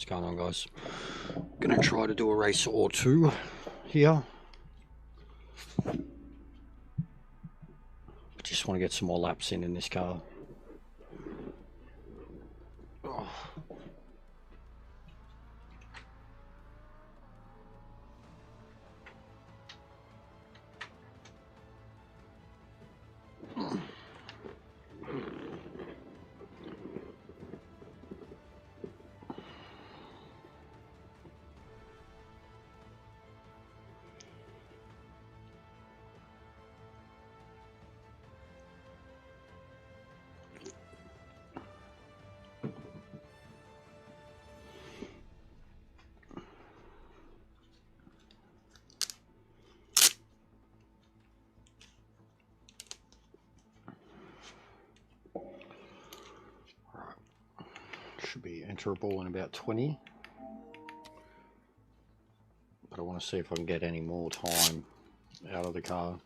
what's going on, guys. Gonna try to do a race or two here. Just want to get some more laps in this car. Oh. Should be enterable in about 20, but I want to see if I can get any more time out of the car.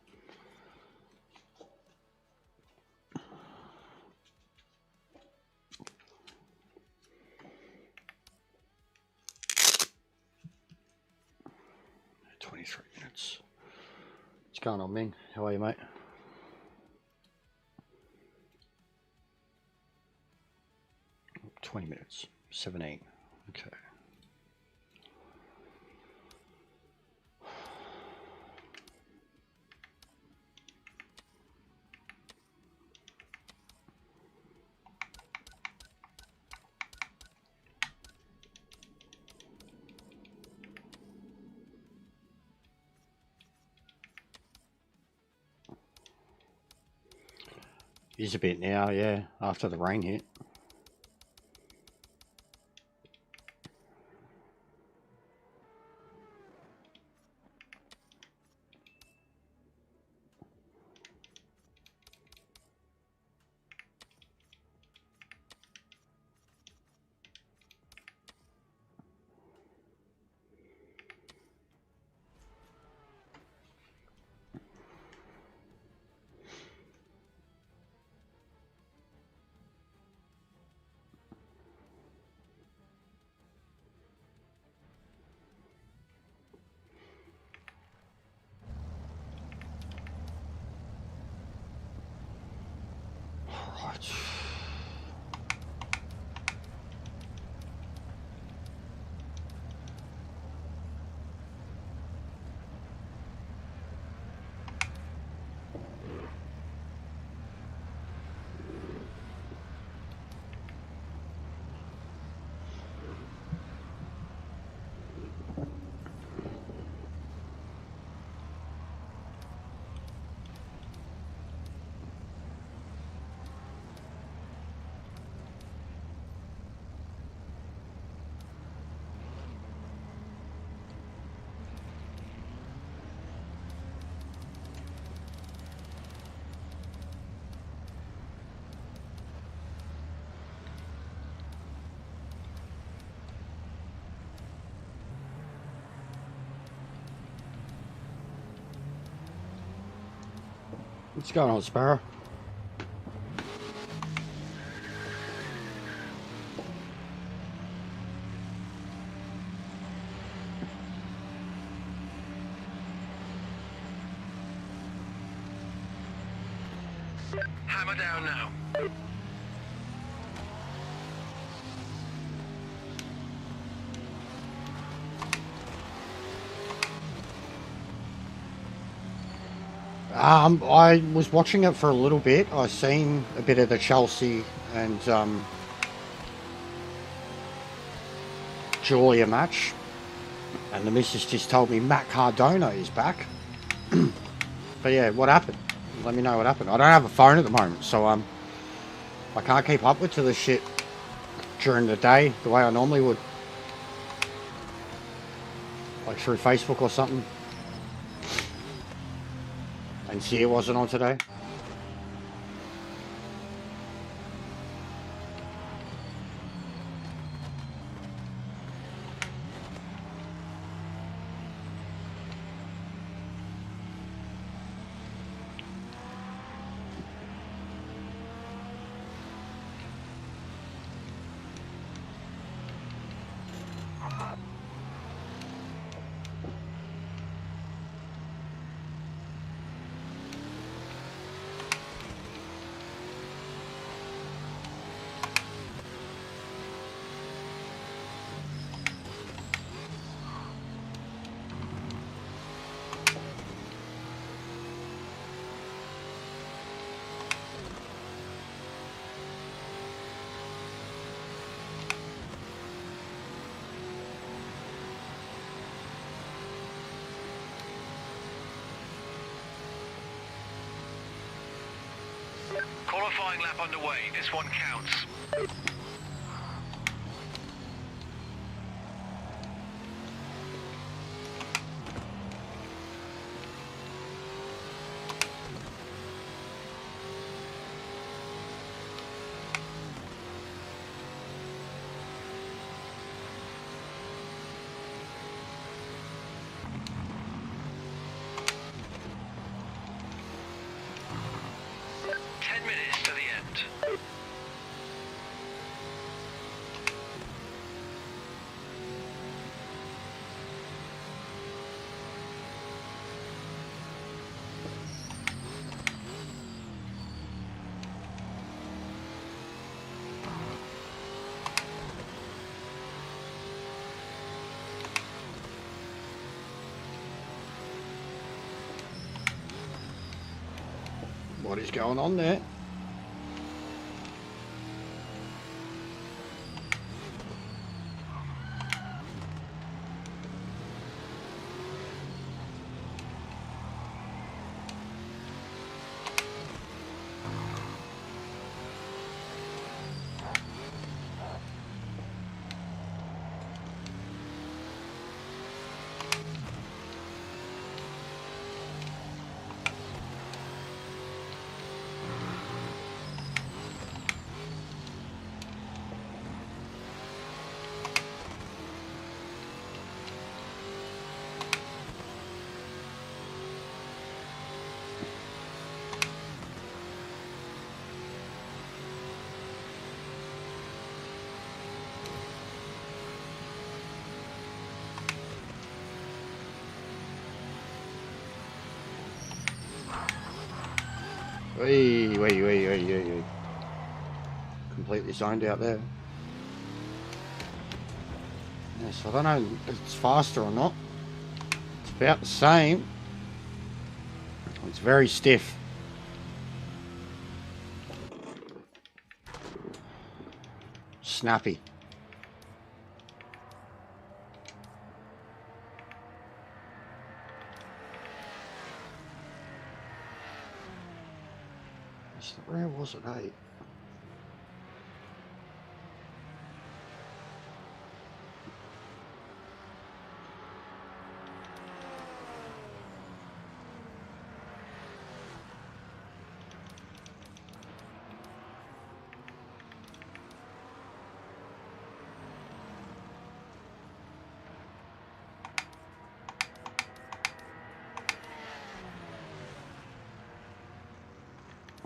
Minutes. What's going on, Ming? How are you, mate? Minutes. 17. Okay. Is a bit now, yeah, after the rain hit. Right. What's going on, Sparrow? Hammer down now. I was watching it for a little bit. I seen a bit of the Chelsea and Julia match, and the missus just told me Matt Cardona is back. But yeah, what happened? Let me know what happened. I don't have a phone at the moment, so I can't keep up with the shit during the day the way I normally would, like through Facebook or something. And see, it wasn't on today. Qualifying lap underway. This one counts. What is going on there? Wait. Completely zoned out there. Yes, I don't know if it's faster or not. It's about the same. It's very stiff. Snappy. Where was it, eh?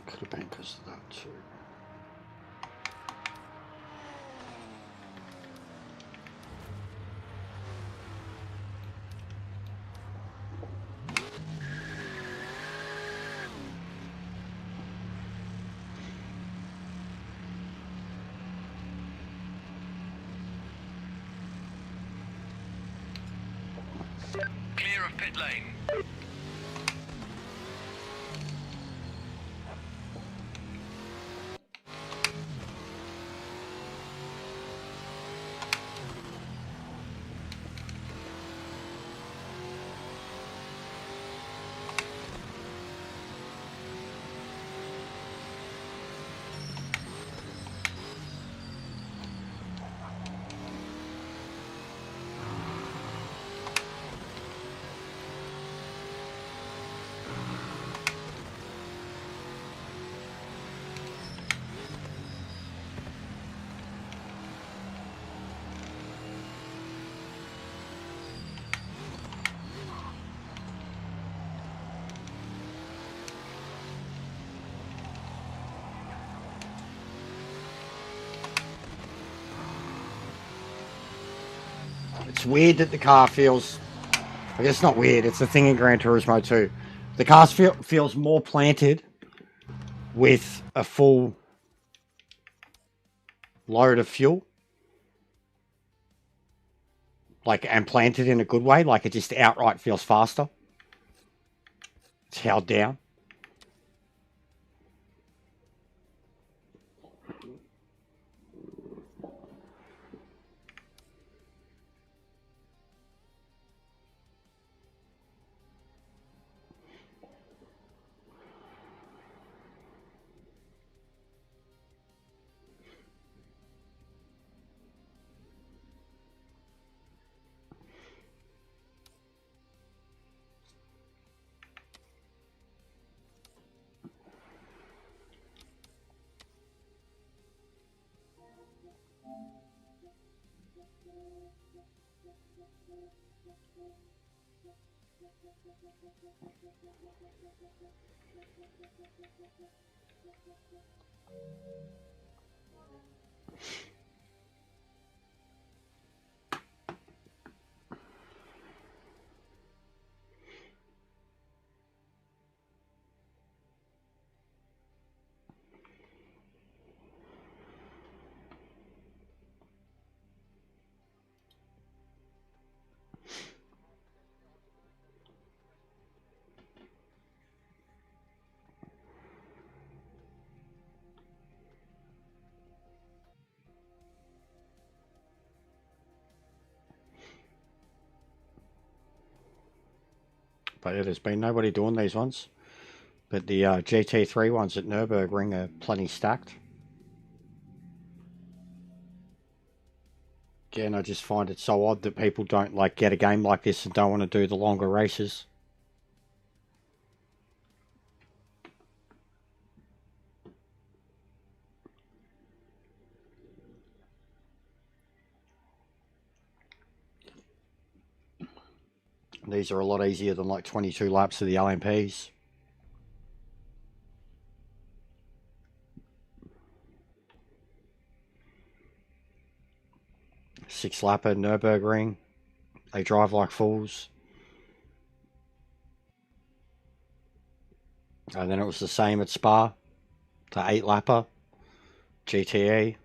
Could have been because of that too. Clear of pit lane. It's weird that the car feels... I guess it's not weird. It's the thing in Gran Turismo too. The car feels more planted with a full load of fuel. Like, and planted in a good way. Like, it just outright feels faster. It's held down. But yeah, there's been nobody doing these ones. But the GT3 ones at Nürburgring are plenty stacked. Again, I just find it so odd that people don't like get a game like this and don't want to do the longer races. These are a lot easier than like 22 laps of the LMPs. Six lapper Nürburgring. They drive like fools. And then it was the same at Spa. The 8 lapper GTE.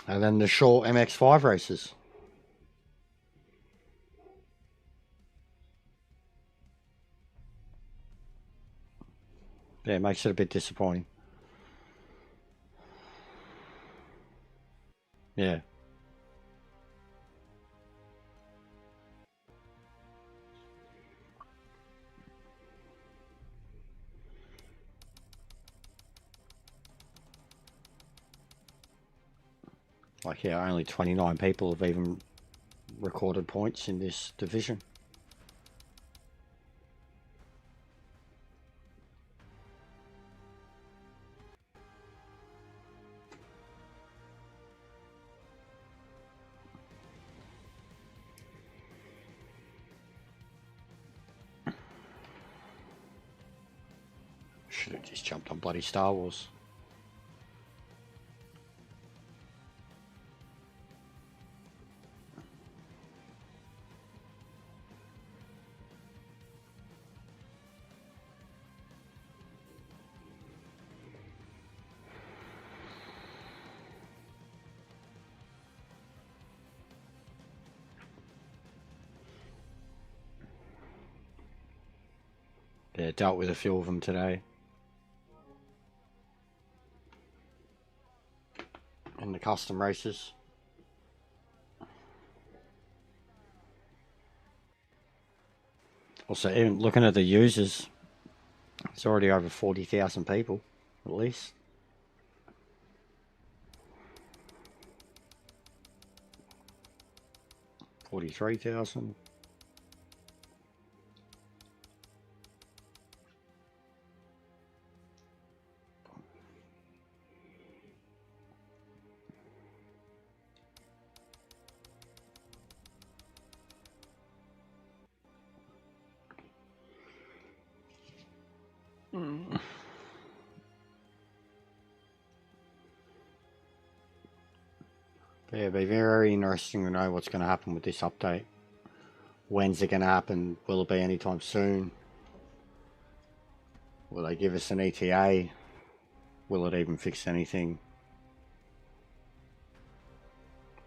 And then the short MX5 races. Yeah, it makes it a bit disappointing. Yeah. Like, yeah, only 29 people have even recorded points in this division. Should have just jumped on bloody Star Wars. Yeah, dealt with a few of them today. In the custom races. Also, even looking at the users, it's already over 40,000 people, at least. $43,000. But yeah, it'll be very interesting to know what's going to happen with this update. When's it going to happen? Will it be anytime soon? Will they give us an ETA? Will it even fix anything?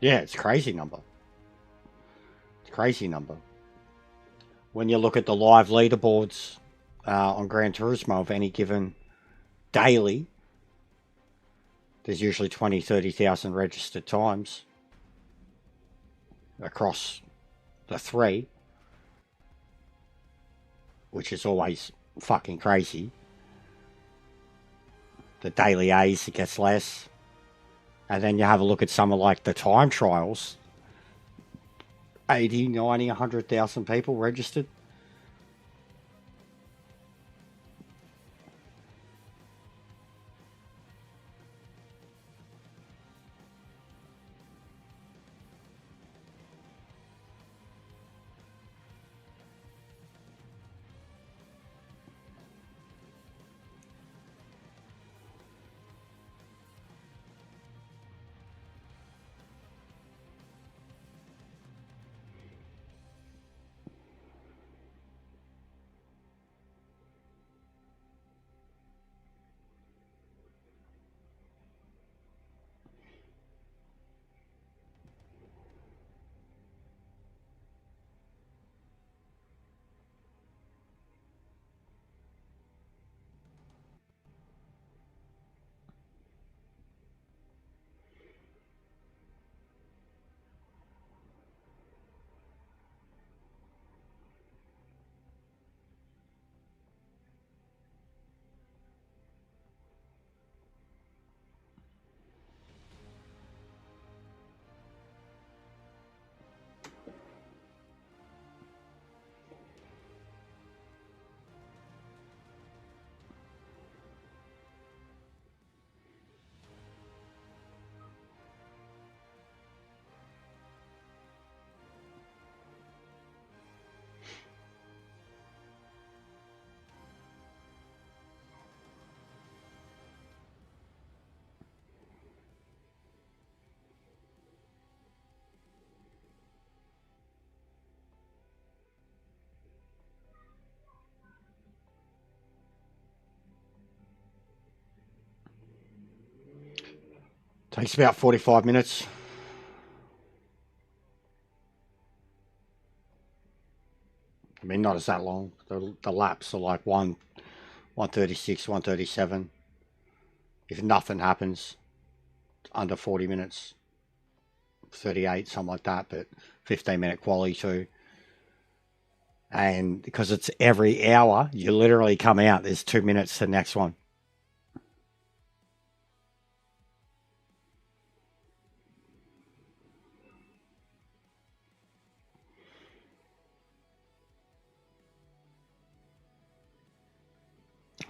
Yeah, it's a crazy number. It's a crazy number. When you look at the live leaderboards on Gran Turismo of any given daily, there's usually 20, 30,000 registered times across the three, which is always fucking crazy. The daily A's, it gets less. And then you have a look at some of like the time trials. 80, 90, 100,000 people registered. Takes about 45 minutes. I mean, not as that long. The laps are like 136, 137. If nothing happens, under 40 minutes. 38, something like that, but 15-minute quali too. And because it's every hour, you literally come out, there's 2 minutes to the next one.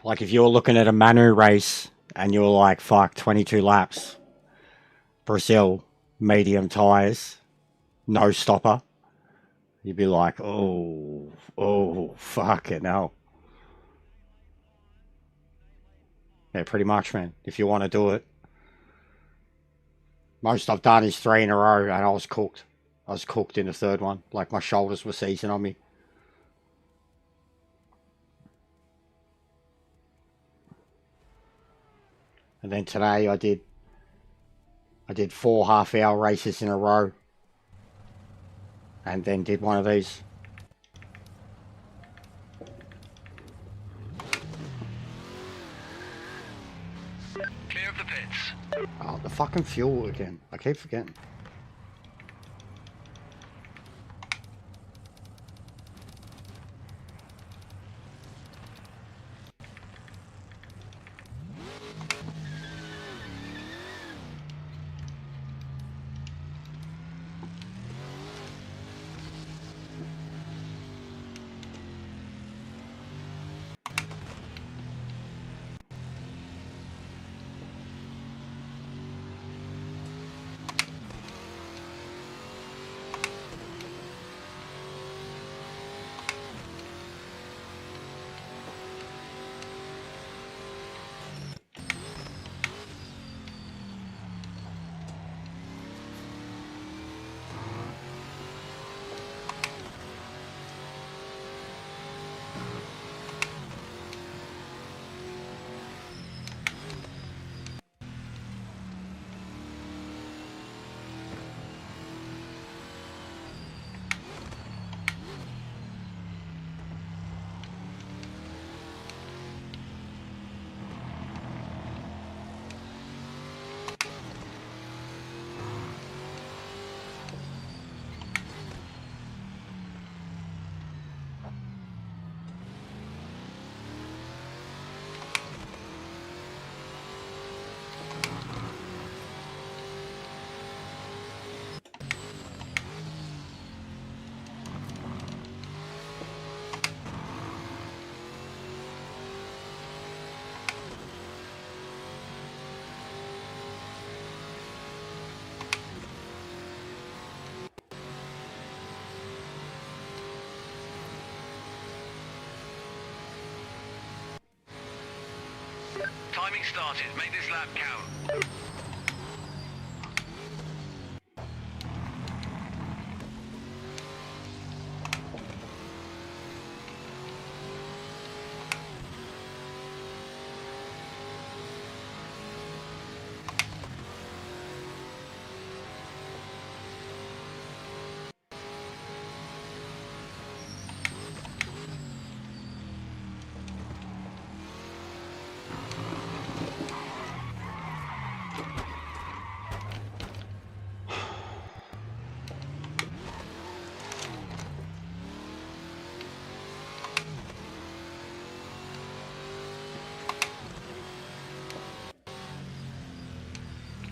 Like if you're looking at a Manu race and you're like, fuck, 22 laps, Brazil, medium tyres, no stopper, you'd be like, oh, fucking hell. Yeah, pretty much, man, if you want to do it. Most I've done is 3 in a row, and I was cooked. I was cooked in the third one. Like, my shoulders were seizing on me. And then today I did 4 half-hour races in a row. And then did one of these. Clear of the pits. Oh, the fucking fuel again. I keep forgetting. Timing started. Make this lap count.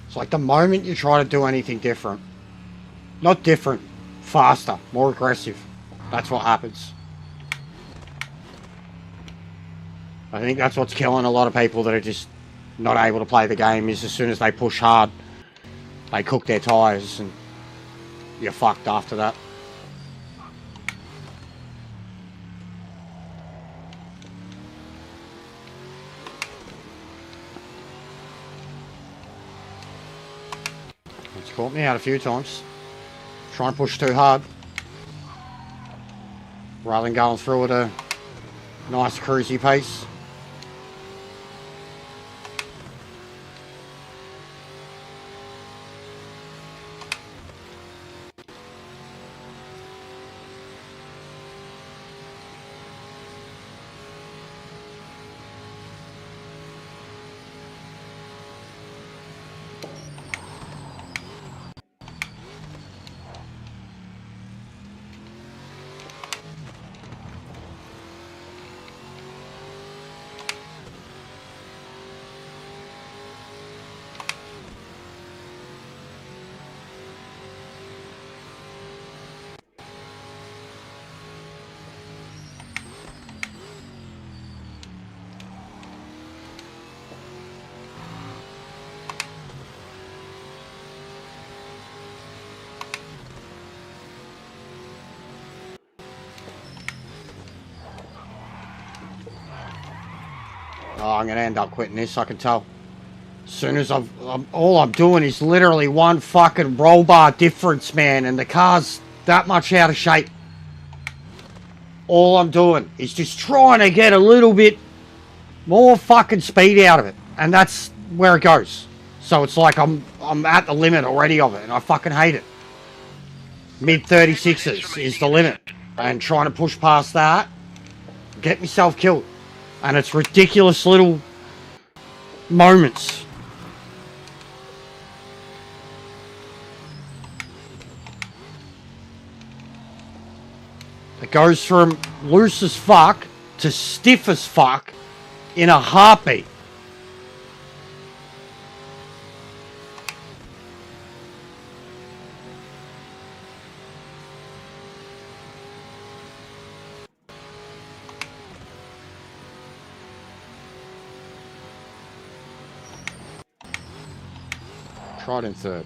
It's like the moment you try to do anything different, not different, faster, more aggressive, that's what happens. I think that's what's killing a lot of people that are just not able to play the game, is as soon as they push hard, they cook their tyres and you're fucked after that. It's caught me out a few times. Try and push too hard, rather than going through at a nice cruisy pace. Oh, I'm going to end up quitting this, I can tell. As soon as all I'm doing is literally one fucking roll bar difference, man, and the car's that much out of shape. All I'm doing is just trying to get a little bit more fucking speed out of it, and that's where it goes. So it's like I'm at the limit already of it, and I fucking hate it. Mid 36s is the limit, and trying to push past that, get myself killed. And it's ridiculous little moments. It goes from loose as fuck to stiff as fuck in a heartbeat. Tried in third.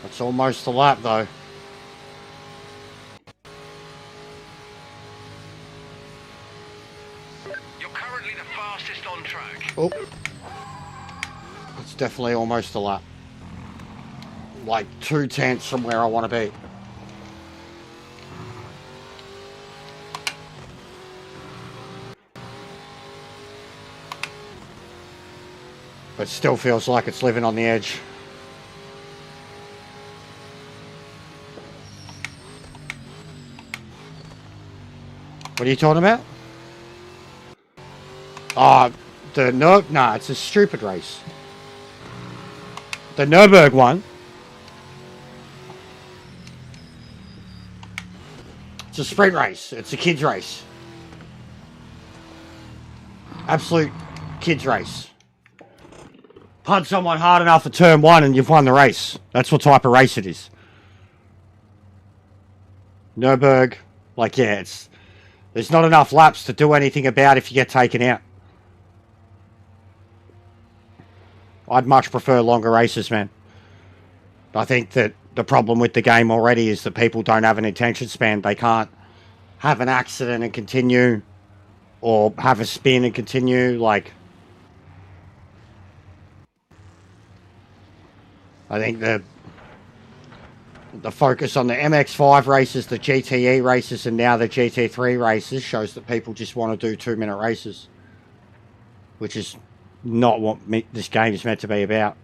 It's almost a lap though. You're currently the fastest on track. Oh. It's definitely almost a lap. Like 2/10 from where I want to be. But still feels like it's living on the edge. What are you talking about? Nah, it's a stupid race. The Nürburgring one. It's a sprint race. It's a kids race. Absolute kids race. Punch someone hard enough for turn one and you've won the race. That's what type of race it is. Nürburgring, like, yeah, there's not enough laps to do anything about if you get taken out. I'd much prefer longer races, man. I think that the problem with the game already is that people don't have an attention span. They can't have an accident and continue, or have a spin and continue. Like, I think the focus on the MX-5 races, the GTE races, and now the GT3 races shows that people just want to do 2-minute races, which is not what this game is meant to be about.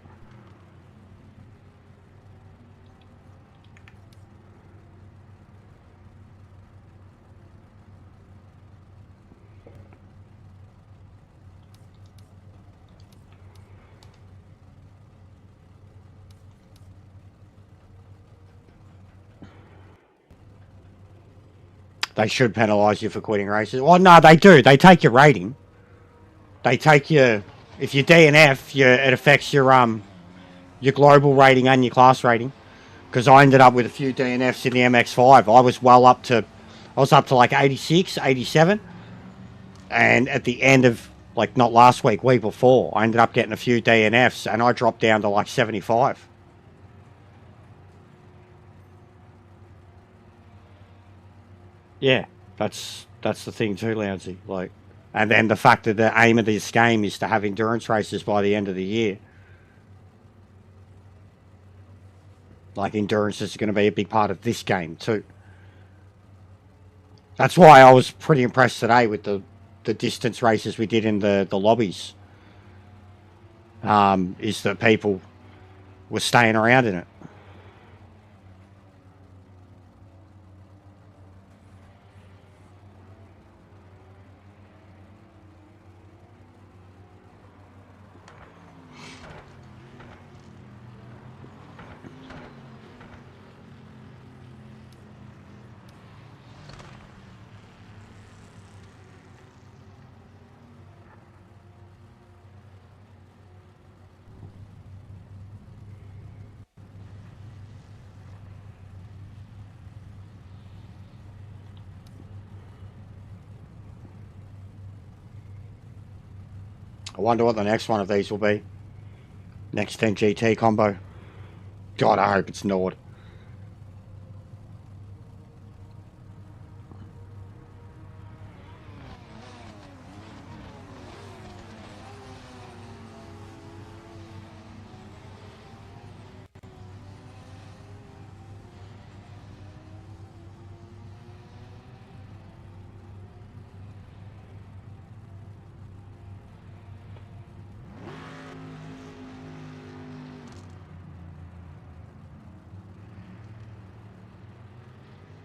They should penalise you for quitting races. Well, no, they do. They take your rating. They take your... If you're DNF, it affects your global rating and your class rating. Because I ended up with a few DNFs in the MX-5. I was up to like 86, 87. And at the end of, like, not last week, week before, I ended up getting a few DNFs and I dropped down to like 75. Yeah, that's the thing too, Lounsey. Like, and then the fact that the aim of this game is to have endurance races by the end of the year. Like, endurance is going to be a big part of this game too. That's why I was pretty impressed today with the distance races we did in the lobbies. Is that people were staying around in it. I wonder what the next one of these will be. Next 10 GT combo. God, I hope it's Nord.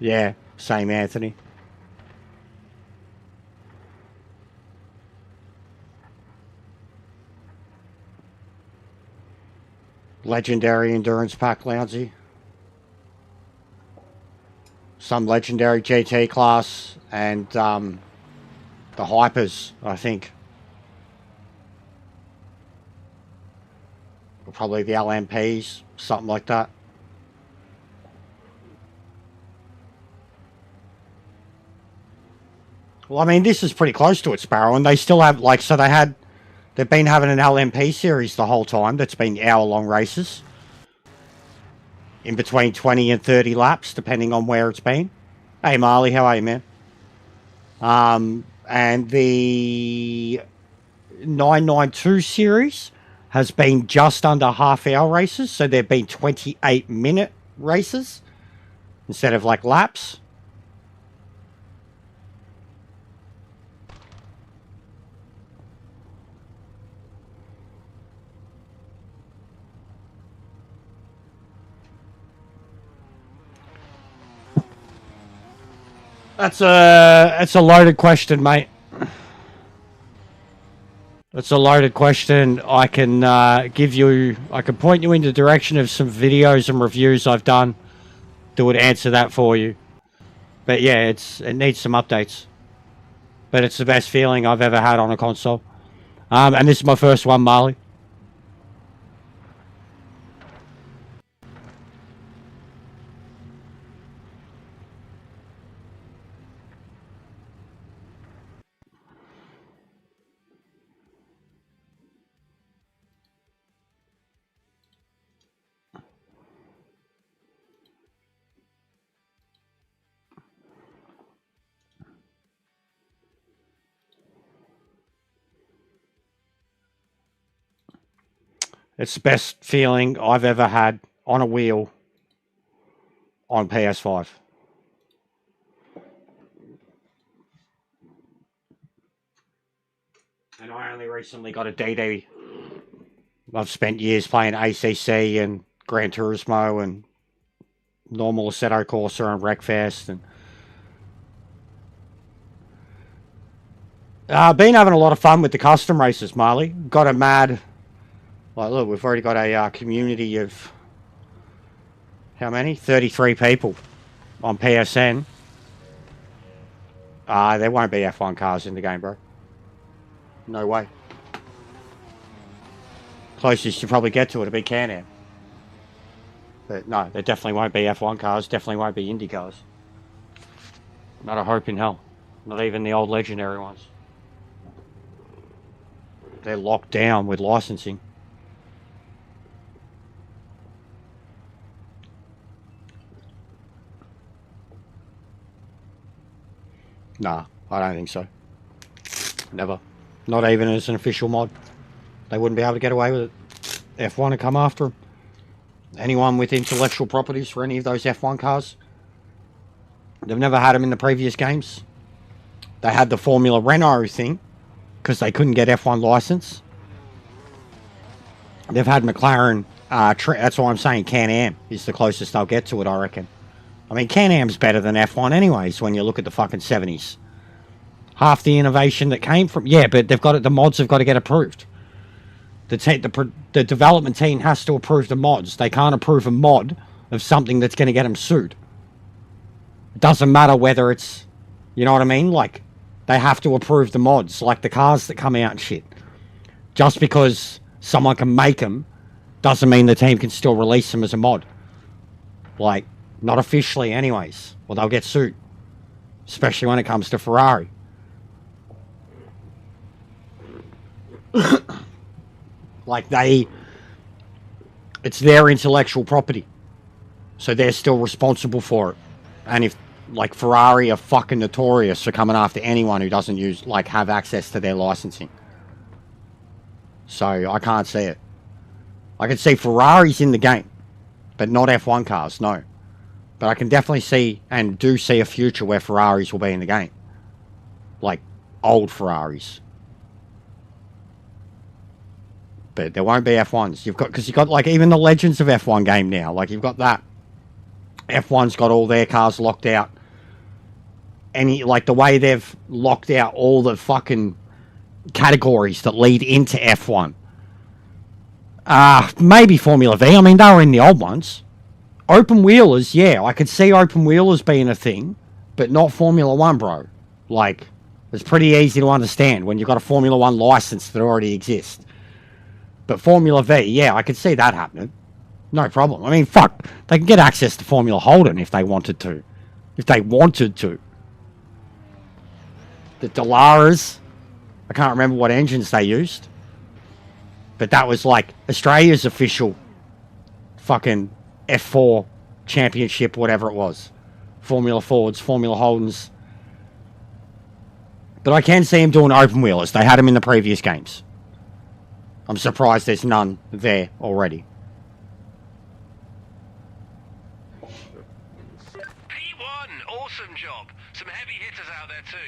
Yeah, same Anthony. Legendary endurance pack, Lounsey. Some legendary GT class and the hypers, I think. Or probably the LMPs, something like that. Well, I mean, this is pretty close to it, Sparrow, and they still have, like, so they've been having an LMP series the whole time that's been hour-long races. In between 20 and 30 laps, depending on where it's been. Hey, Marley, how are you, man? And the 992 series has been just under half-hour races, so they've been 28-minute races instead of, like, laps. That's a loaded question, mate. That's a loaded question. I can I can point you in the direction of some videos and reviews I've done that would answer that for you. But yeah, it needs some updates. But it's the best feeling I've ever had on a console. And this is my first one, Marley. It's the best feeling I've ever had on a wheel on PS5. And I only recently got a DD. I've spent years playing ACC and Gran Turismo and normal Assetto Corsa and Wreckfest and been having a lot of fun with the custom races, Marley. Got a mad, like, look, we've already got a community of how many? 33 people on PSN. There won't be F1 cars in the game, bro. No way. Closest you probably get to it will be Can-Am. But no, there definitely won't be F1 cars. Definitely won't be Indy cars. Not a hope in hell. Not even the old legendary ones. They're locked down with licensing. Nah, I don't think so. Never. Not even as an official mod. They wouldn't be able to get away with it. F1 would come after them. Anyone with intellectual properties for any of those F1 cars. They've never had them in the previous games. They had the Formula Renault thing because they couldn't get F1 license. They've had McLaren. That's why I'm saying Can-Am is the closest they'll get to it, I reckon. I mean, Can-Am's better than F1 anyways when you look at the fucking 70s. Half the innovation that came from... Yeah, but they've got it. The mods have got to get approved. The development team has to approve the mods. They can't approve a mod of something that's going to get them sued. It doesn't matter whether it's... You know what I mean? Like, they have to approve the mods, like the cars that come out and shit. Just because someone can make them doesn't mean the team can still release them as a mod. Like, not officially anyways. Or they'll get sued. Especially when it comes to Ferrari. Like, it's their intellectual property. So they're still responsible for it. And if, like, Ferrari are fucking notorious for coming after anyone who doesn't have access to their licensing. So I can't see it. I can see Ferraris in the game, but not F1 cars, no. But I can definitely see, and do see, a future where Ferraris will be in the game. Like, old Ferraris. But there won't be F1s. Because you've got, like, even the Legends of F1 game now. Like, you've got that. F1's got all their cars locked out. Like, the way they've locked out all the fucking categories that lead into F1. Maybe Formula V. I mean, they were in the old ones. Open wheelers, yeah. I could see open wheelers being a thing. But not Formula 1, bro. Like, it's pretty easy to understand when you've got a Formula 1 license that already exists. But Formula V, yeah, I could see that happening. No problem. I mean, fuck. They can get access to Formula Holden if they wanted to. If they wanted to. The Delaras, I can't remember what engines they used. But that was like Australia's official fucking F4 championship, whatever it was. Formula Fords, Formula Holdens. But I can see them doing open wheelers. They had them in the previous games. I'm surprised there's none there already. P1, awesome job. Some heavy hitters out there too.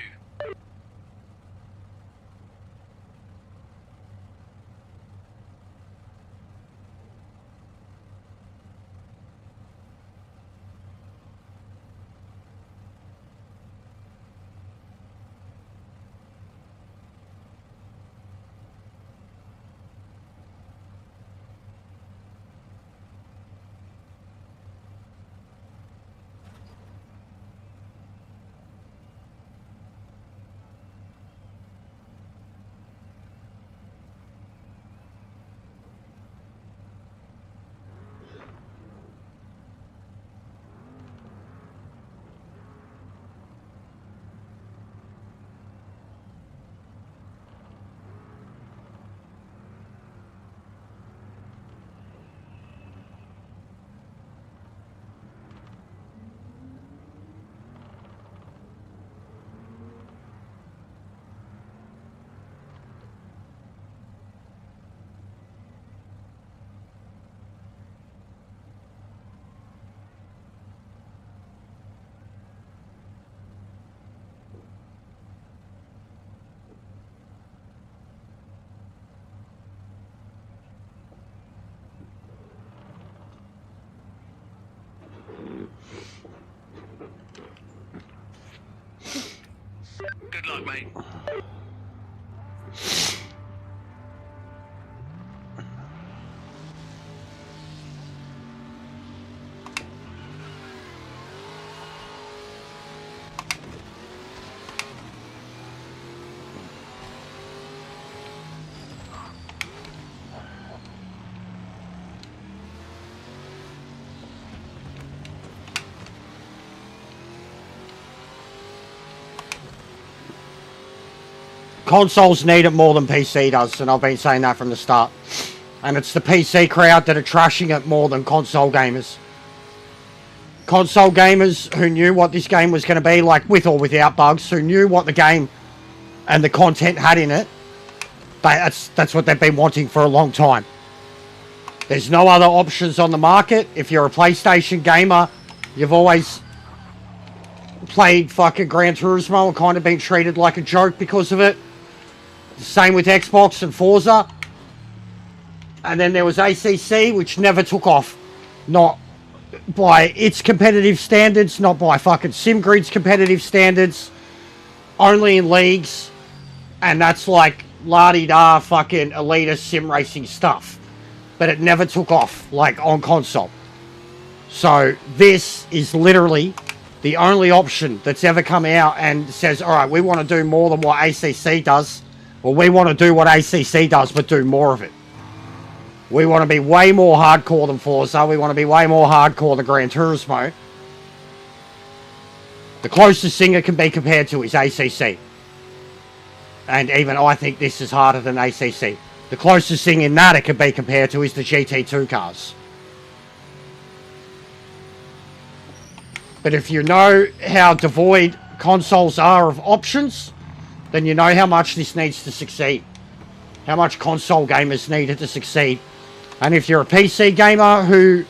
Good luck, mate. Consoles need it more than PC does, and I've been saying that from the start. And it's the PC crowd that are trashing it more than console gamers. console gamers who knew what this game was going to be, like with or without bugs, who knew what the game and the content had in it, that's what they've been wanting for a long time. There's no other options on the market. If you're a PlayStation gamer, you've always played fucking Gran Turismo and kind of been treated like a joke because of it. Same with Xbox and Forza. And then there was ACC, which never took off. Not by its competitive standards, not by fucking SimGrid's competitive standards. Only in leagues. And that's like la-di-da fucking elitist sim racing stuff. But it never took off, like, on console. So this is literally the only option that's ever come out and says, alright, we want to do more than what ACC does. Well, we want to do what ACC does, but do more of it. We want to be way more hardcore than Forza. We want to be way more hardcore than Gran Turismo. The closest thing it can be compared to is ACC. And even I think this is harder than ACC. The closest thing in that it can be compared to is the GT2 cars. But if you know how devoid consoles are of options, then you know how much this needs to succeed. How much console gamers need it to succeed. And if you're a PC gamer who,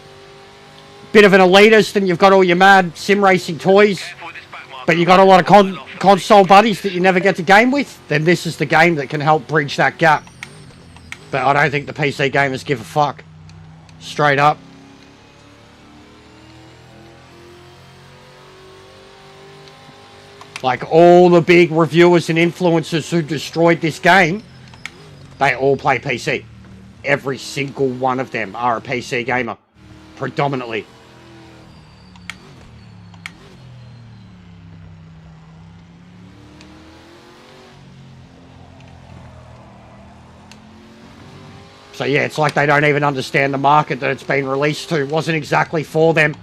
bit of an elitist and you've got all your mad sim racing toys, but you've got a lot of console buddies that you never get to game with, then this is the game that can help bridge that gap. But I don't think the PC gamers give a fuck. Straight up. Like all the big reviewers and influencers who destroyed this game, they all play PC. Every single one of them are a PC gamer. Predominantly. So yeah, it's like they don't even understand the market that it's been released to. It wasn't exactly for them.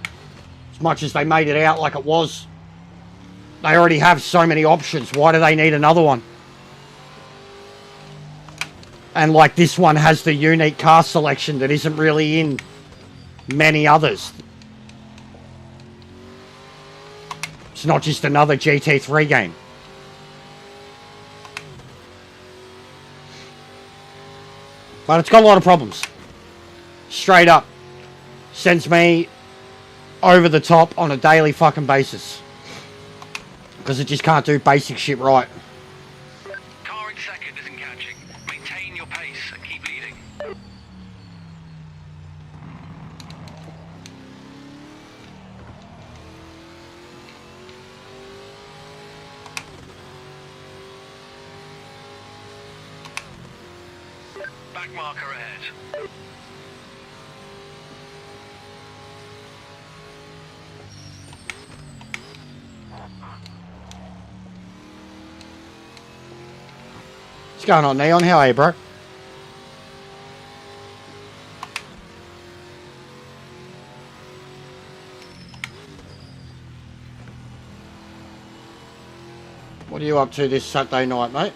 As much as they made it out like it was. They already have so many options. Why do they need another one? And like this one has the unique car selection that isn't really in many others. It's not just another GT3 game. But it's got a lot of problems. Straight up. Sends me over the top on a daily fucking basis. Because it just can't do basic shit right. Car in second isn't catching. Maintain your pace and keep leading. Back marker ahead. What's going on, Neon? How are you, bro? What are you up to this Saturday night, mate?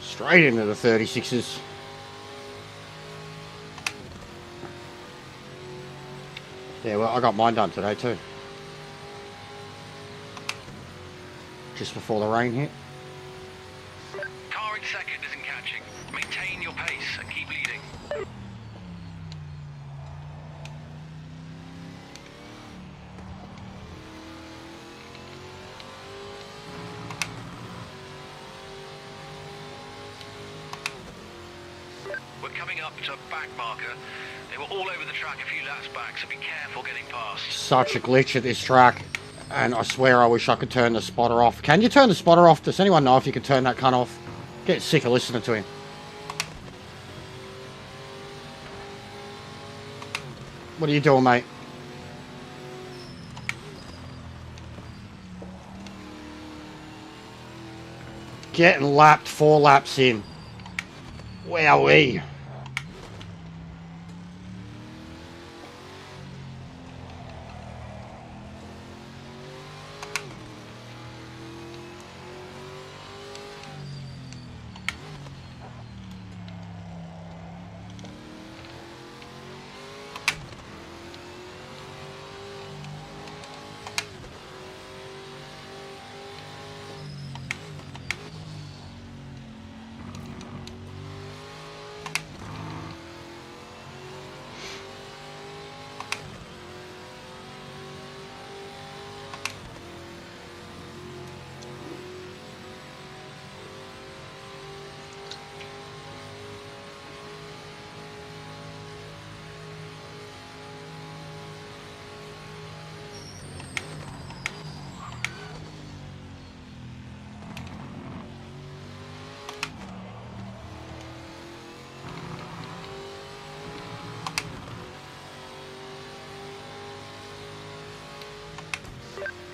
Straight into the 36s. Yeah, well, I got mine done today too. Just before the rain hit. Car in second isn't catching. Maintain your pace and keep leading. We're coming up to back marker. They were all over the track a few laps back, so be careful getting past. Such a glitch at this track. And I swear I wish I could turn the spotter off. Can you turn the spotter off? Does anyone know if you can turn that cunt off? Get sick of listening to him. What are you doing, mate? Getting lapped 4 laps in. Wowee.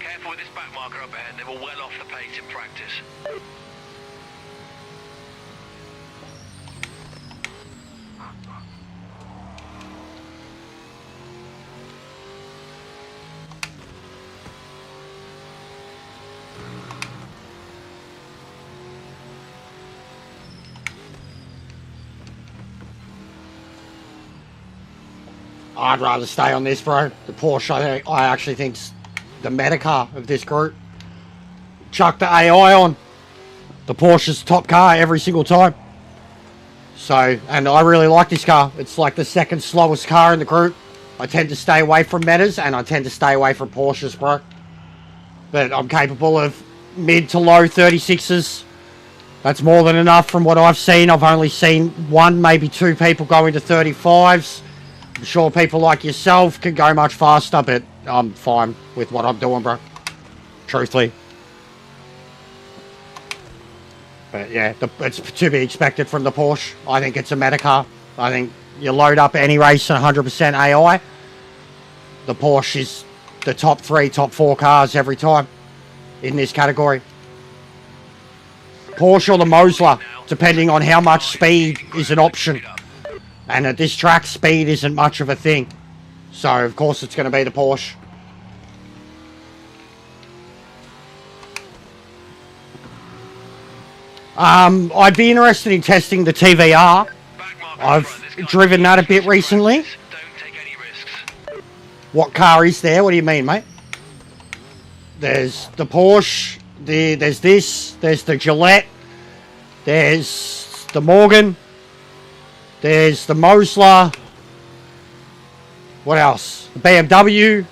Careful with this back marker up ahead. They were well off the pace in practice. I'd rather stay on this, bro. The Porsche, I actually think's the meta car of this group. Chuck the AI on. The Porsche's top car every single time. So, and I really like this car. It's like the second slowest car in the group. I tend to stay away from metas and I tend to stay away from Porsches, bro. But I'm capable of mid to low 36s. That's more than enough from what I've seen. I've only seen 1, maybe 2 people go into 35s. I'm sure people like yourself can go much faster, but I'm fine with what I'm doing, bro. Truthfully. But yeah, it's to be expected from the Porsche. I think it's a meta car. I think you load up any race at 100% AI. The Porsche is the top 3, top 4 cars every time in this category. Porsche or the Mosler, depending on how much speed is an option. And at this track, speed isn't much of a thing. So, of course, it's going to be the Porsche. I'd be interested in testing the TVR. I've driven that a bit recently. What car is there? What do you mean, mate? There's the Porsche. There's this. There's the Gillette. There's the Morgan. There's the Mosler. What else? The BMW.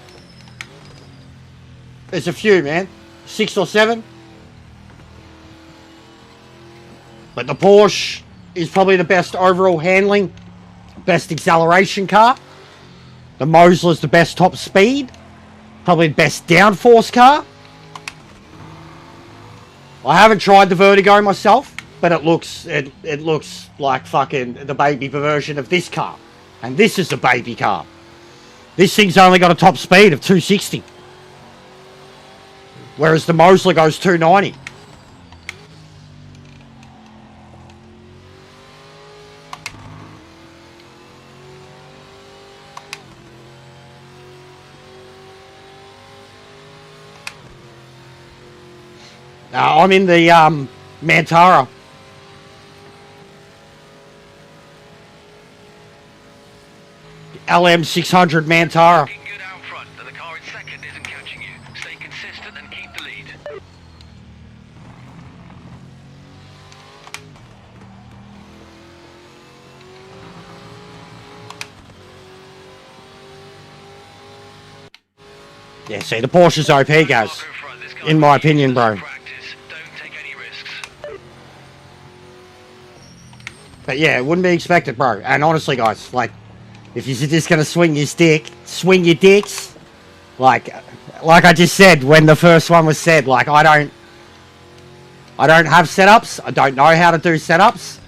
There's a few, man. 6 or 7. But the Porsche is probably the best overall handling, best acceleration car. The Mosler is the best top speed, probably the best downforce car. I haven't tried the Vertigo myself, but it looks like fucking the baby version of this car. And this is a baby car. This thing's only got a top speed of 260. Whereas the Mosler goes 290. I'm in the Mantara. LM600 Mantara. Good out front, and the car in second isn't catching you. Stay consistent and keep the lead. Yeah, see, the Porsche's OP, guys. In my opinion, bro. But yeah, it wouldn't be expected, bro. And honestly, guys, like, if you're just gonna swing your stick, swing your dicks. Like I just said when the first one was said, like, I don't have setups. I don't know how to do setups.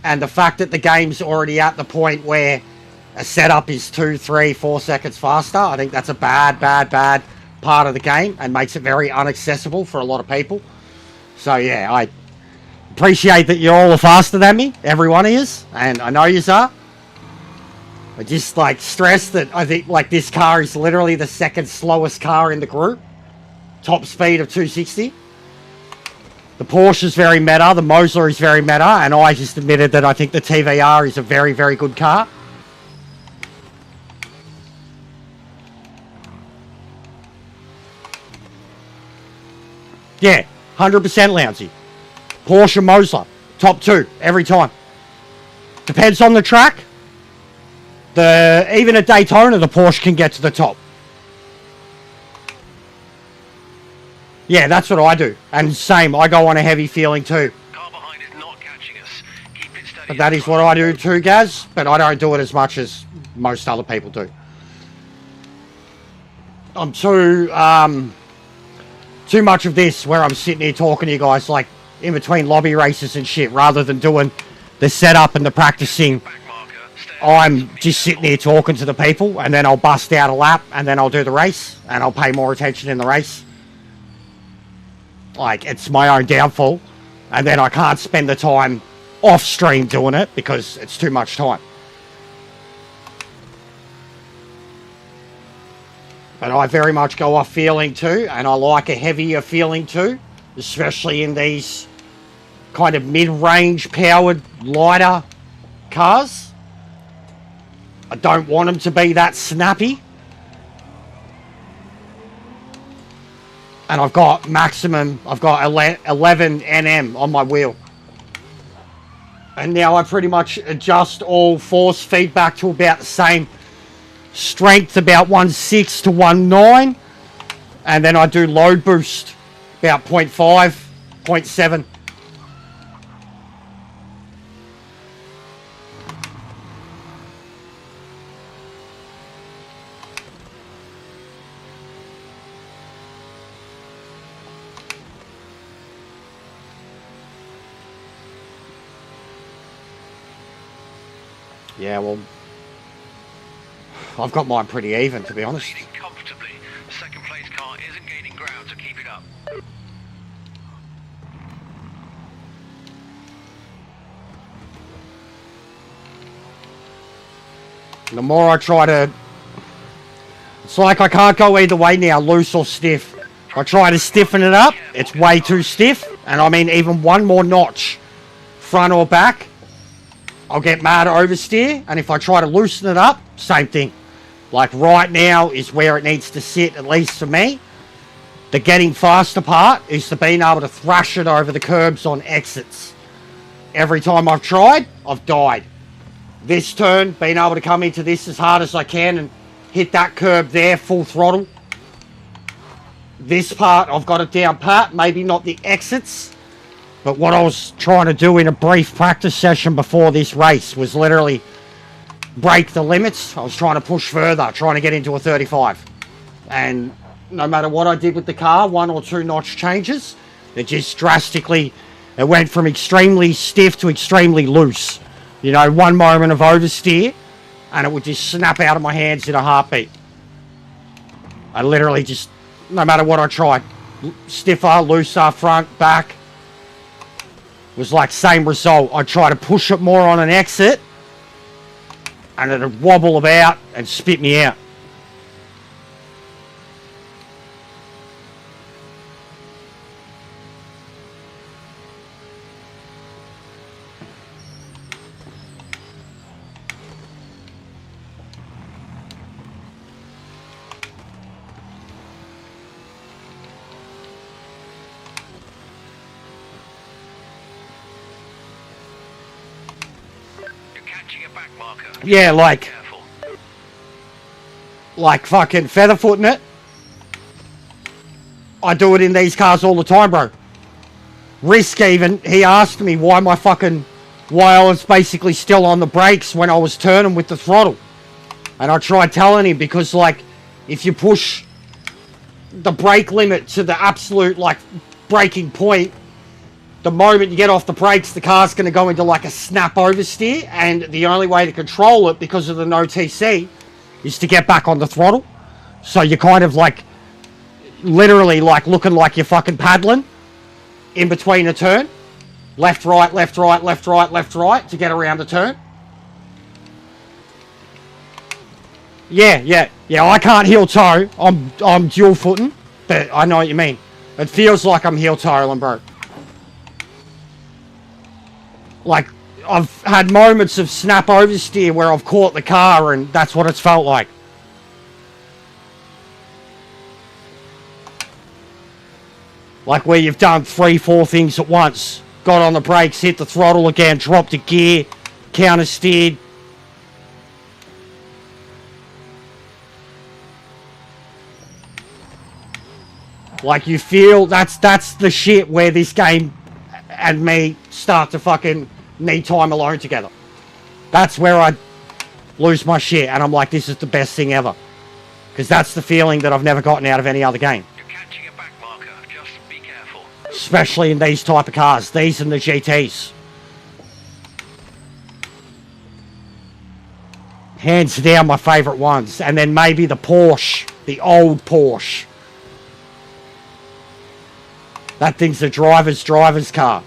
And the fact that the game's already at the point where a setup is 2, 3, 4 seconds faster. I think that's a bad part of the game and makes it very inaccessible for a lot of people. So yeah, I appreciate that you all are faster than me. Every one of you, and I know you are. I just like stress that I think like this car is literally the second slowest car in the group. Top speed of 260. The Porsche is very meta, the Mosler is very meta, and I just admitted that I think the TVR is a very, very good car. Yeah, 100% lousy. Porsche Mosler, top 2 every time. Depends on the track. Even at Daytona, the Porsche can get to the top. Yeah, that's what I do. And same, I go on a heavy feeling too. Car behind is not catching us. Keep it steady. But that is what I do too, Gaz. But I don't do it as much as most other people do. I'm too much of this where I'm sitting here talking to you guys like in between lobby races and shit rather than doing the setup and the practicing. I'm just sitting here talking to the people and then I'll bust out a lap and then I'll do the race and I'll pay more attention in the race. Like, it's my own downfall. And then I can't spend the time off stream doing it because it's too much time. But I very much go off feeling too, and I like a heavier feeling too, especially in these kind of mid-range powered lighter cars. I don't want them to be that snappy. And I've got 11 Nm on my wheel. And now I pretty much adjust all force feedback to about the same strength, about 1.6 to 1.9. And then I do load boost, about 0.5, 0.7. Yeah, well, I've got mine pretty even, to be honest. Leading comfortably. The second place car isn't gaining ground, so keep it up. The more I try to... It's like I can't go either way now, loose or stiff. I try to stiffen it up, it's way too stiff. And I mean, even one more notch, front or back, I'll get mad oversteer. And if I try to loosen it up, same thing. Like right now is where it needs to sit, at least for me. The getting faster part is to being able to thrash it over the curbs on exits. Every time I've tried, I've died. This turn, being able to come into this as hard as I can and hit that curb there, full throttle. This part, I've got it down pat, maybe not the exits. But what I was trying to do in a brief practice session before this race was literally break the limits. I was trying to push further, trying to get into a 35. And no matter what I did with the car, 1 or 2 notch changes, it just drastically, it went from extremely stiff to extremely loose. You know, one moment of oversteer, and it would just snap out of my hands in a heartbeat. I literally just, no matter what I tried, stiffer, looser, front, back, was like same result. I try to push it more on an exit and it'd wobble about and spit me out. Yeah, like fucking featherfooting it. I do it in these cars all the time, bro. Risk even, he asked me why I was basically still on the brakes when I was turning with the throttle. And I tried telling him because, like, if you push the brake limit to the absolute, like, braking point, the moment you get off the brakes, the car's going to go into like a snap oversteer, and the only way to control it because of the no TC is to get back on the throttle. So you're kind of like literally like looking like you're fucking paddling in between a turn. Left, right, left, right, left, right, left, right to get around the turn. Yeah, I can't heel toe. I'm dual footing, but I know what you mean. It feels like I'm heel toeing, bro. Like, I've had moments of snap oversteer where I've caught the car and that's what it's felt like. Like where you've done 3-4 things at once. Got on the brakes, hit the throttle again, dropped a gear, counter steered. Like you feel that's the shit where this game and me start to fucking need time alone together. That's where I lose my shit and I'm like, this is the best thing ever. Because that's the feeling that I've never gotten out of any other game. You're catching a back marker. Just be careful. Especially in these type of cars. These and the GTs. Hands down my favourite ones. And then maybe the Porsche. The old Porsche. That thing's a driver's car.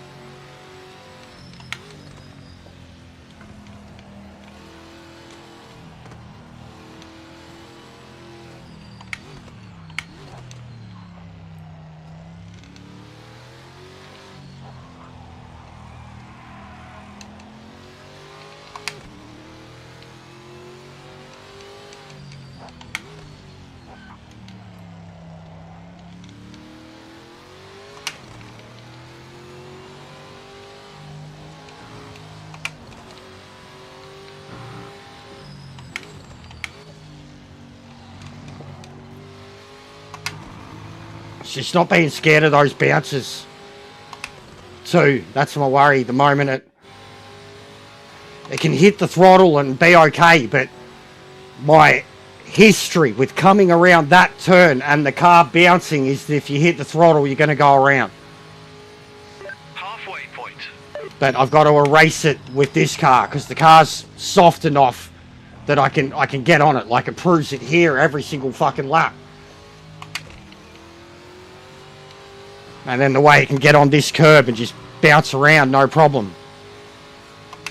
Just not being scared of those bounces. Too. That's my worry. The moment it can hit the throttle and be okay, but my history with coming around that turn and the car bouncing is that if you hit the throttle, you're going to go around. Halfway point. But I've got to erase it with this car because the car's soft enough that I can get on it. Like it proves it here every single fucking lap. And then the way it can get on this curb and just bounce around, no problem.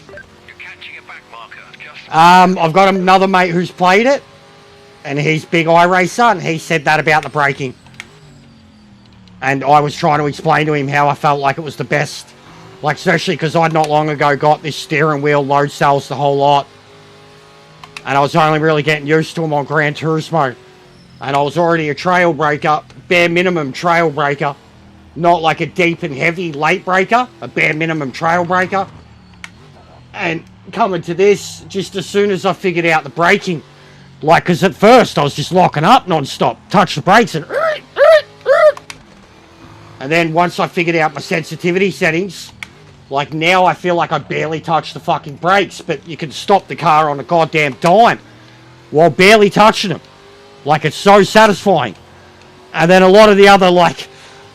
You're catching a back marker. Just... I've got another mate who's played it. And he's big iRacer. And he said that about the braking. And I was trying to explain to him how I felt like it was the best. Like, especially because I'd not long ago got this steering wheel, load cells, the whole lot. And I was only really getting used to them on Gran Turismo. And I was already a trail breaker. Bare minimum trail breaker. Not like a deep and heavy late breaker, a bare minimum trail breaker. And coming to this, just as soon as I figured out the braking, like, because at first I was just locking up non-stop, touch the brakes and then once I figured out my sensitivity settings, like now I feel like I barely touch the fucking brakes, but you can stop the car on a goddamn dime while barely touching them. Like, it's so satisfying. And then a lot of the other, like,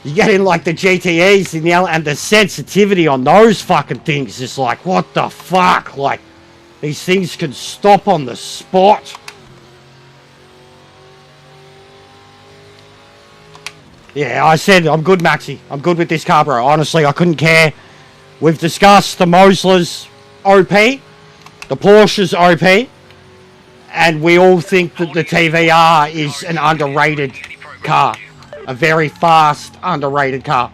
you get in like the GTEs and the sensitivity on those fucking things is like, what the fuck? Like, these things can stop on the spot. Yeah, I said I'm good, Maxi. I'm good with this car, bro. Honestly, I couldn't care. We've discussed the Mosler's OP, the Porsche's OP, and we all think that the TVR is an underrated car. A very fast, underrated car.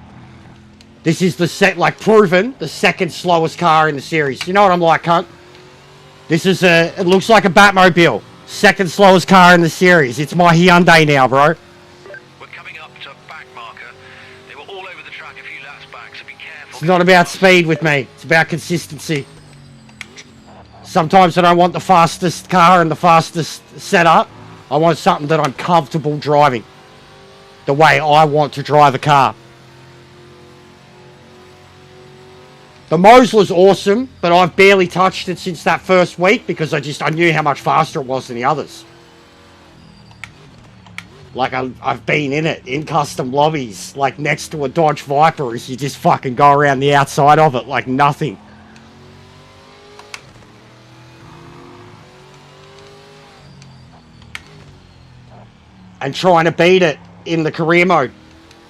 This is proven, the second slowest car in the series. You know what I'm like, cunt? This is it looks like a Batmobile. Second slowest car in the series. It's my Hyundai now, bro. We're coming up to back marker. They were all over the track a few laps back, so be careful. It's not about speed with me. It's about consistency. Sometimes I don't want the fastest car and the fastest setup. I want something that I'm comfortable driving. The way I want to drive a car. The Mosler's awesome, but I've barely touched it since that first week because I knew how much faster it was than the others. Like, I've been in it, in custom lobbies, like next to a Dodge Viper, as you just fucking go around the outside of it like nothing. And trying to beat it in the career mode.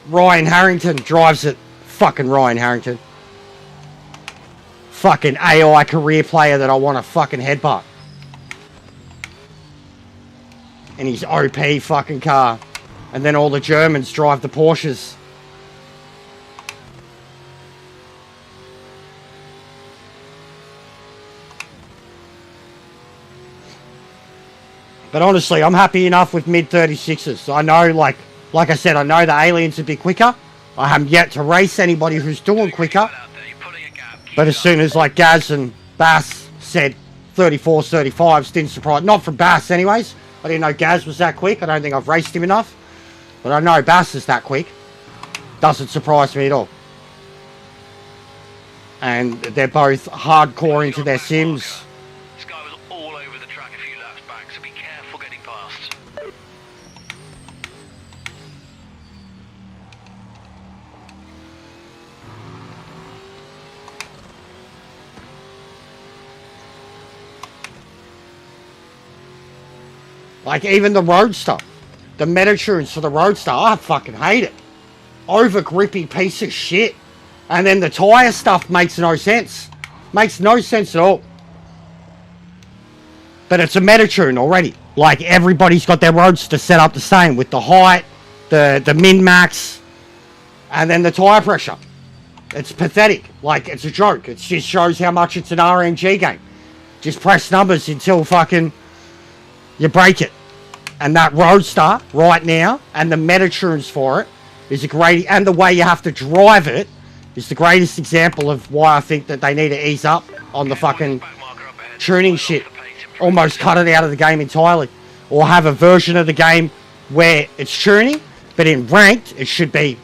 Ryan Harrington drives it. Fucking Ryan Harrington. Fucking AI career player that I want to fucking headbutt. In his OP fucking car. And then all the Germans drive the Porsches. But honestly, I'm happy enough with mid-36s. I know, like I said, I know the aliens would be quicker. I haven't yet to race anybody who's doing quicker. But as soon as, like, Gaz and Bass said 34s, 35s, didn't surprise... Not from Bass, anyways. I didn't know Gaz was that quick. I don't think I've raced him enough. But I know Bass is that quick. Doesn't surprise me at all. And they're both hardcore into their sims. This guy was all over the track a few laps back, so be careful getting past. Like, even the Roadster. The Metatunes for the Roadster. I fucking hate it. Over grippy piece of shit. And then the tyre stuff makes no sense. Makes no sense at all. But it's a Metatune already. Like, everybody's got their Roadster set up the same. With the height, the min-max, and then the tyre pressure. It's pathetic. Like, it's a joke. It just shows how much it's an RNG game. Just press numbers until fucking you break it. And that Roadster right now, and the Metatunes for it, is a great... And the way you have to drive it is the greatest example of why I think that they need to ease up on the fucking tuning shit. Almost cut it out of the game entirely. Or have a version of the game where it's tuning, but in ranked, it should be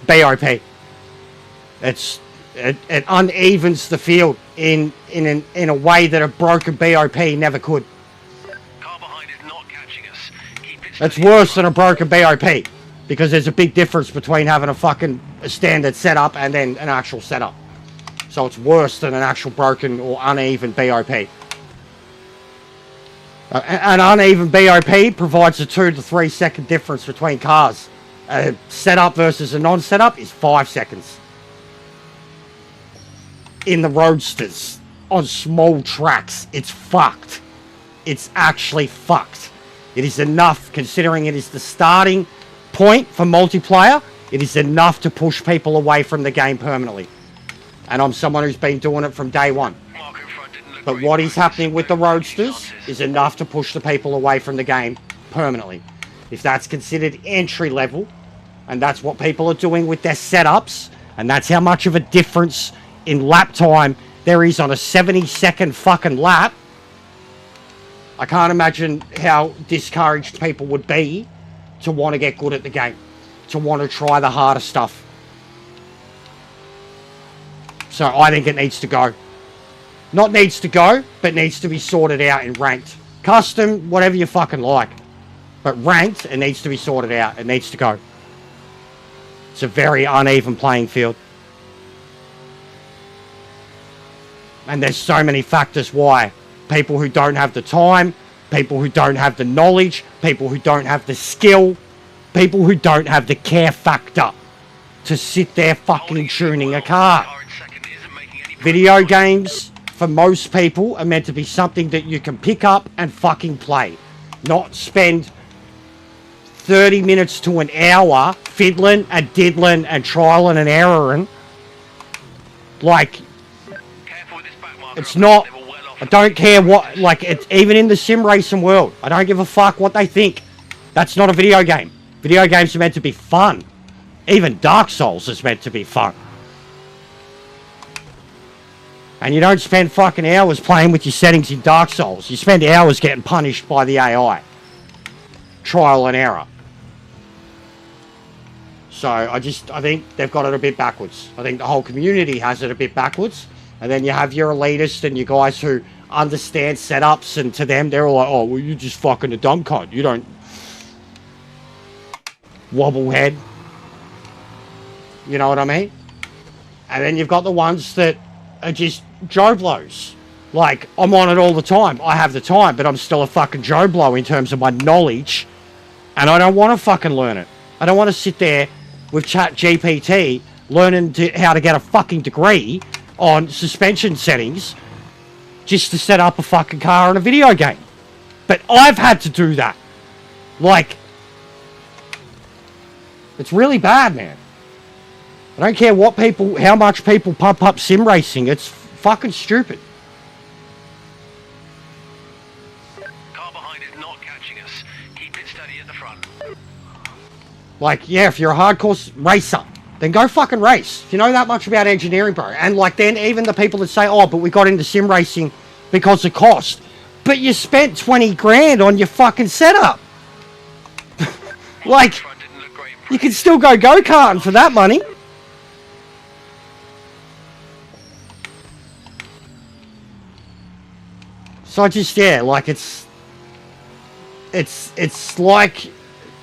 BOP. It unevens the field in a way that a broken BOP never could. It's worse than a broken BOP, because there's a big difference between having a standard setup and then an actual setup. So it's worse than an actual broken or uneven BOP. An uneven BOP provides a 2 to 3 second difference between cars. A setup versus a non-setup is 5 seconds. In the Roadsters, on small tracks, it's fucked. It's actually fucked. It is enough, considering it is the starting point for multiplayer, it is enough to push people away from the game permanently. And I'm someone who's been doing it from day one. But what is happening with the Roadsters is enough to push the people away from the game permanently. If that's considered entry level, and that's what people are doing with their setups, and that's how much of a difference in lap time there is on a 70-second fucking lap, I can't imagine how discouraged people would be to want to get good at the game, to want to try the harder stuff. So I think it needs to go. Not needs to go, but needs to be sorted out in ranked. Custom, whatever you fucking like. But ranked, it needs to be sorted out. It needs to go. It's a very uneven playing field. And there's so many factors why. People who don't have the time, people who don't have the knowledge, people who don't have the skill, people who don't have the care factor to sit there fucking tuning a car. Video games, for most people, are meant to be something that you can pick up and fucking play. Not spend 30 minutes to an hour fiddling and diddling and trialing and erroring. Like, it's not... I don't care what, like, it's even in the sim racing world. I don't give a fuck what they think. That's not a video game. Video games are meant to be fun. Even Dark Souls is meant to be fun. And you don't spend fucking hours playing with your settings in Dark Souls. You spend hours getting punished by the AI. Trial and error. So I think they've got it a bit backwards. I think the whole community has it a bit backwards. And then you have your elitists and your guys who understand setups, and to them, they're all like, oh, well, you're just fucking a dumb cunt. You don't... wobble head. You know what I mean? And then you've got the ones that are just Joe Blows. Like, I'm on it all the time. I have the time, but I'm still a fucking Joe Blow in terms of my knowledge. And I don't want to fucking learn it. I don't want to sit there with ChatGPT learning how to get a fucking degree on suspension settings just to set up a fucking car in a video game. But I've had to do that. Like, it's really bad, man. I don't care how much people pump up sim racing. It's fucking stupid. Car behind is not catching us. Keep it steady at the front. Like, yeah, if you're a hardcore racer, then go fucking race. If you know that much about engineering, bro. And like, then even the people that say, oh, but we got into sim racing because of cost. But you spent 20 grand on your fucking setup. Like, you can still go go-karting for that money. So I just, yeah, like it's like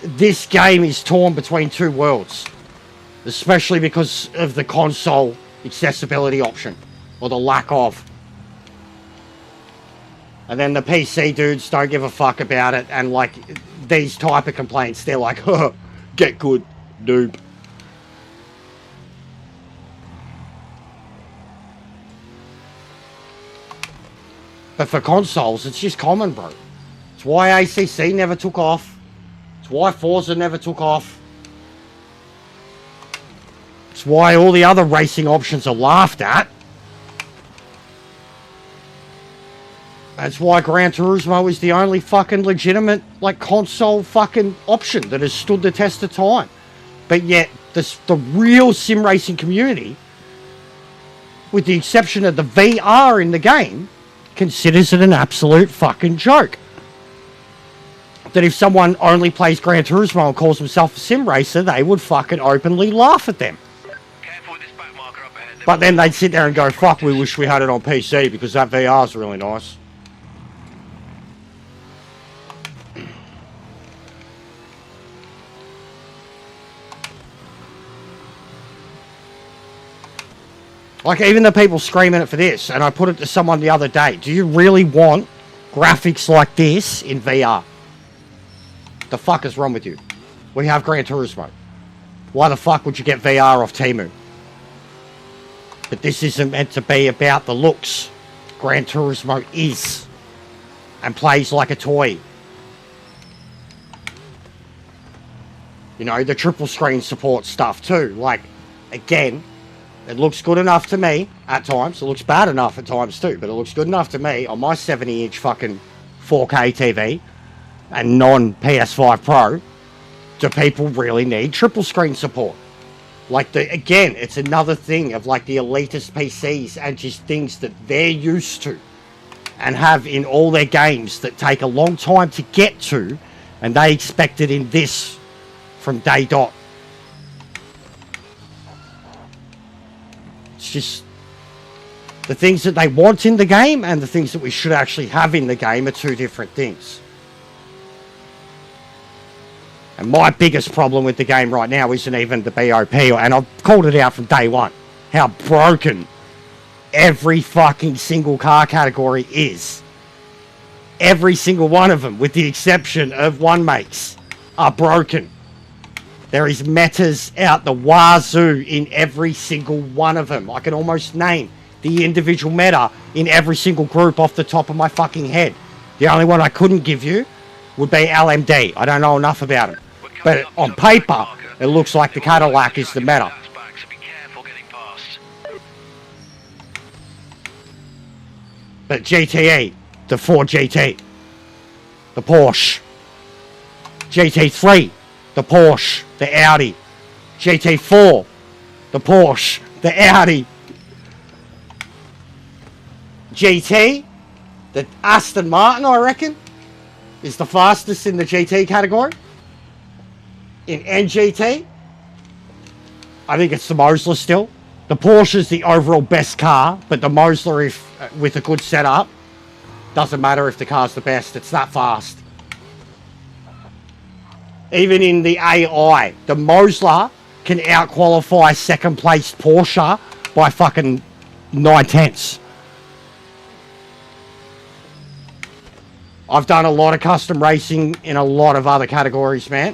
this game is torn between two worlds, especially because of the console accessibility option, or the lack of. And then the PC dudes don't give a fuck about it, and like these type of complaints, they're like, huh, get good, noob. But for consoles, it's just common, bro. It's why ACC never took off. It's why Forza never took off. It's why all the other racing options are laughed at. That's why Gran Turismo is the only fucking legitimate, like, console fucking option that has stood the test of time. But yet, the real sim racing community, with the exception of the VR in the game, considers it an absolute fucking joke. That if someone only plays Gran Turismo and calls himself a sim racer, they would fucking openly laugh at them. Careful with this back marker up ahead. But then they'd sit there and go, fuck, we wish we had it on PC because that VR's really nice. Like, even the people screaming it for this, and I put it to someone the other day, do you really want graphics like this in VR? The fuck is wrong with you? We have Gran Turismo. Why the fuck would you get VR off Temu? But this isn't meant to be about the looks. Gran Turismo is, and plays like a toy. You know, the triple screen support stuff too. Like, again, it looks good enough to me at times. It looks bad enough at times too, but it looks good enough to me on my 70-inch fucking 4K TV and non-PS5 Pro. Do people really need triple screen support? Like, again, it's another thing of like the elitist PCs and just things that they're used to and have in all their games that take a long time to get to, and they expect it in this from day dot. It's just the things that they want in the game and the things that we should actually have in the game are two different things. And my biggest problem with the game right now isn't even the BOP, and I've called it out from day one, how broken every fucking single car category is. Every single one of them, with the exception of one makes, are broken. There is metas out the wazoo in every single one of them. I can almost name the individual meta in every single group off the top of my fucking head. The only one I couldn't give you would be LMD. I don't know enough about it. But on paper, it looks like the Cadillac is the meta. But GTE, the Ford GT, the Porsche, GT3, the Porsche, the Audi, GT4, the Porsche, the Audi, GT, the Aston Martin, I reckon, is the fastest in the GT category. In NGT, I think it's the Mosler still. The Porsche is the overall best car, but the Mosler, if with a good setup, doesn't matter if the car's the best, it's that fast. Even in the AI, the Mosler can out-qualify second-placed Porsche by fucking 9/10. I've done a lot of custom racing in a lot of other categories, man.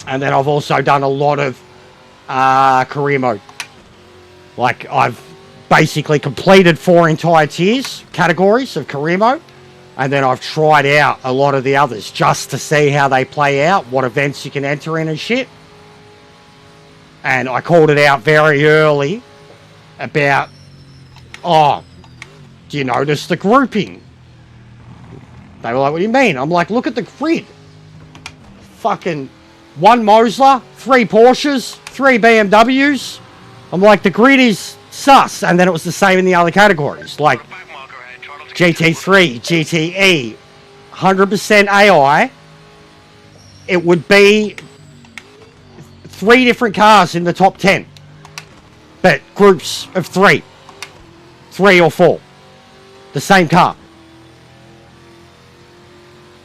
And then I've also done a lot of career mode. Like, I've basically completed 4 entire tiers, categories of career mode. And then I've tried out a lot of the others just to see how they play out, what events you can enter in and shit. And I called it out very early about, oh, do you notice the grouping? They were like, what do you mean? I'm like, look at the grid. Fucking 1 Mosler, 3 Porsches, 3 BMWs. I'm like, the grid is sus. And then it was the same in the other categories. Like GT3, GTE, 100% AI. It would be 3 different cars in the top 10. But groups of 3. 3 or 4. The same car.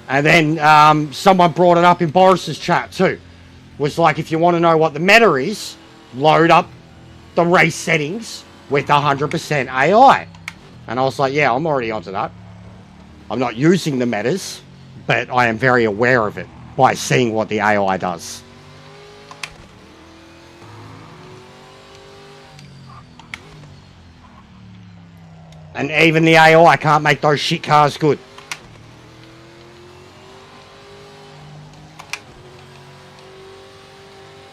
And then someone brought it up in Boris's chat too. Was like, if you want to know what the meta is, load up the race settings with 100% AI. And I was like, yeah, I'm already onto that. I'm not using the metas, but I am very aware of it by seeing what the AI does. And even the AI can't make those shit cars good.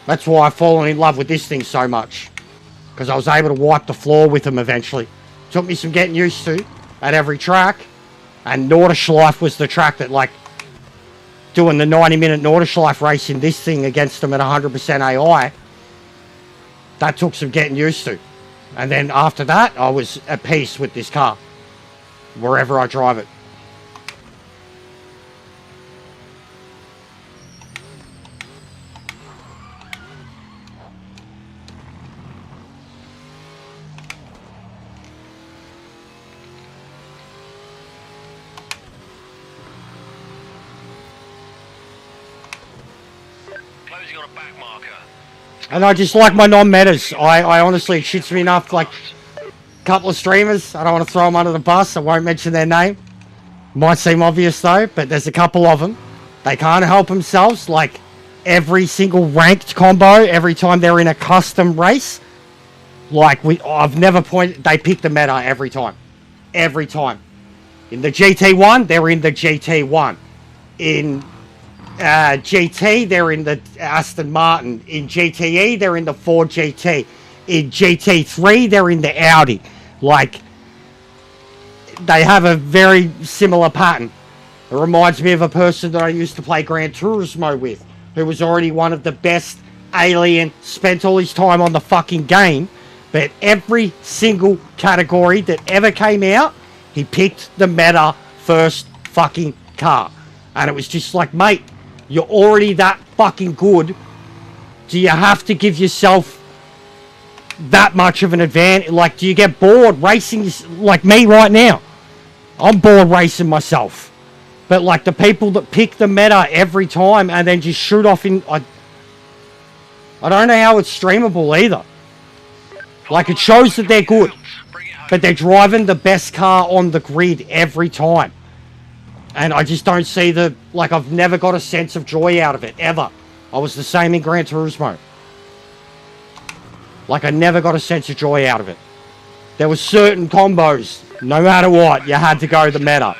That's why I've fallen in love with this thing so much. Because I was able to wipe the floor with them eventually. Took me some getting used to at every track. And Nordschleife was the track that, like, doing the 90-minute Nordschleife race in this thing against them at 100% AI. That took some getting used to. And then after that, I was at peace with this car. Wherever I drive it. And I just like my non-metas. I honestly, it shits me enough. Like, a couple of streamers, I don't want to throw them under the bus. I won't mention their name. Might seem obvious though, but there's a couple of them. They can't help themselves. Like, every single ranked combo, every time they're in a custom race, like, I've never pointed, they pick the meta every time. Every time. In the GT1, they're in the GT1. In GT, they're in the Aston Martin. In GTE, they're in the Ford GT. In GT3, they're in the Audi. Like, they have a very similar pattern. It reminds me of a person that I used to play Gran Turismo with, who was already one of the best alien, spent all his time on the fucking game, but every single category that ever came out, he picked the meta first fucking car. And it was just like, mate, you're already that fucking good. Do you have to give yourself that much of an advantage? Like, do you get bored racing like me right now? I'm bored racing myself. But like the people that pick the meta every time and then just shoot off in... I don't know how it's streamable either. Like, it shows that they're good. But they're driving the best car on the grid every time. And I just don't see the... Like, I've never got a sense of joy out of it, ever. I was the same in Gran Turismo. Like, I never got a sense of joy out of it. There were certain combos, no matter what, you had to go the meta.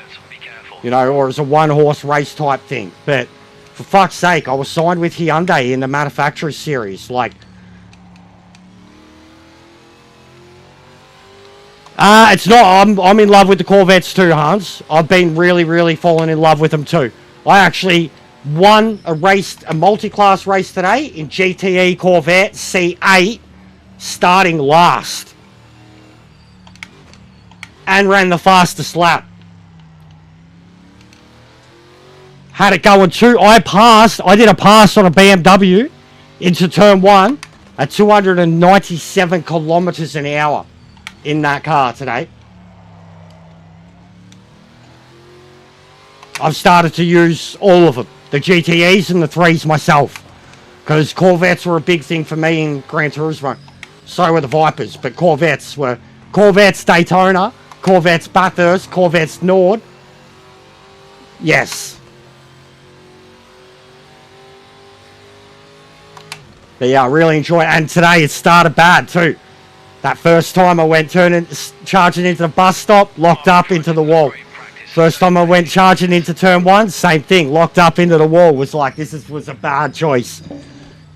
You know, or as a one-horse race type thing. But, for fuck's sake, I was signed with Hyundai in the Manufacturers Series. Like... it's not. I'm in love with the Corvettes too, Hans. I've been really falling in love with them too. I actually won a multi-class race today in GTE Corvette C8, starting last. And ran the fastest lap. Had it going too. I did a pass on a BMW into turn 1 at 297 kilometers an hour. In that car today. I've started to use all of them. the GTEs and the 3s myself. Because Corvettes were a big thing for me in Gran Turismo. So were the Vipers, but Corvettes were Corvettes Daytona, Corvettes Bathurst, Corvettes Nord. Yes. But yeah, I really enjoy it. And today it started bad too. That first time I went charging into the bus stop, locked up into the wall. First time I went charging into turn 1, same thing, locked up into the wall. Was like, was a bad choice.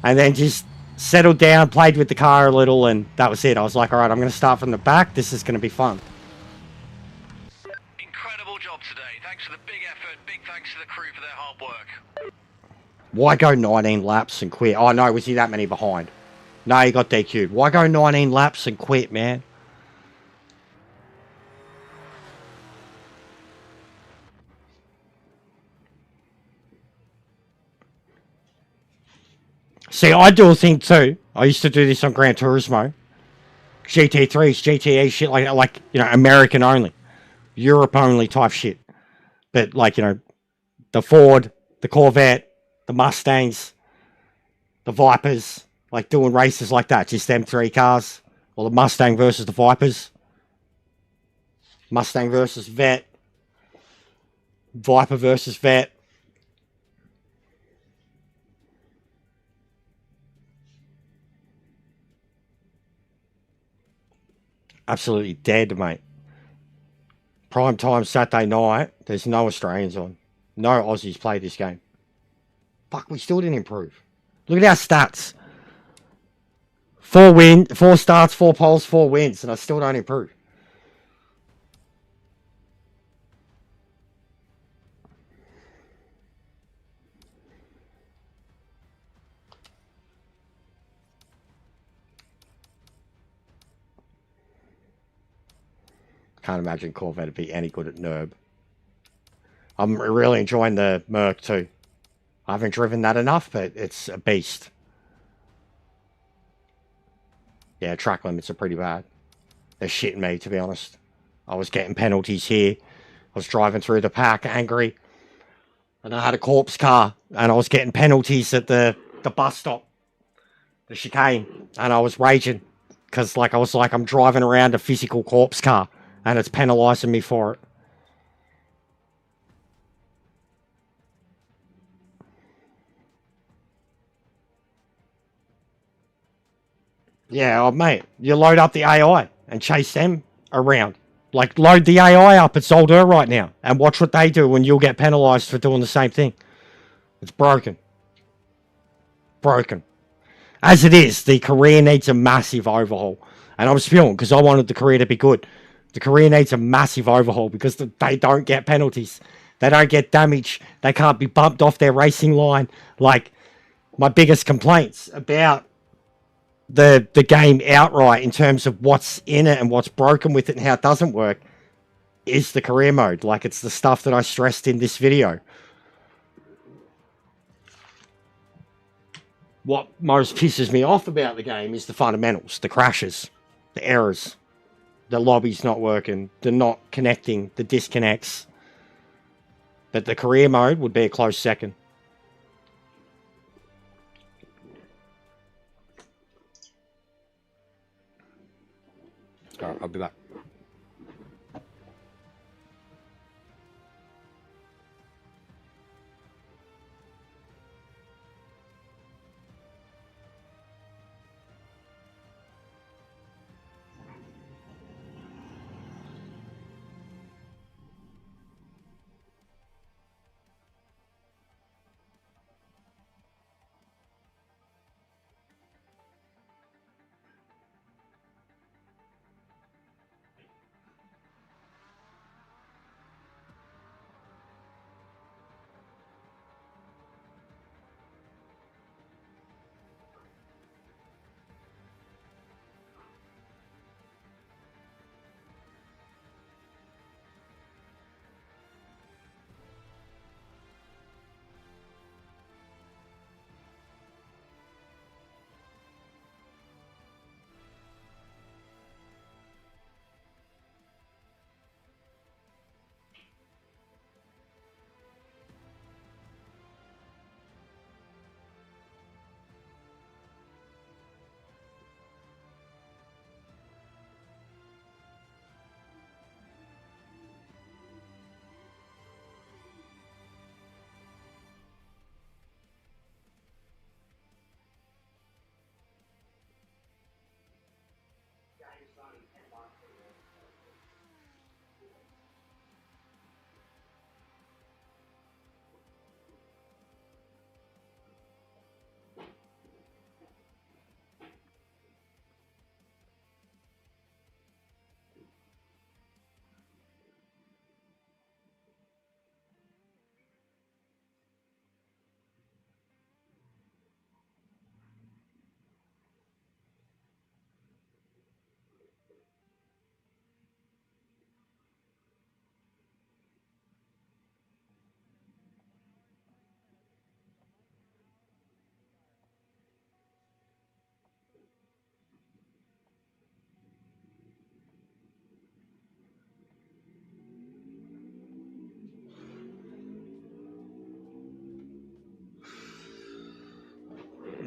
And then just settled down, played with the car a little, and that was it. I was like, all right, I'm going to start from the back. This is going to be fun. Incredible job today. Thanks for the big effort. Big thanks to the crew for their hard work. Why go 19 laps and quit? Oh, no, was he that many behind? No, he got DQ'd. Why go 19 laps and quit, man? See, I do a thing too. I used to do this on Gran Turismo. GT3s, GTA shit, like you know, American only. Europe only type shit. But, like, you know, the Ford, the Corvette, the Mustangs, the Vipers, like doing races like that. Just them 3 cars. Or the Mustang versus the Vipers. Mustang versus Vet. Viper versus Vet. Absolutely dead, mate. Prime time Saturday night. There's no Australians on. No Aussies play this game. Fuck, we still didn't improve. Look at our stats. 4 starts, 4 poles, 4 wins, and I still don't improve. Can't imagine Corvette would be any good at NERB. I'm really enjoying the Merc too. I haven't driven that enough, but it's a beast. Yeah, track limits are pretty bad. They're shitting me, to be honest. I was getting penalties here. I was driving through the pack angry. And I had a corpse car. And I was getting penalties at the bus stop. The chicane. And I was raging. Because I was like, I'm driving around a physical corpse car. And it's penalising me for it. Yeah, oh, mate. You load up the AI and chase them around. Like, load the AI up at Zolder right now. And watch what they do when you'll get penalised for doing the same thing. It's broken. Broken. As it is, the career needs a massive overhaul. And I'm spewing because I wanted the career to be good. The career needs a massive overhaul because they don't get penalties. They don't get damage. They can't be bumped off their racing line. Like, my biggest complaints about the game outright in terms of what's in it and what's broken with it and how it doesn't work is the career mode. Like, it's the stuff that I stressed in this video. What most pisses me off about the game is the fundamentals, the crashes, the errors, the lobbies not working, the not connecting, the disconnects. But the career mode would be a close second. All right, I'll be back.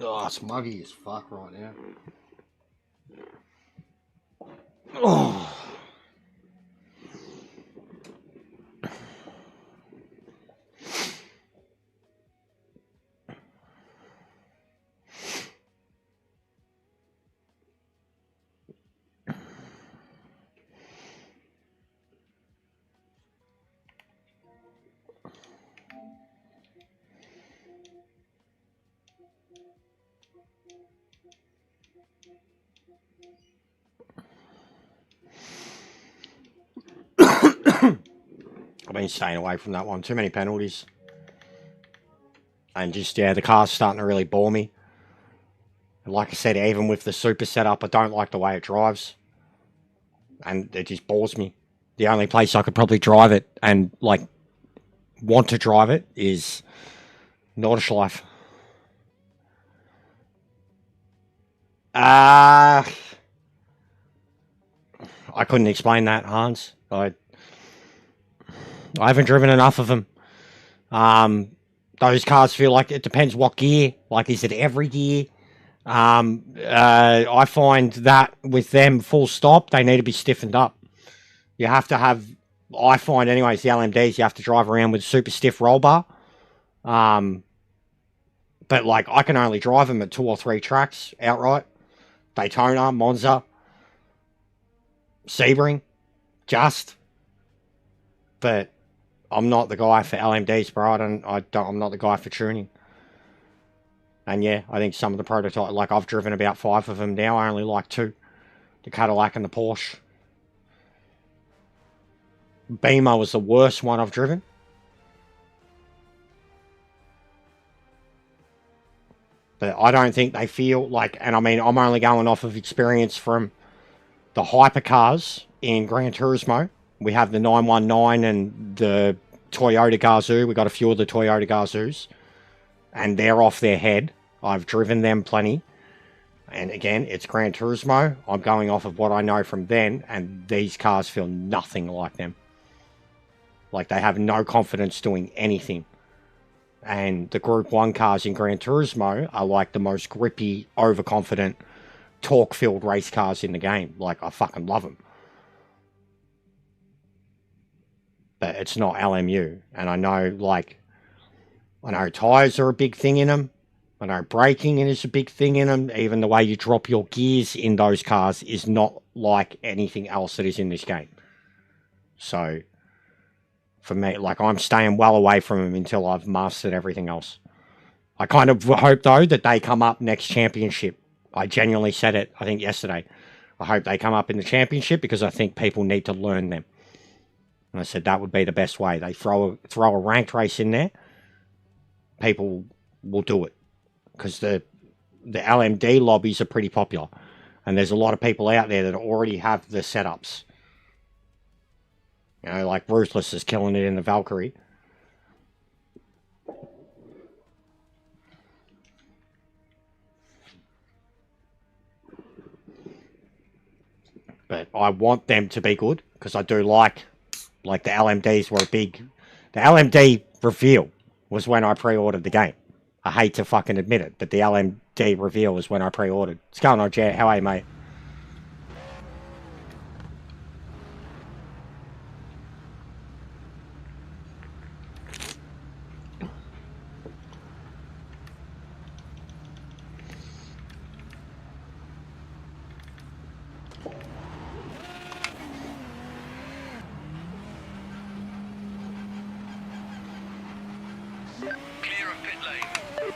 Oh, it's muggy as fuck right now. Oh. I've been staying away from that one. Too many penalties. And just, yeah, the car's starting to really bore me. And like I said, even with the super setup, I don't like the way it drives. And it just bores me. The only place I could probably drive it and, like, want to drive it is Nordschleife. I couldn't explain that, Hans. I haven't driven enough of them. Those cars feel like it depends what gear. Like, is it every gear? I find that with them, full stop, they need to be stiffened up. You have to have, I find anyways, the LMDs, you have to drive around with super stiff roll bar. But like, I can only drive them at 2 or 3 tracks outright. Daytona, Monza, Sebring, just. But I'm not the guy for LMDs, bro. I'm not the guy for tuning. And yeah, I think some of the prototype, like I've driven about 5 of them now. I only like 2, the Cadillac and the Porsche. Beamer was the worst one I've driven. But I don't think they feel like, and I mean, I'm only going off of experience from the hypercars in Gran Turismo. We have the 919 and the Toyota Gazoo. We got a few of the Toyota Gazoos. And they're off their head. I've driven them plenty. And again, it's Gran Turismo. I'm going off of what I know from then. And these cars feel nothing like them. Like, they have no confidence doing anything. And the Group 1 cars in Gran Turismo are like the most grippy, overconfident, torque-filled race cars in the game. Like, I fucking love them. But it's not LMU. And I know, like, I know tyres are a big thing in them. I know braking is a big thing in them. Even the way you drop your gears in those cars is not like anything else that is in this game. So, for me, like, I'm staying well away from them until I've mastered everything else. I kind of hope, though, that they come up next championship. I genuinely said it, I think, yesterday. I hope they come up in the championship because I think people need to learn them. And I said that would be the best way. They throw a ranked race in there. People will do it. Because the LMD lobbies are pretty popular. And there's a lot of people out there that already have the setups. You know, like Ruthless is killing it in the Valkyrie. But I want them to be good. Because I do like the LMDs were a big... The LMD reveal was when I pre-ordered the game. I hate to fucking admit it, but the LMD reveal was when I pre-ordered. What's going on, Jet? How are you, mate? Clear of pit lane.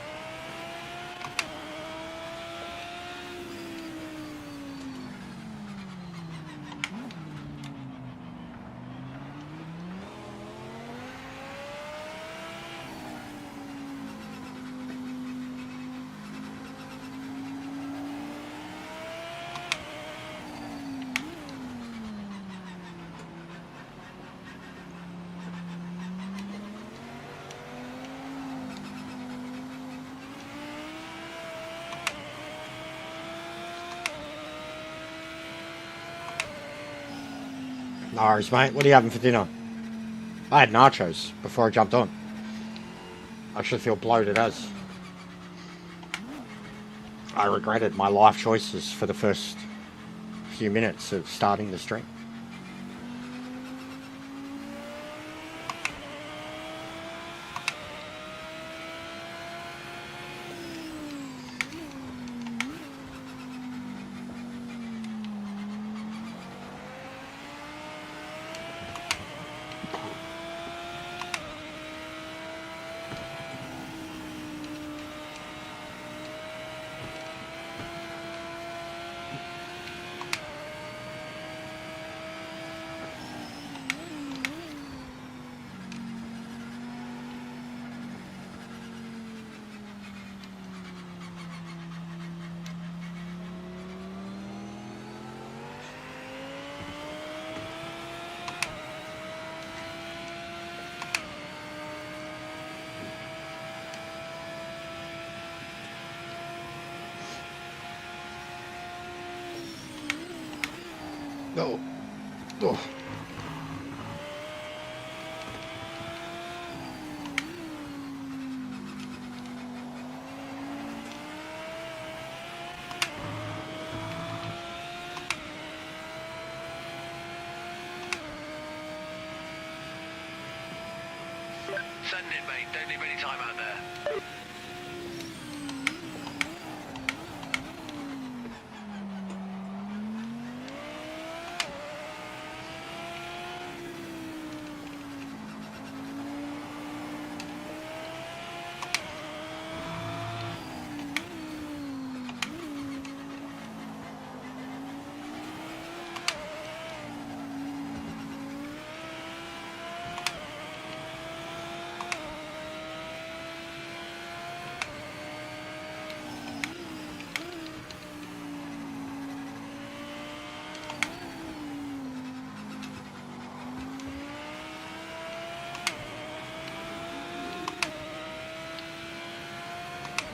No worries, mate. What are you having for dinner? I had nachos before I jumped on. I should feel bloated as. I regretted my life choices for the first few minutes of starting the stream. No. Oh. Send it, mate. Don't leave any time out there.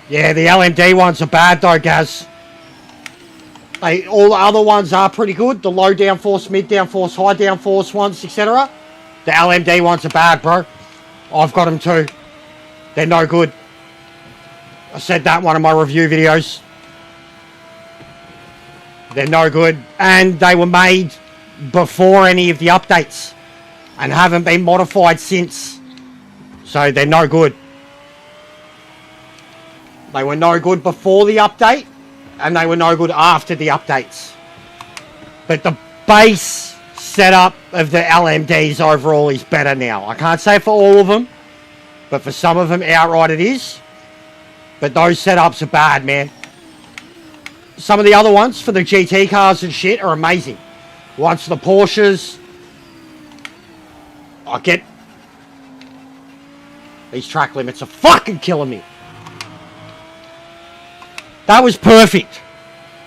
Yeah, the LMD ones are bad though, Gaz. All the other ones are pretty good. The low downforce, mid downforce, high downforce ones, etc. The LMD ones are bad, bro. I've got them too. They're no good. I said that in one of my review videos. They're no good. And they were made before any of the updates and haven't been modified since. So they're no good. They were no good before the update, and they were no good after the updates. But the base setup of the LMDs overall is better now. I can't say for all of them, but for some of them outright it is. But those setups are bad, man. Some of the other ones for the GT cars and shit are amazing. Ones for the Porsches. I get... These track limits are fucking killing me. That was perfect.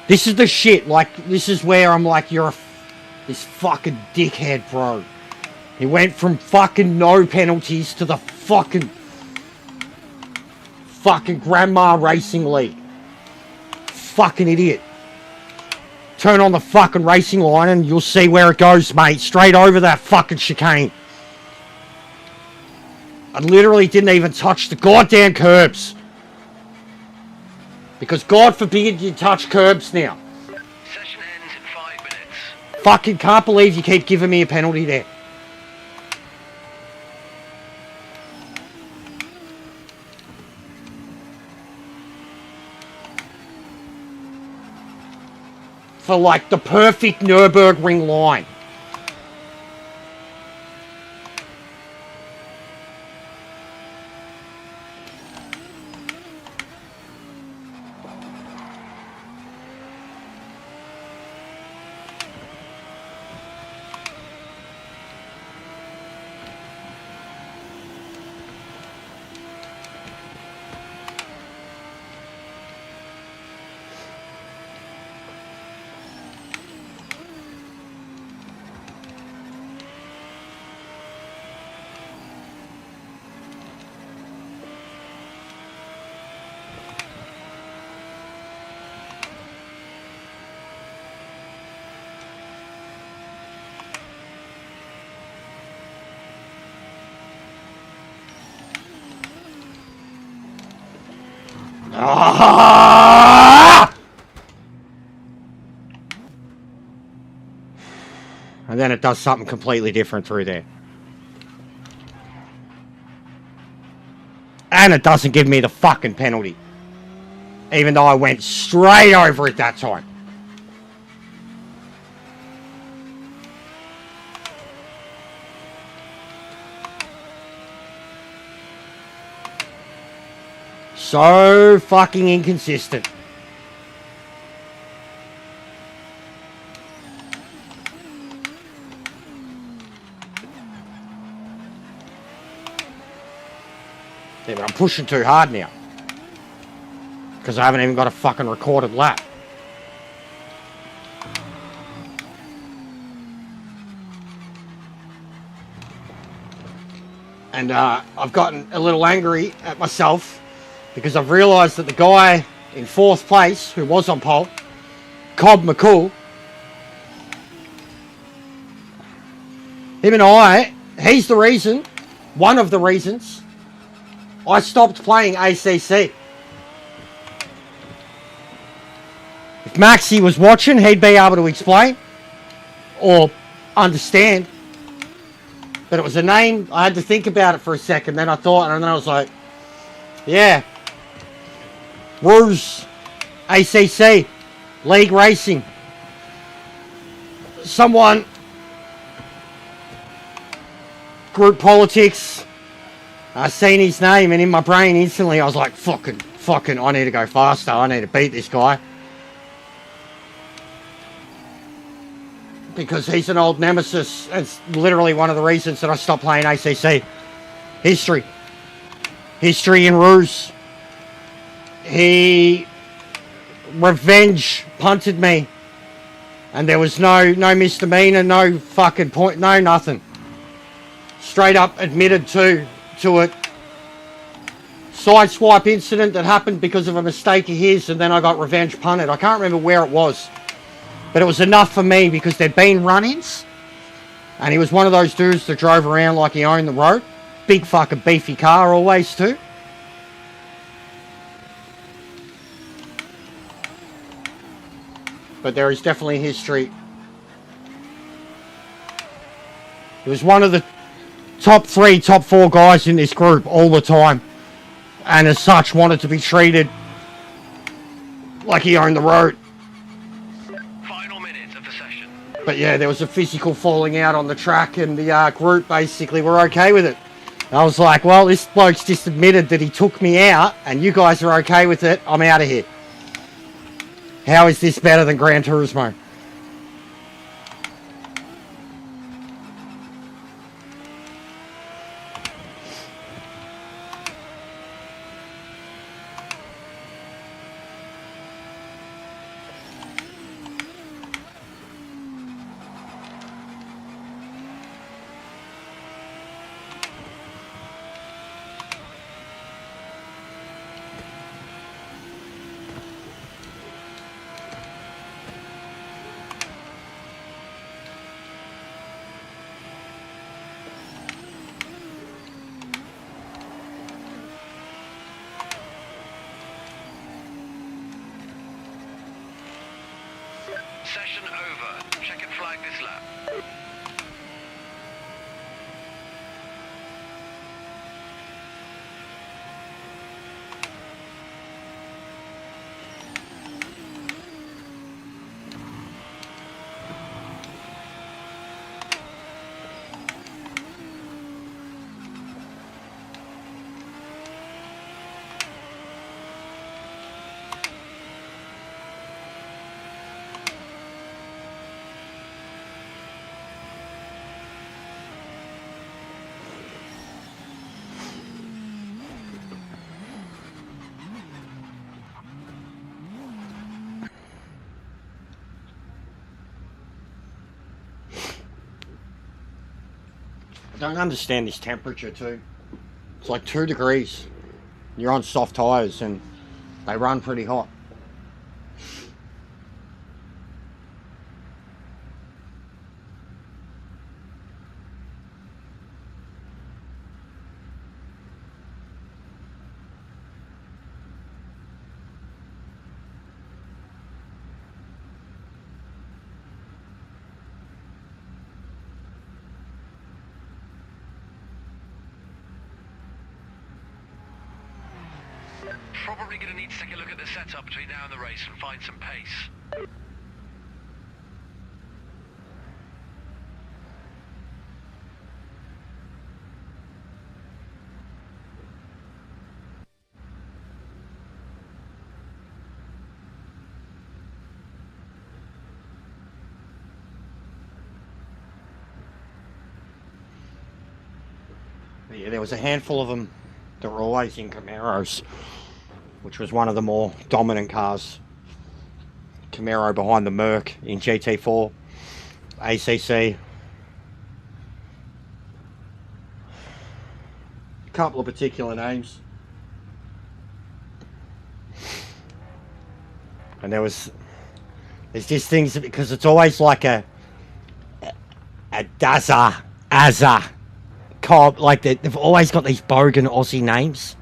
This is the shit. Like, this is where I'm like, this fucking dickhead, bro. He went from fucking no penalties to the fucking Grandma Racing League. Fucking idiot. Turn on the fucking racing line and you'll see where it goes, mate. Straight over that fucking chicane. I literally didn't even touch the goddamn curbs. Because God forbid you touch curbs now. Session ends in 5 minutes. Fucking can't believe you keep giving me a penalty there. For like the perfect Nürburgring line. Ah! And then it does something completely different through there. And it doesn't give me the fucking penalty. Even though I went straight over it that time. So fucking inconsistent. Yeah, but I'm pushing too hard now. Because I haven't even got a fucking recorded lap. And I've gotten a little angry at myself because I've realised that the guy in 4th place, who was on pole, Cobb McCool, him and I, he's the reason, one of the reasons, I stopped playing ACC. If Maxie was watching, he'd be able to explain or understand. But it was a name, I had to think about it for a second, then I thought, and then I was like, yeah. Ruse, ACC, League Racing. Someone, group politics. I seen his name and in my brain instantly I was like, fucking, I need to go faster. I need to beat this guy. Because he's an old nemesis. It's literally one of the reasons that I stopped playing ACC. History. History in Ruse. He revenge punted me. And there was no misdemeanor, no fucking point, no nothing. Straight up admitted to it. Sideswipe incident that happened because of a mistake of his, and then I got revenge punted. I can't remember where it was. But it was enough for me because there'd been run-ins. And he was one of those dudes that drove around like he owned the road. Big fucking beefy car always too. But there is definitely history. He was one of the top 3, top 4 guys in this group all the time. And as such wanted to be treated like he owned the road. But yeah, there was a physical falling out on the track and the group basically were okay with it. And I was like, well, this bloke's just admitted that he took me out and you guys are okay with it. I'm out of here. How is this better than Gran Turismo? Session over. Check and flag this lap. I don't understand this temperature too. It's like 2 degrees. You're on soft tyres and they run pretty hot. probably going to need to take a look at the setup between now and the race and find some pace. Yeah, there was a handful of them that were always in Camaros, which was one of the more dominant cars. Camaro behind the Merc in GT4, ACC. A couple of particular names. And there's just things, because it's always like a Dazza, Azza, Cobb, like they've always got these bogan Aussie names.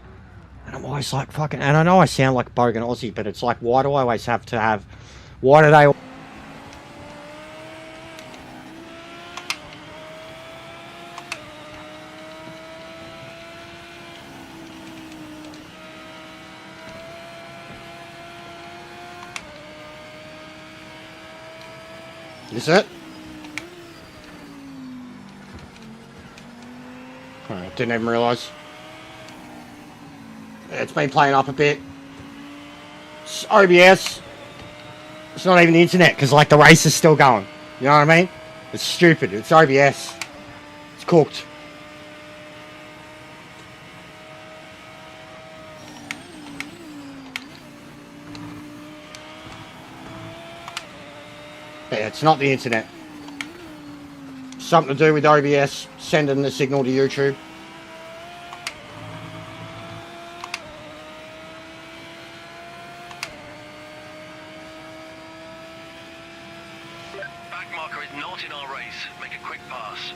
And I'm always like, fucking, and I know I sound like bogan Aussie, but it's like, why do I always have to have, why do they... Is it? Alright, didn't even realise. It's been playing up a bit. It's OBS. It's not even the internet, because like the race is still going. You know what I mean? It's stupid. It's OBS. It's cooked. Yeah, it's not the internet. Something to do with OBS sending the signal to YouTube. Back marker is not in our race. Make a quick pass.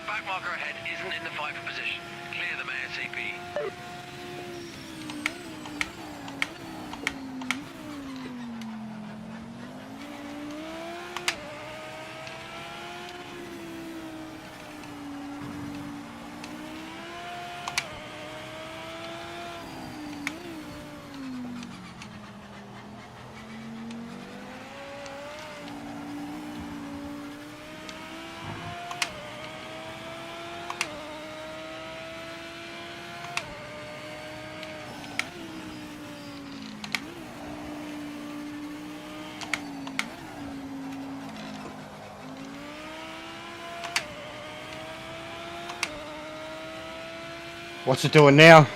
Back marker ahead isn't in the fight for position. Clear them ASAP. What's it doing now?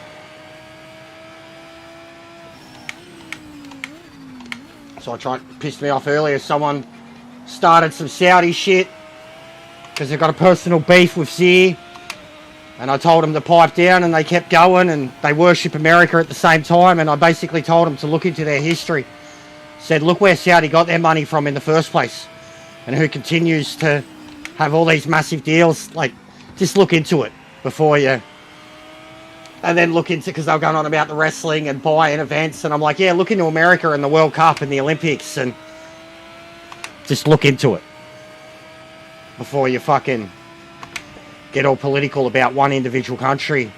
So I tried, pissed me off earlier. Someone started some Saudi shit because they've got a personal beef with Zir. And I told them to pipe down, and they kept going, and they worship America at the same time. And I basically told them to look into their history. Said, look where Saudi got their money from in the first place, and who continues to have all these massive deals. Like, just look into it before you... And then look into, because they were going on about the wrestling and buying events, and I'm like, yeah, look into America and the World Cup and the Olympics, and just look into it before you fucking get all political about one individual country.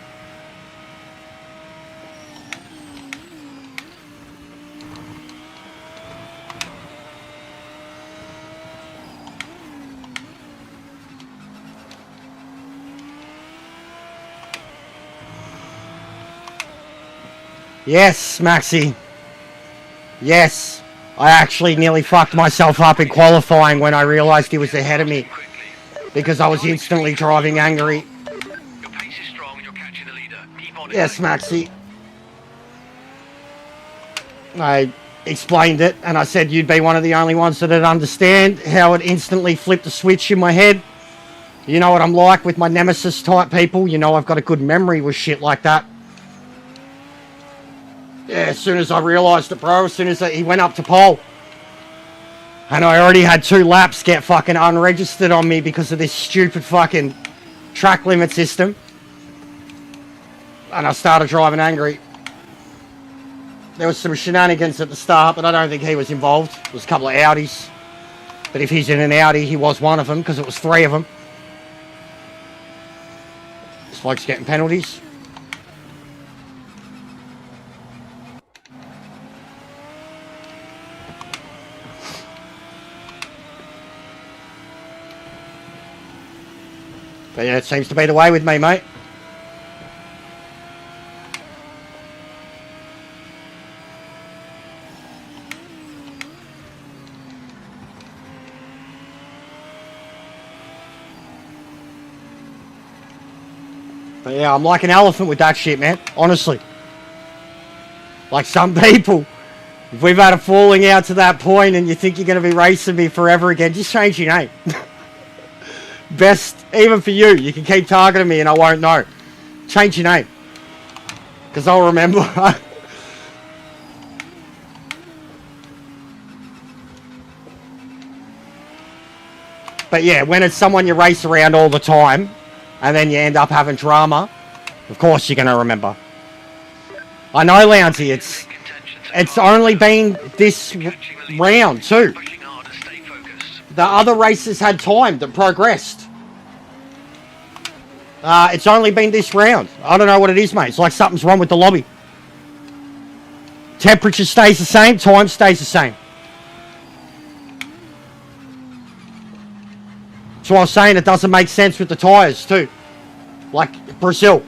Yes, Maxi. Yes. I actually nearly fucked myself up in qualifying when I realised he was ahead of me, because I was instantly driving angry. Your pace is strong and you're catching the leader. Keep on it. Yes, Maxi. I explained it, and I said you'd be one of the only ones that'd understand how it instantly flipped a switch in my head. You know what I'm like with my nemesis type people. You know I've got a good memory with shit like that. Yeah, as soon as I realised it, bro, as soon as he went up to pole, and I already had 2 laps get fucking unregistered on me because of this stupid fucking track limit system, and I started driving angry. There was some shenanigans at the start, but I don't think he was involved. There was a couple of Audis, but if he's in an Audi, he was one of them, because it was 3 of them. This bloke's getting penalties. But yeah, it seems to be the way with me, mate. But yeah, I'm like an elephant with that shit, man. Honestly. Like some people, if we've had a falling out to that point and you think you're going to be racing me forever again, just change your name. Best, even for you, you can keep targeting me and I won't know. Change your name, because I'll remember. But yeah, when it's someone you race around all the time and then you end up having drama, of course you're going to remember. I know, Lounsey, it's only been this round too. The other races had time that progressed. It's only been this round. I don't know what it is, mate. It's like something's wrong with the lobby. Temperature stays the same, time stays the same. So I was saying it doesn't make sense with the tyres too. Like Brazil.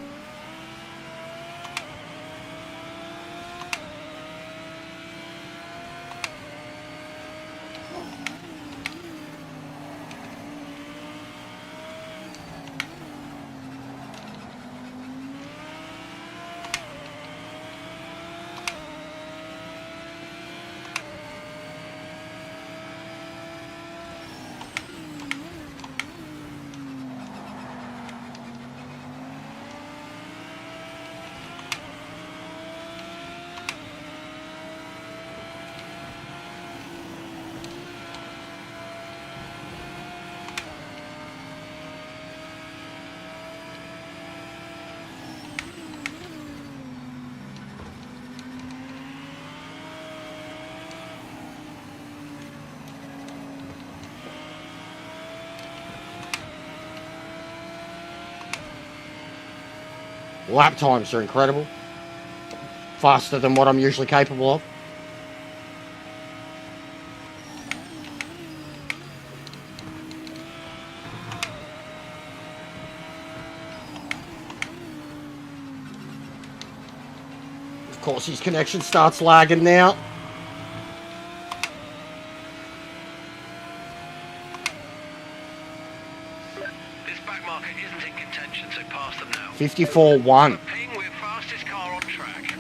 Lap times are incredible. Faster than what I'm usually capable of. Of course, his connection starts lagging now. This back marker isn't in contention, so pass them now. 54-1. Ping with fastest car on track.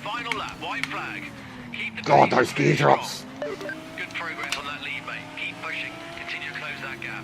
Final lap, white flag. Keep the God, pace, those gear finish drops. strong. Good progress on that lead, mate. Keep pushing. Continue to close that gap.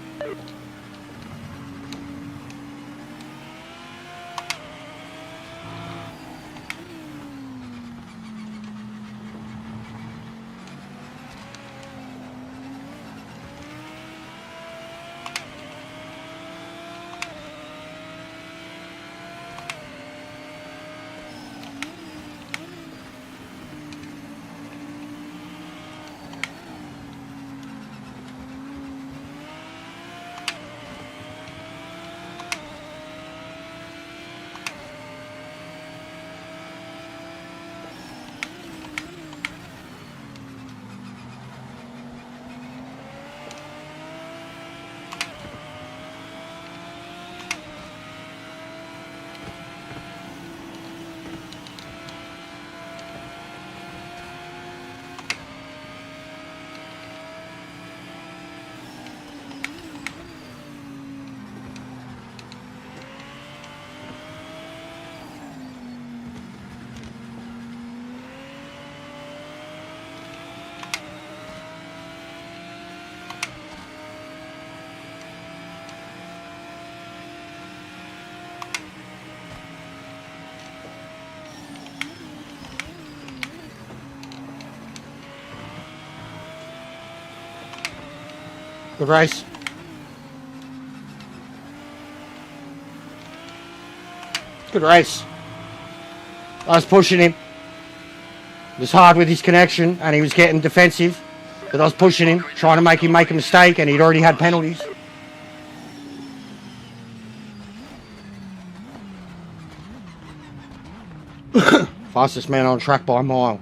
Good race. Good race. I was pushing him. It was hard with his connection and he was getting defensive. But I was pushing him, trying to make him make a mistake, and he'd already had penalties. Fastest man on track by a mile.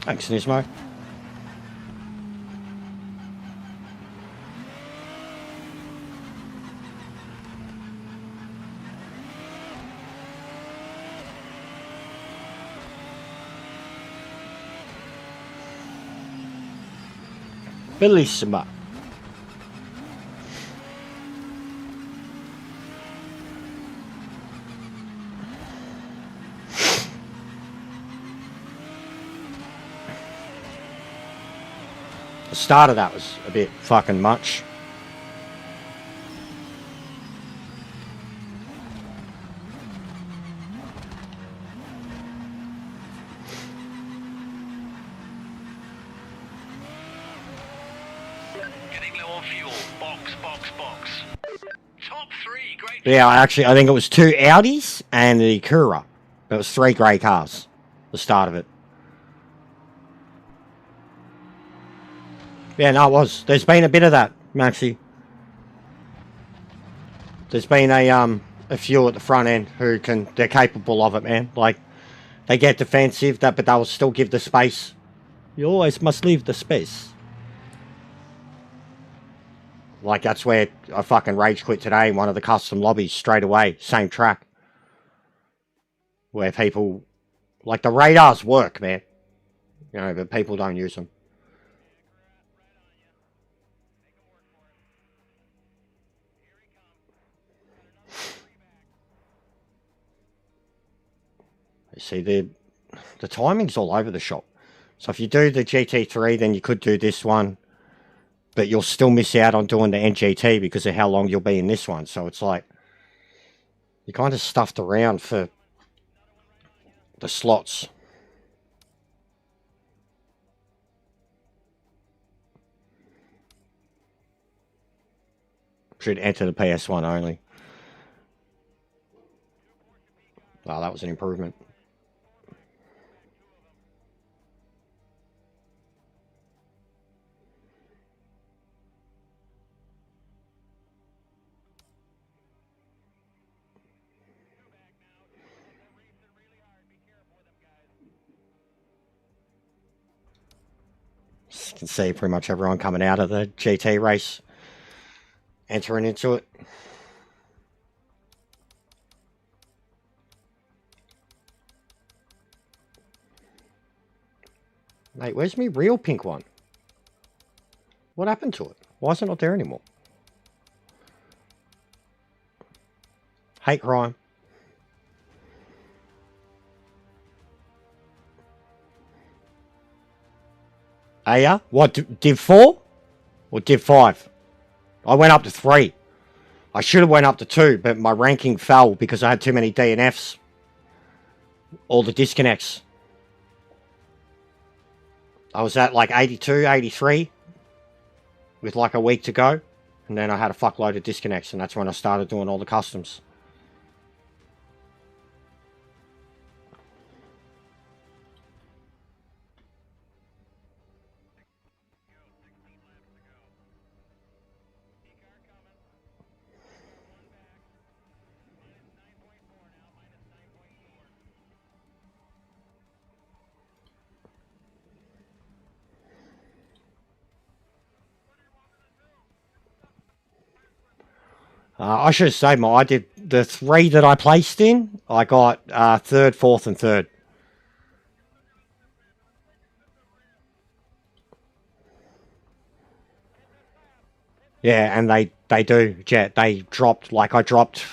Thanks, Nismo. Bellissima. The start of that was a bit fucking much. Yeah, I think it was 2 Audis and the Cura. It was 3 grey cars. The start of it. Yeah, no, it was. There's been a bit of that, Maxi. There's been a few at the front end who they're capable of it, man. Like, they get defensive, but they'll still give the space. You always must leave the space. Like, that's where I fucking rage quit today in one of the custom lobbies straight away. Same track. Where people... Like, the radars work, man. You know, but people don't use them. You see, the timing's all over the shop. So if you do the GT3, then you could do this one. But you'll still miss out on doing the NGT because of how long you'll be in this one. So it's like, you're kind of stuffed around for the slots. Should enter the PS1 only. Wow, that was an improvement. You can see pretty much everyone coming out of the GT race entering into it. Mate, where's my real pink one? What happened to it? Why is it not there anymore? Hate crime. Ah, yeah? What, Div 4? Or Div 5? I went up to 3. I should have went up to 2, but my ranking fell because I had too many DNFs. All the disconnects. I was at like 82, 83. With like a week to go. And then I had a fuckload of disconnects. And that's when I started doing all the customs. I should say, I did the 3 that I placed in. I got 3rd, 4th, and 3rd. Yeah, and they do, Jet. They dropped, like I dropped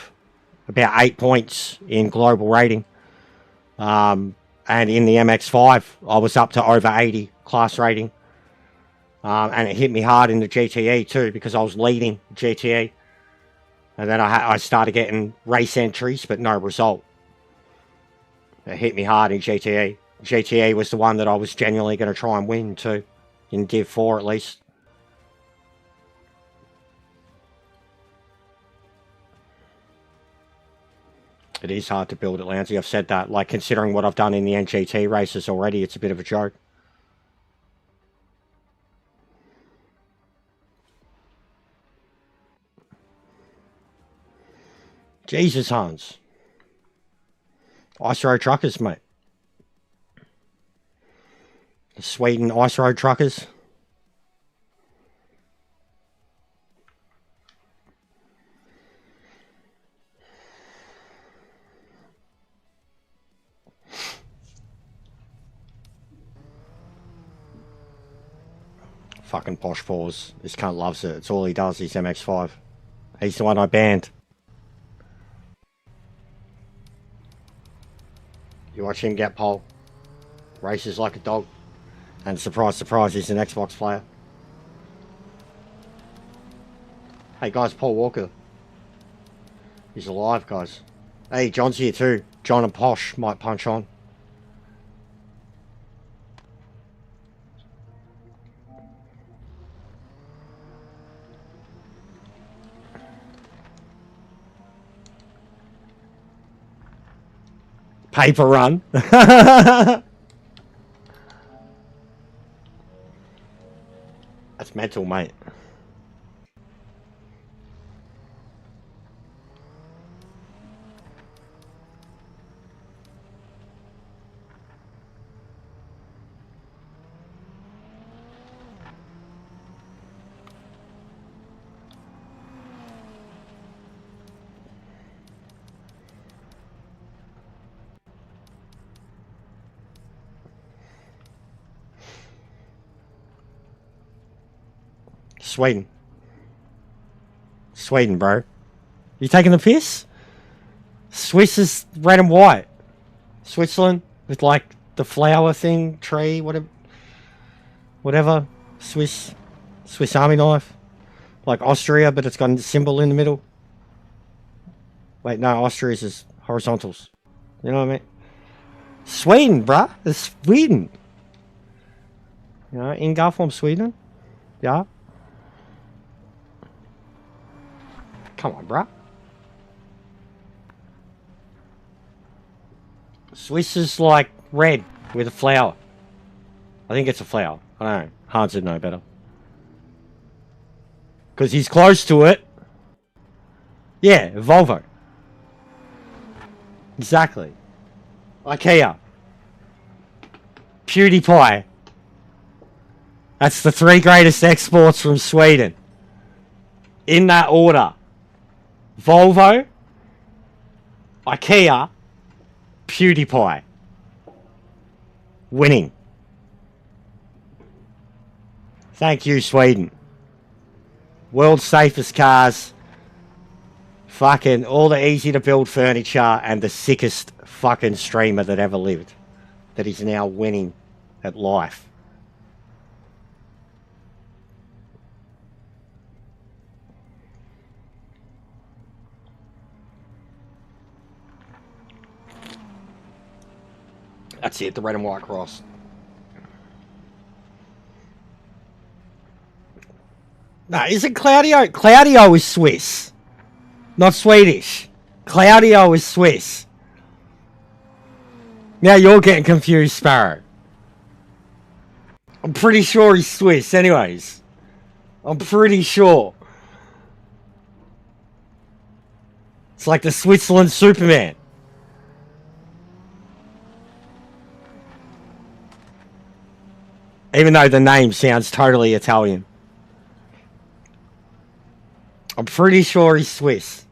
about 8 points in global rating. And in the MX-5, I was up to over 80 class rating. And it hit me hard in the GTE too, because I was leading GTE. And then I started getting race entries, but no result. It hit me hard in GTE. GTE was the one that I was genuinely going to try and win too. In Div 4 at least. It is hard to build at Lansley. I've said that. Like, considering what I've done in the NGT races already, it's a bit of a joke. Jesus, Hans. Ice Road Truckers, mate. The Sweden Ice Road Truckers. Fucking Posh Paws. This cunt loves it. It's all he does, he's MX-5. He's the one I banned. You watch him get pole. Races like a dog. And surprise, surprise, he's an Xbox player. Hey guys, Paul Walker. He's alive, guys. Hey, John's here too. John and Posh might punch on. Paper run. That's mental, mate. Sweden. Sweden, bro. You taking the piss? Swiss is red and white. Switzerland with like the flower thing, tree, whatever. Swiss Army knife. Like Austria, but it's got a symbol in the middle. Wait, no, Austria's is horizontals. You know what I mean? Sweden, bruh. It's Sweden. You know, Inga from Sweden. Yeah. Come on, bruh. Swiss is like red with a flower. I think it's a flower. I don't know. Hans would know better. Because he's close to it. Yeah, Volvo. Exactly. IKEA. PewDiePie. That's the 3 greatest exports from Sweden. In that order. Volvo, IKEA, PewDiePie. Winning. Thank you, Sweden. World's safest cars. Fucking all the easy to build furniture and the sickest fucking streamer that ever lived. That is now winning at life. That's it, the red and white cross. No, isn't Claudio? Claudio is Swiss. Not Swedish. Claudio is Swiss. Now you're getting confused, Sparrow. I'm pretty sure he's Swiss, anyways. I'm pretty sure. It's like the Switzerland Superman. Even though the name sounds totally Italian. I'm pretty sure he's Swiss.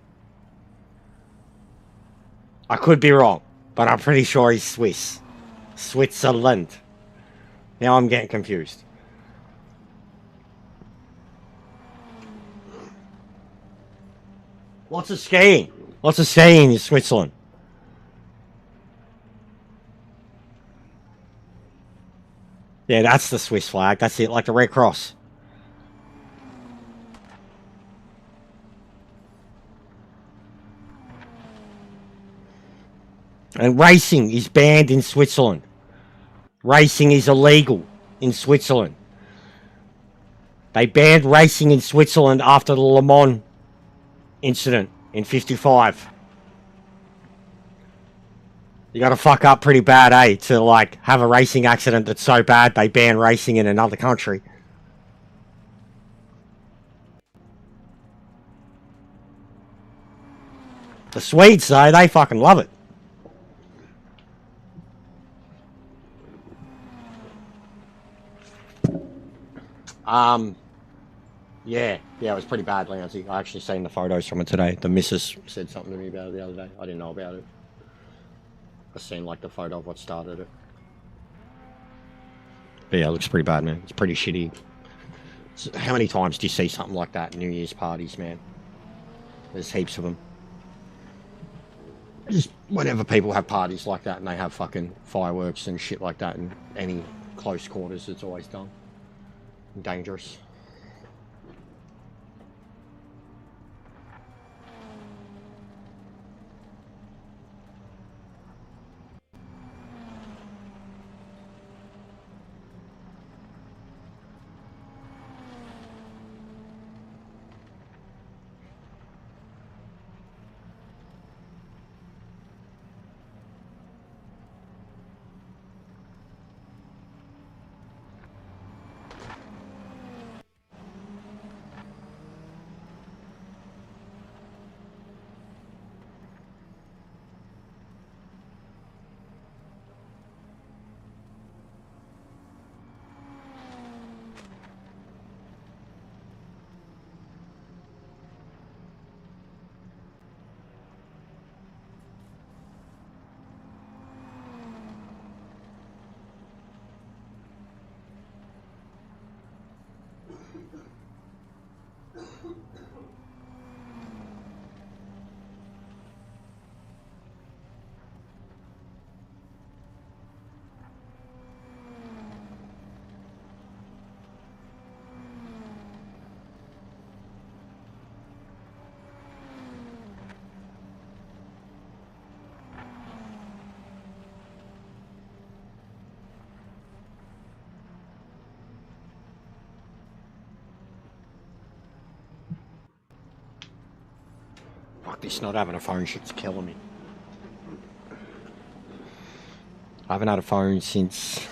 I could be wrong, but I'm pretty sure he's Swiss. Switzerland. Now I'm getting confused. Lots of skiing. Lots of skiing in Switzerland. Yeah, that's the Swiss flag. That's it, like the Red Cross. And racing is banned in Switzerland. Racing is illegal in Switzerland. They banned racing in Switzerland after the Le Mans incident in '55. You gotta fuck up pretty bad, eh? To like have a racing accident that's so bad they ban racing in another country. The Swedes, though, they fucking love it. Yeah, it was pretty bad, Lancey. I actually seen the photos from it today. The missus said something to me about it the other day. I didn't know about it. I seen like the photo of what started it. But yeah, it looks pretty bad, man. It's pretty shitty. How many times do you see something like that at New Year's parties, man? There's heaps of them. Just whenever people have parties like that and they have fucking fireworks and shit like that in any close quarters, it's always done. Dangerous. Fuck, this not having a phone shit's killing me. I haven't had a phone since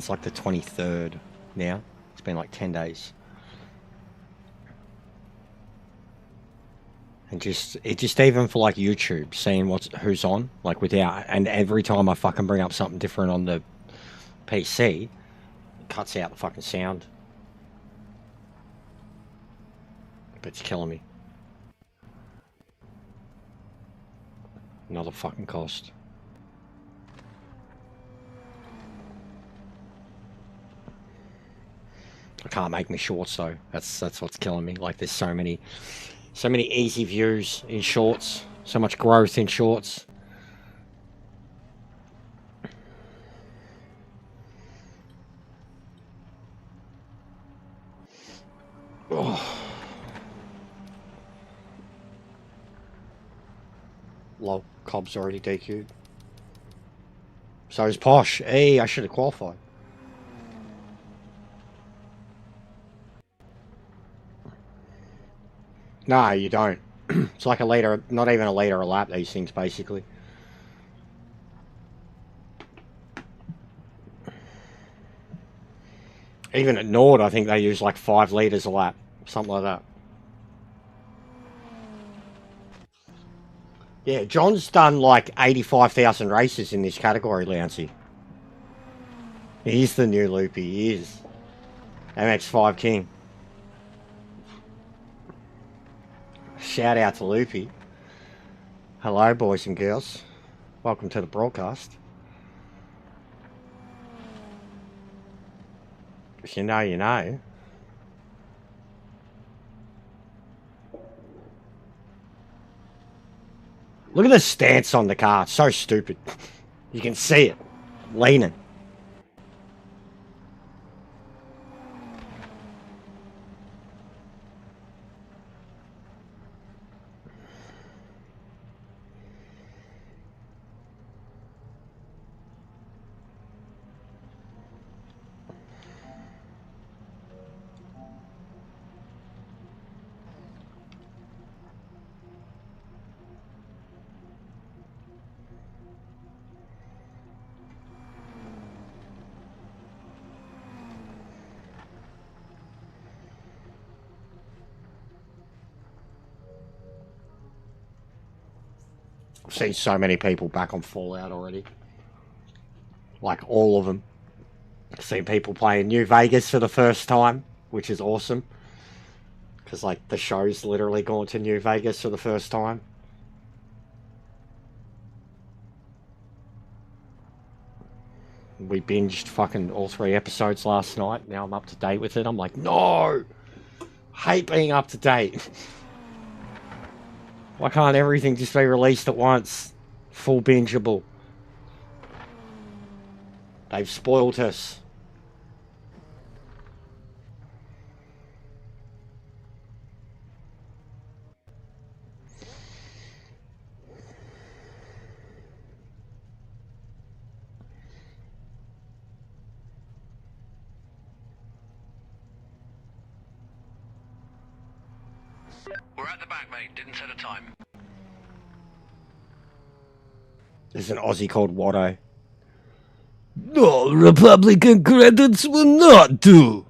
like the 23rd now. It's been like 10 days. And just even for like YouTube, seeing who's on, like without, and every time I fucking bring up something different on the PC, it cuts out the fucking sound. But it's killing me. Another fucking cost. I can't make me shorts though. That's what's killing me. Like there's so many easy views in shorts. So much growth in shorts. Oh. Lol, Cobb's already DQ'd. So is Posh. Hey, I should have qualified. No, you don't. It's like a liter, not even a liter a lap, these things, basically. Even at Nord, I think they use like 5 litres a lap. Something like that. Yeah, John's done like 85,000 races in this category, Lancey. He's the new Loopy, he is. MX5 King. Shout out to Loopy. Hello, boys and girls. Welcome to the broadcast. If you know, you know. Look at the stance on the car. It's so stupid. You can see it. Leaning. I've seen so many people back on Fallout already. Like, all of them. I've seen people playing New Vegas for the first time, which is awesome. Because, like, the show's literally gone to New Vegas for the first time. We binged fucking all 3 episodes last night. Now I'm up to date with it. I'm like, no! Hate being up to date. Why can't everything just be released at once? Full bingeable. They've spoiled us. We're at the back, mate. Didn't set a time. There's an Aussie called Watto. No, Republican credits will not do.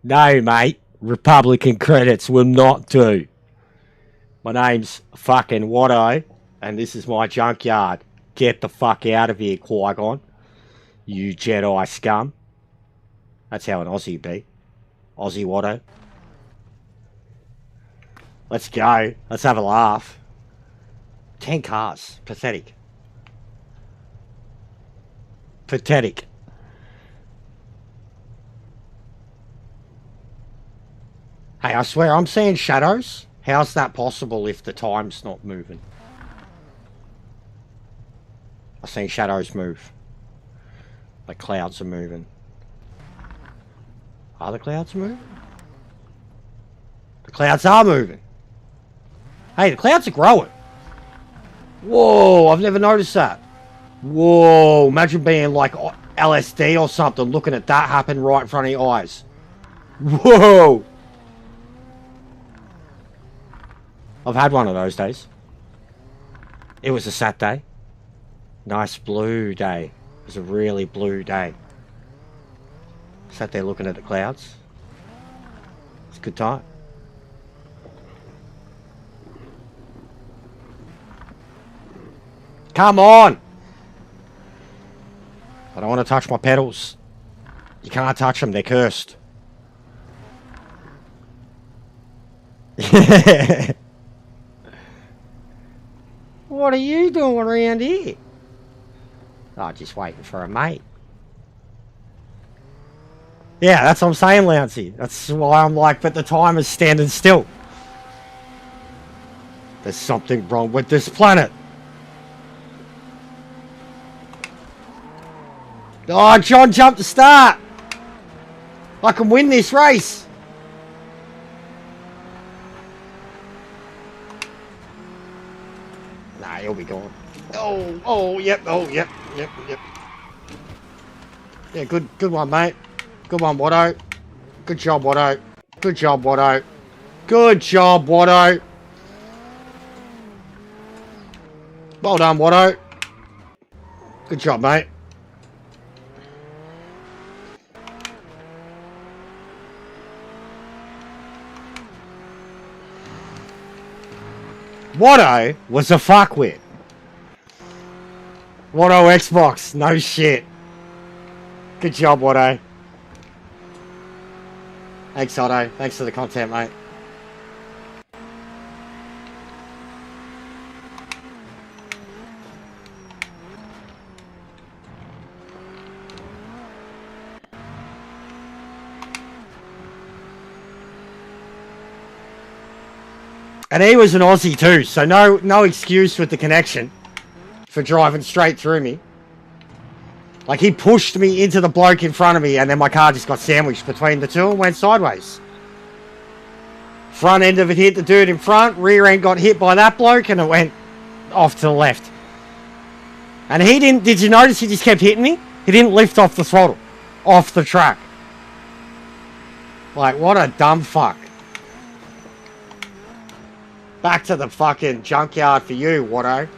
No, mate. Republican credits will not do. My name's fucking Watto, and this is my junkyard. Get the fuck out of here, Qui-Gon. You Jedi scum. That's how an Aussie be. Aussie Watto. Let's go. Let's have a laugh. 10 cars. Pathetic. Pathetic. Hey, I swear I'm seeing shadows. How's that possible if the time's not moving? I've seen shadows move. Like clouds are moving. Are the clouds moving? The clouds are moving. Hey, the clouds are growing. Whoa, I've never noticed that. Whoa, imagine being like LSD or something, looking at that happen right in front of your eyes. Whoa. I've had one of those days. It was a Saturday. Nice blue day. It was a really blue day. Sat there looking at the clouds. It's a good time. Come on! I don't want to touch my pedals. You can't touch them, they're cursed. What are you doing around here? Oh, just waiting for a mate. Yeah, that's what I'm saying, Louncy. That's why I'm like, but the time is standing still. There's something wrong with this planet. Oh, John jumped the start. I can win this race. Nah, he'll be gone. Oh, yep. Yeah, good one, mate. Good one, Watto. Good job, Watto. Good job, Watto. Good job, Watto. Well done, Watto. Good job, mate. Watto was a fuckwit. Watto Xbox, no shit. Good job, Watto. Thanks, Otto. Thanks for the content, mate. And he was an Aussie too, so no excuse with the connection for driving straight through me. Like, he pushed me into the bloke in front of me, and then my car just got sandwiched between the two and went sideways. Front end of it hit the dude in front, rear end got hit by that bloke, and it went off to the left. And he didn't, did you notice he just kept hitting me? He didn't lift off the throttle, off the track. Like, what a dumb fuck. Back to the fucking junkyard for you, Watto.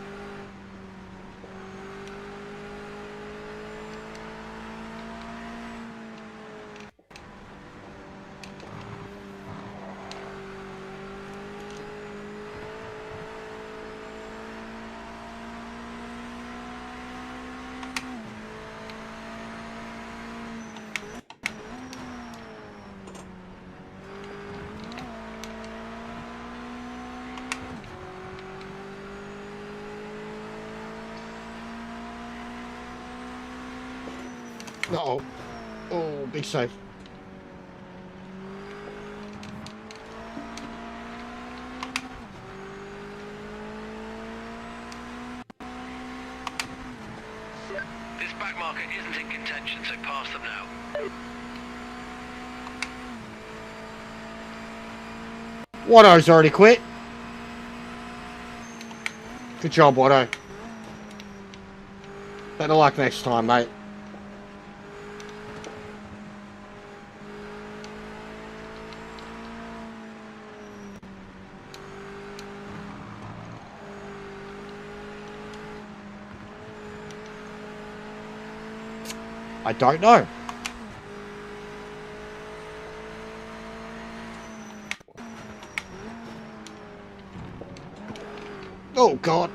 Uh-oh. Oh, big save. This back marker isn't in contention, so pass them now. Watto's already quit. Good job, Watto. Better luck next time, mate. I don't know. Oh, God.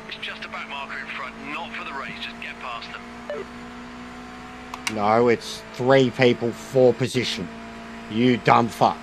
It's just a back marker in front, not for the race, just get past them. No, it's 3 people, 4 position. You dumb fuck.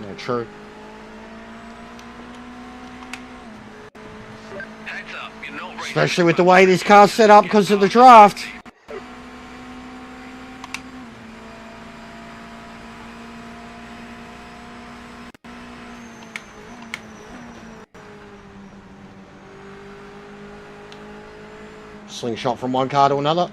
Yeah, true. Heads up, you're not racing. Especially with the way this car's set up because of the draft. Slingshot from one car to another.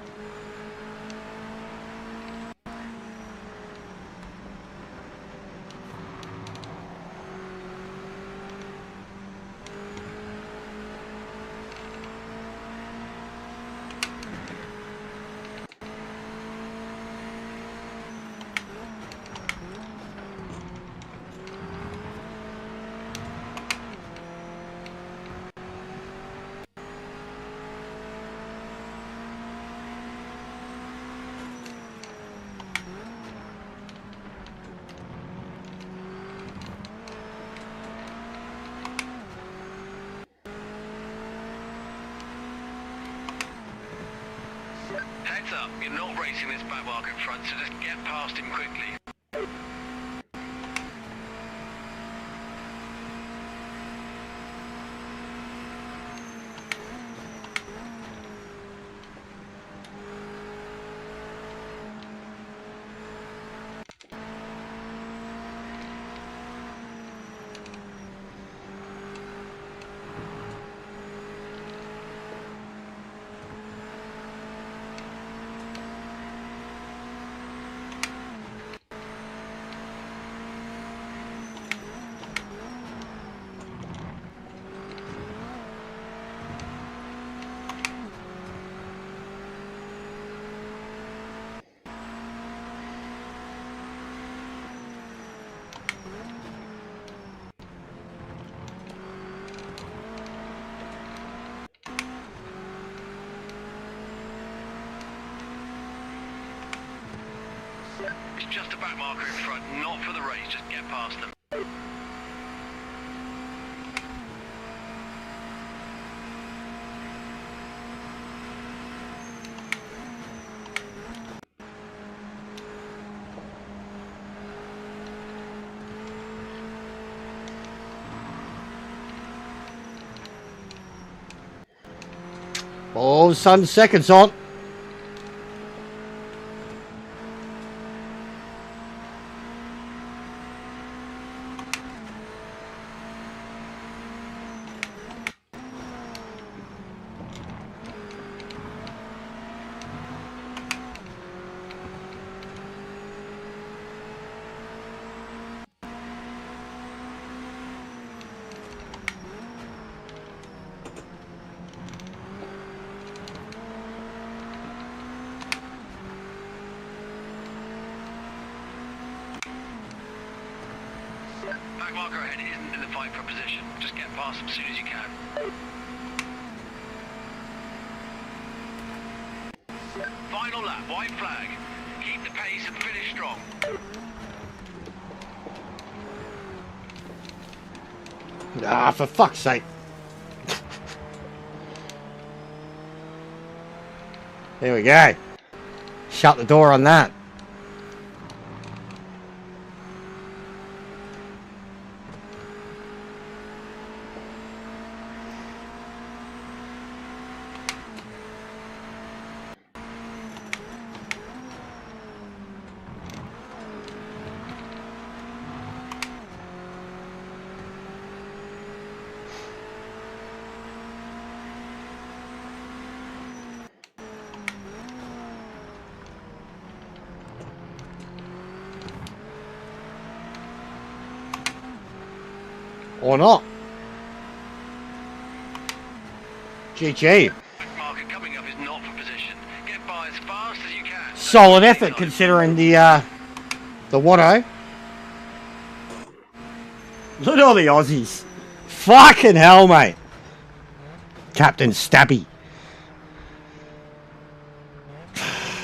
Heads up, you're not racing this back marker in front, so just get past him quickly. It's just a back marker in front, not for the race, just get past them. All of a sudden, seconds on. Back marker ahead isn't in the fight for position. Just get past them as soon as you can. Final lap, white flag. Keep the pace and finish strong. Ah, for fuck's sake. There we go. Shut the door on that. Or not. GG. Marker coming up is not for position. Get by as fast as you can. Solid effort considering the Watto. Look at all the Aussies. Fucking hell, mate. Captain Stabby.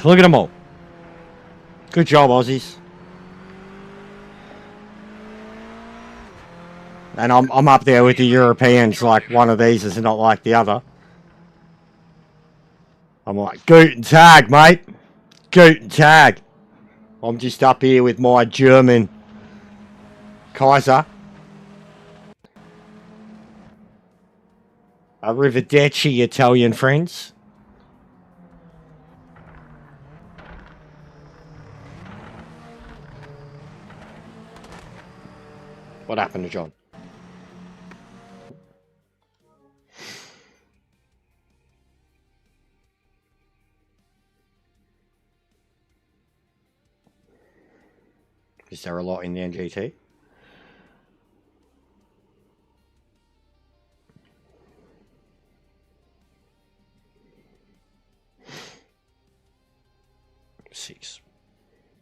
Look at them all. Good job, Aussies. And I'm up there with the Europeans, like one of these is not like the other. I'm like, Guten Tag, mate. Guten Tag. I'm just up here with my German Kaiser. Arrivederci, Italian friends. What happened to John? Is there a lot in the NGT? Six.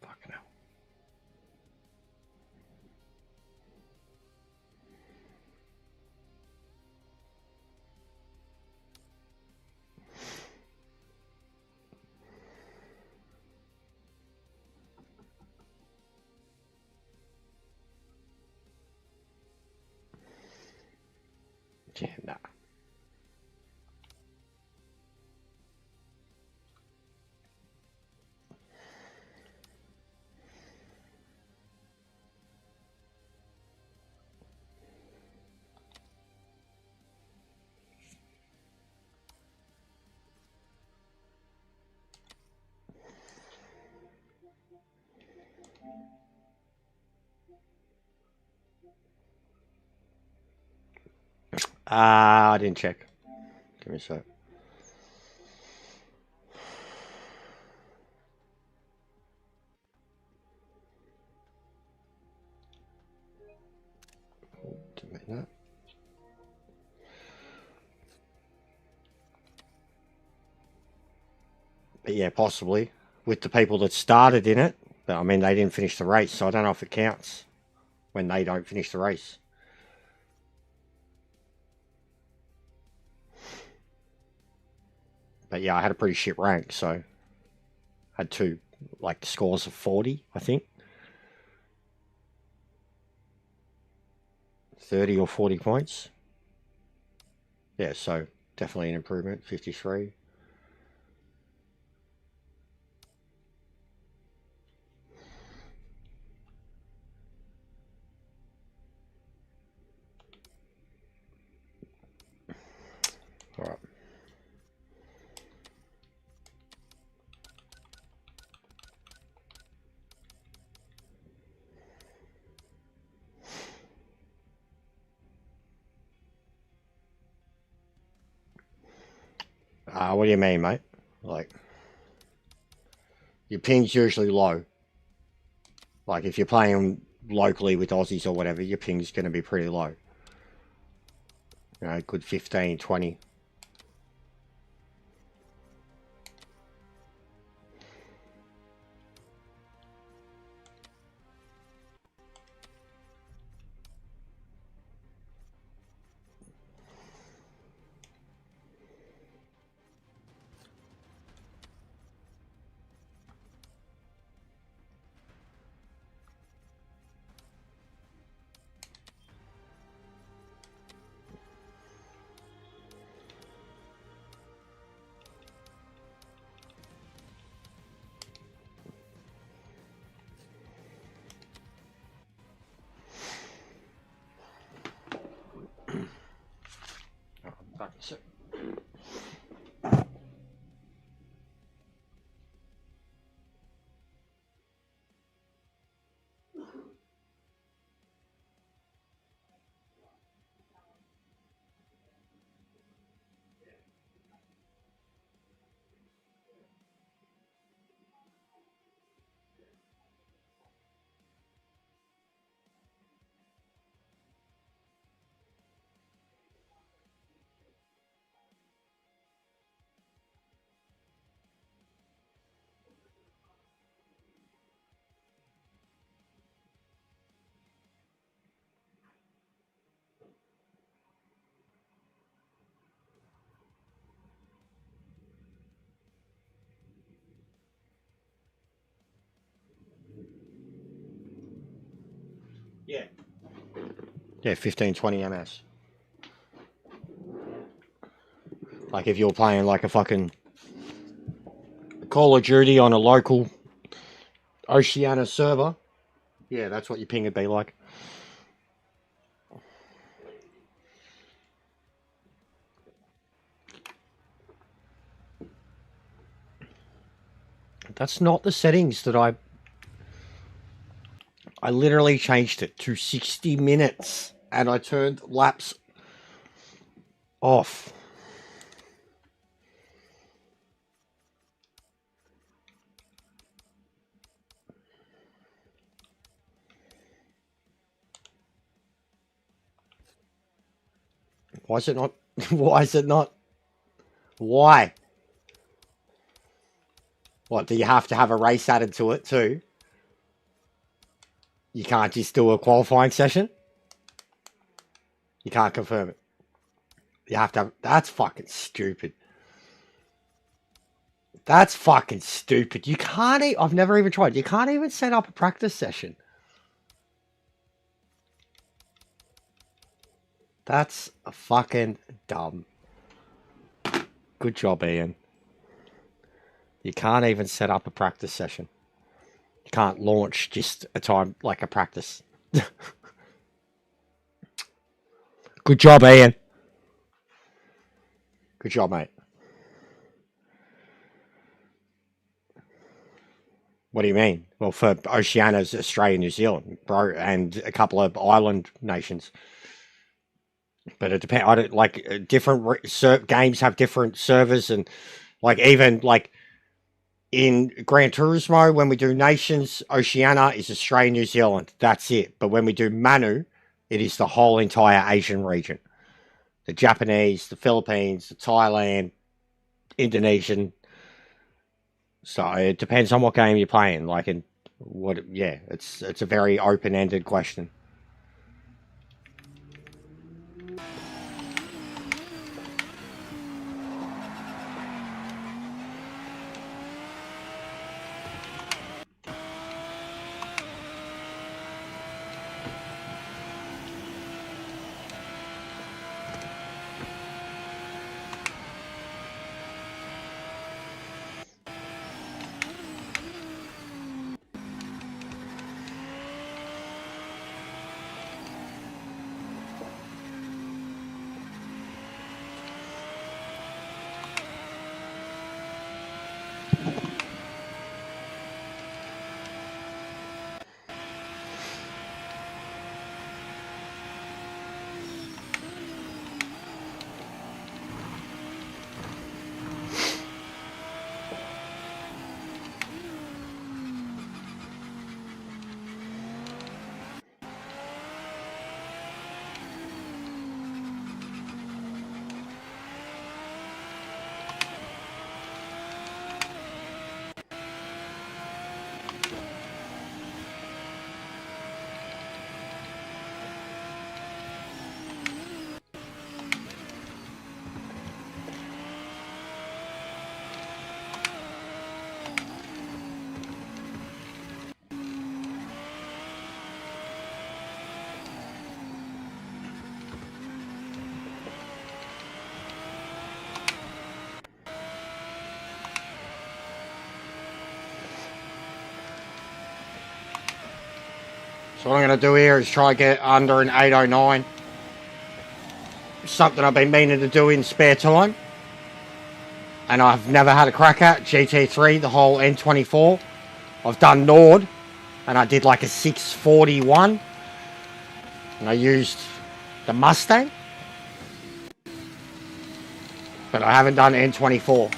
Fucking hell. Yeah, nah. I didn't check. Give me a sec. Didn't make that. But yeah, possibly with the people that started in it. But I mean, they didn't finish the race, so I don't know if it counts when they don't finish the race. But yeah, I had a pretty shit rank, so I had two, like, scores of 40, I think. 30 or 40 points. Yeah, so definitely an improvement, 53. All right. What do you mean, mate? Like, your ping's usually low. Like, if you're playing locally with Aussies or whatever, your ping's going to be pretty low. You know, good 15, 20. Yeah. Yeah, 1520 ms. Like if you're playing like a fucking Call of Duty on a local Oceania server, yeah, that's what your ping would be like. That's not the settings that I literally changed it to 60 minutes and I turned laps off. Why is it not? Why is it not? Why? What, do you have to have a race added to it too? You can't just do a qualifying session? You can't confirm it. You have to have... That's fucking stupid. That's fucking stupid. You can't... I've never even tried. You can't even set up a practice session. That's fucking dumb. Good job, Ian. You can't even set up a practice session. You can't launch just a time like a practice. Good job, Ian. Good job, mate. What do you mean? Well, for Oceania's Australia, New Zealand, bro, and a couple of island nations. But it depends. I don't like different games have different servers, and like even like in Gran Turismo, when we do nations, Oceania is Australia, New Zealand. That's it. But when we do Manu, it is the whole entire Asian region. The Japanese, the Philippines, the Thailand, Indonesian. So it depends on what game you're playing. Like in what? Yeah, it's a very open-ended question. So what I'm going to do here is try to get under an 809. Something I've been meaning to do in spare time. And I've never had a crack at. GT3, the whole N24. I've done Nord. And I did like a 641. And I used the Mustang. But I haven't done N24.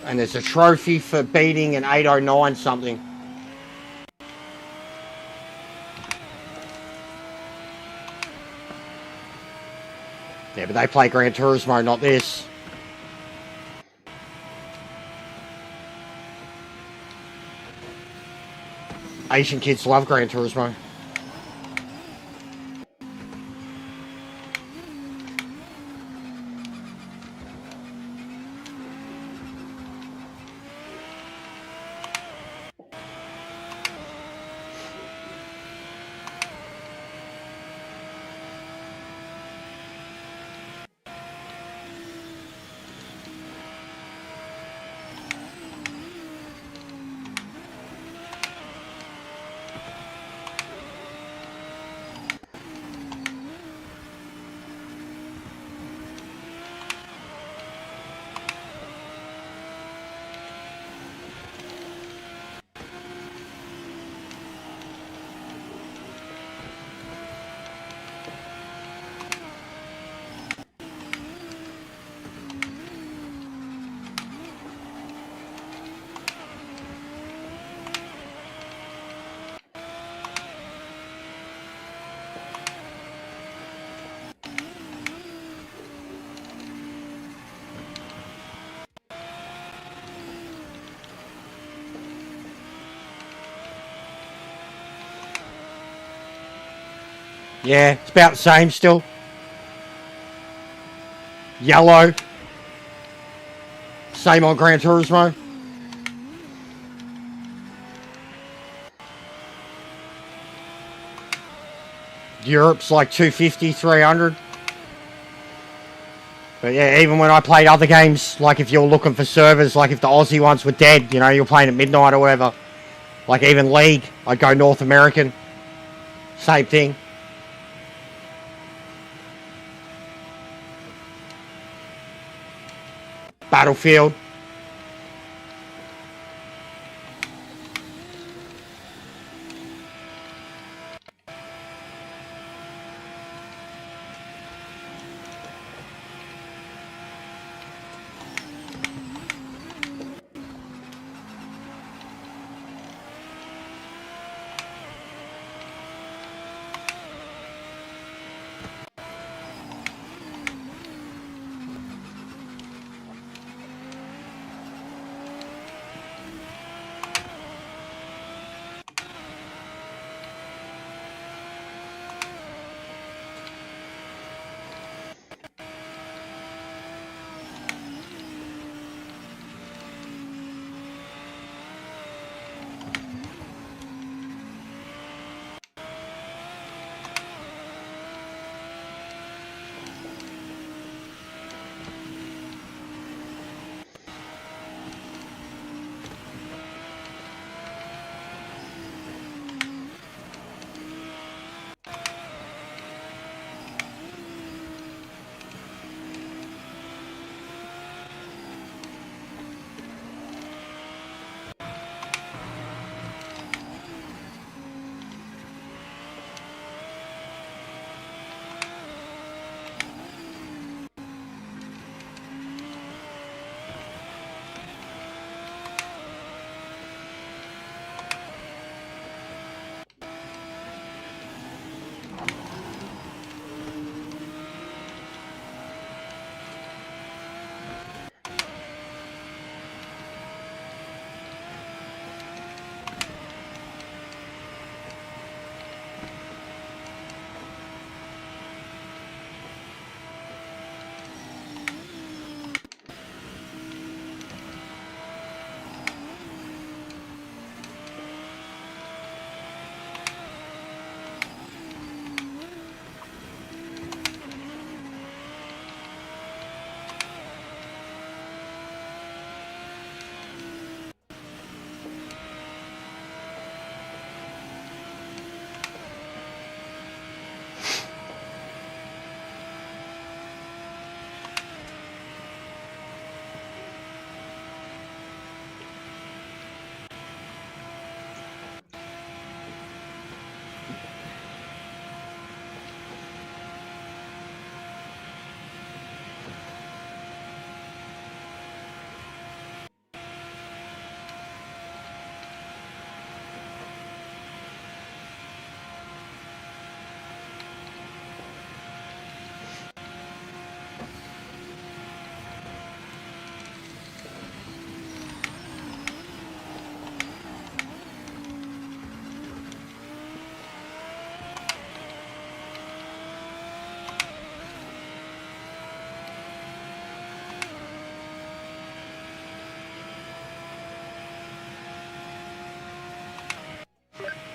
And there's a trophy for beating an 809 something. Yeah, but they play Gran Turismo, not this. Asian kids love Gran Turismo. Yeah, it's about the same still. Yellow. Same on Gran Turismo. Europe's like 250, 300. But yeah, even when I played other games, like if you're looking for servers, like if the Aussie ones were dead, you know, you're playing at midnight or whatever. Like even League, I'd go North American. Same thing. Battlefield.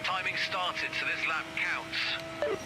Timing started, so this lap counts.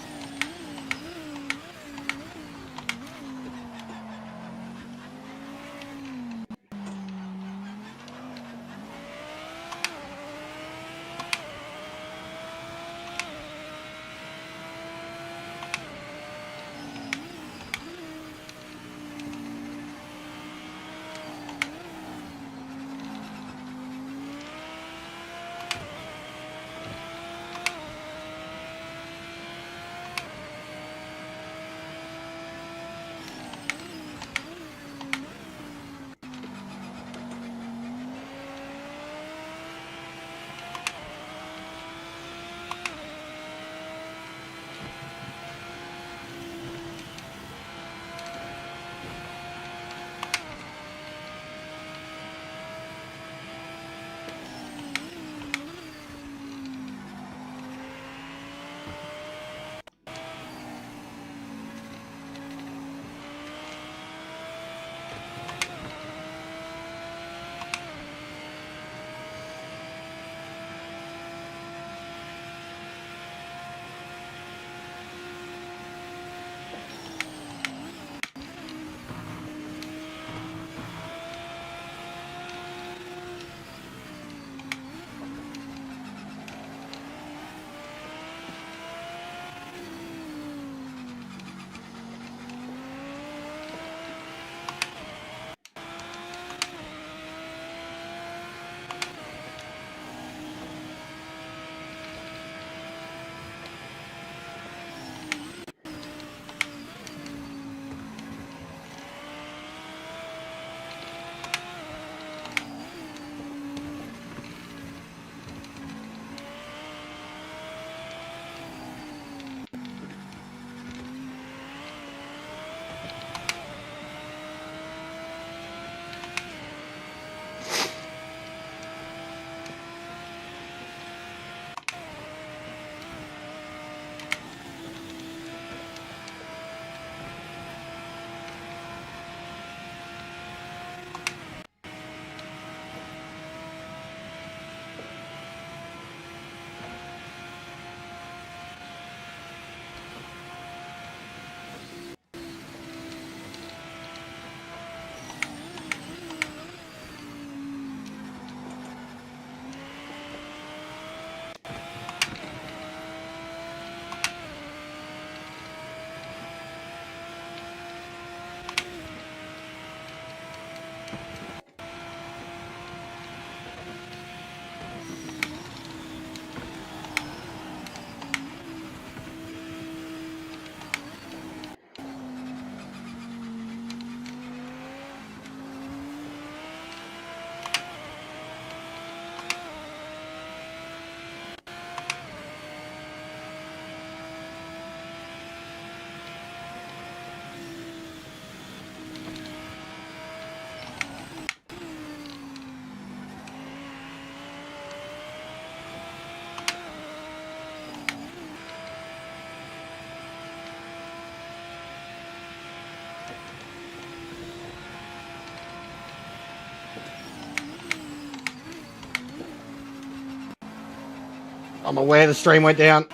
I'm aware the stream went down.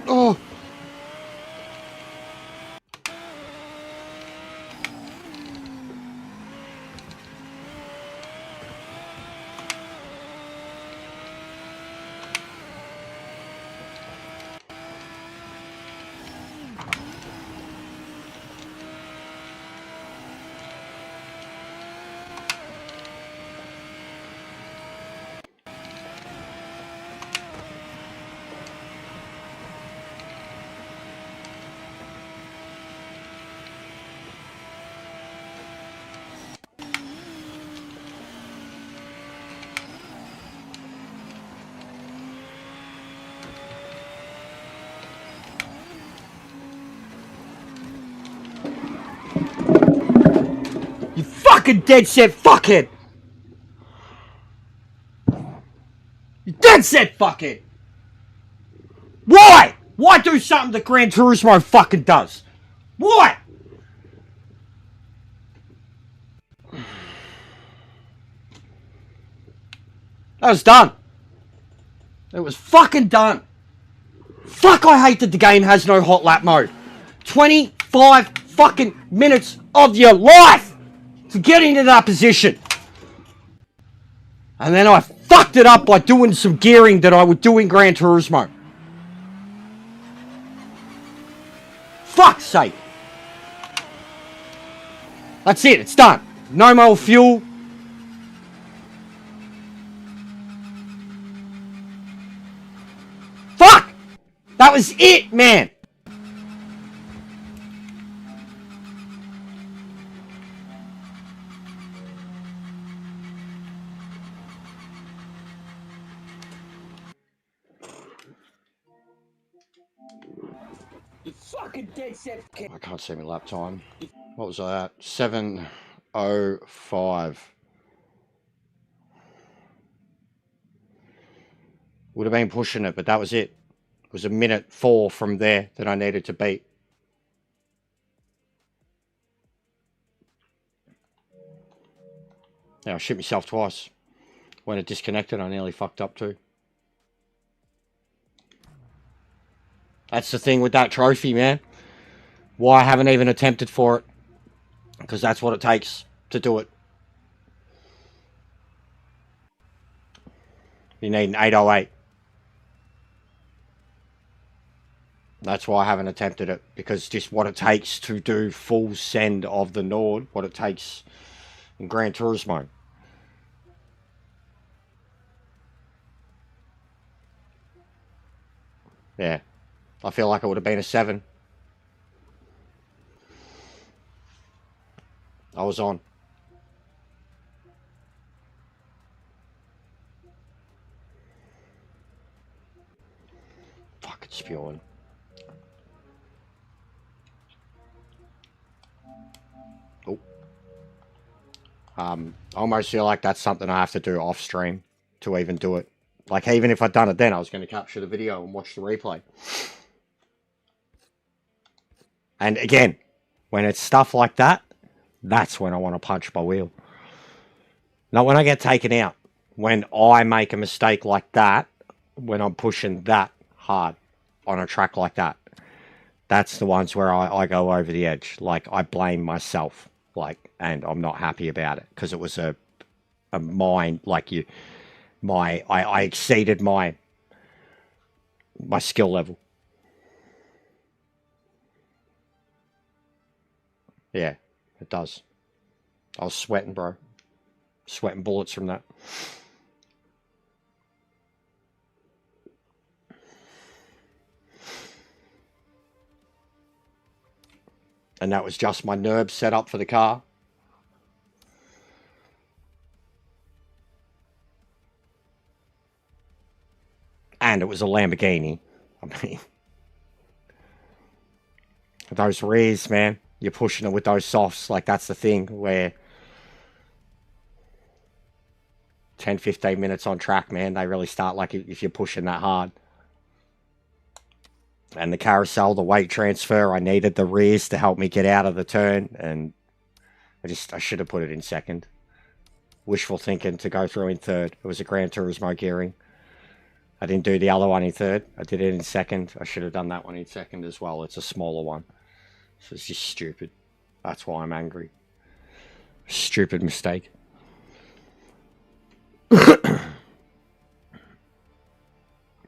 Oh! You fucking dead set fuckhead! You dead set fuckhead! Why? Why do something that Gran Turismo fucking does? Why? That was done. It was fucking done. Fuck, I hate that the game has no hot lap mode. 25 fucking minutes of your life to get into that position. And then I fucked it up by doing some gearing that I would do in Gran Turismo. Fuck's sake. That's it, it's done. No more fuel. Fuck! That was it, man! You fucking dead set. I can't see my lap time. What was I at? 7:05. Would have been pushing it, but that was it. It was a minute 4 from there that I needed to beat. Now I shit myself twice. When it disconnected, I nearly fucked up too. That's the thing with that trophy, man. Why I haven't even attempted for it. Because that's what it takes to do it. You need an 808. That's why I haven't attempted it. Because just what it takes to do full send of the Nord. What it takes in Gran Turismo. Yeah. I feel like it would have been a 7. I was on. Fucking spewing. Oh. I almost feel like that's something I have to do off stream to even do it. Like, even if I'd done it then, I was going to capture the video and watch the replay. And again, when it's stuff like that, that's when I want to punch my wheel. Not when I get taken out. When I make a mistake like that, when I'm pushing that hard on a track like that, that's the ones where I go over the edge. Like, I blame myself. Like, and I'm not happy about it. Because it was a mind, like I exceeded my my skill level. Yeah, it does. I was sweating, bro. Sweating bullets from that. And that was just my nerves set up for the car. And it was a Lamborghini. I mean, those rears, man, you're pushing it with those softs. Like, that's the thing where 10, 15 minutes on track, man, they really start like if you're pushing that hard. And the carousel, the weight transfer, I needed the rears to help me get out of the turn. And I should have put it in second. Wishful thinking to go through in third. It was a Gran Turismo gearing. I didn't do the other one in third. I did it in second. I should have done that one in second as well. It's a smaller one. So it's just stupid. That's why I'm angry. Stupid mistake.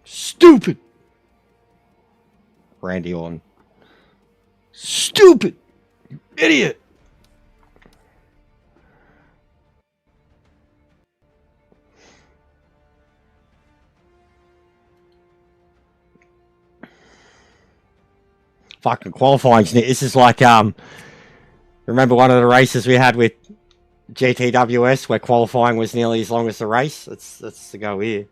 Stupid. Randy Orton. Stupid. You idiot. Fucking qualifying. This is like, remember one of the races we had with GTWS where qualifying was nearly as long as the race? That's the go here.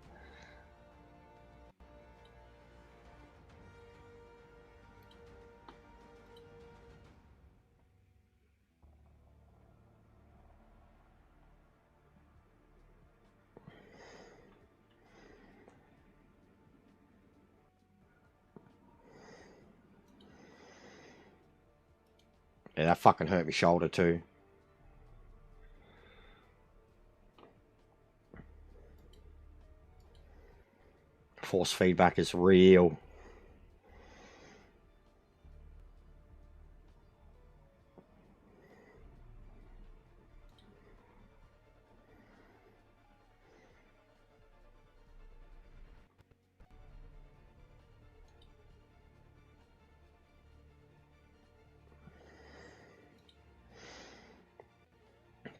Yeah, that fucking hurt my shoulder too. Force feedback is real.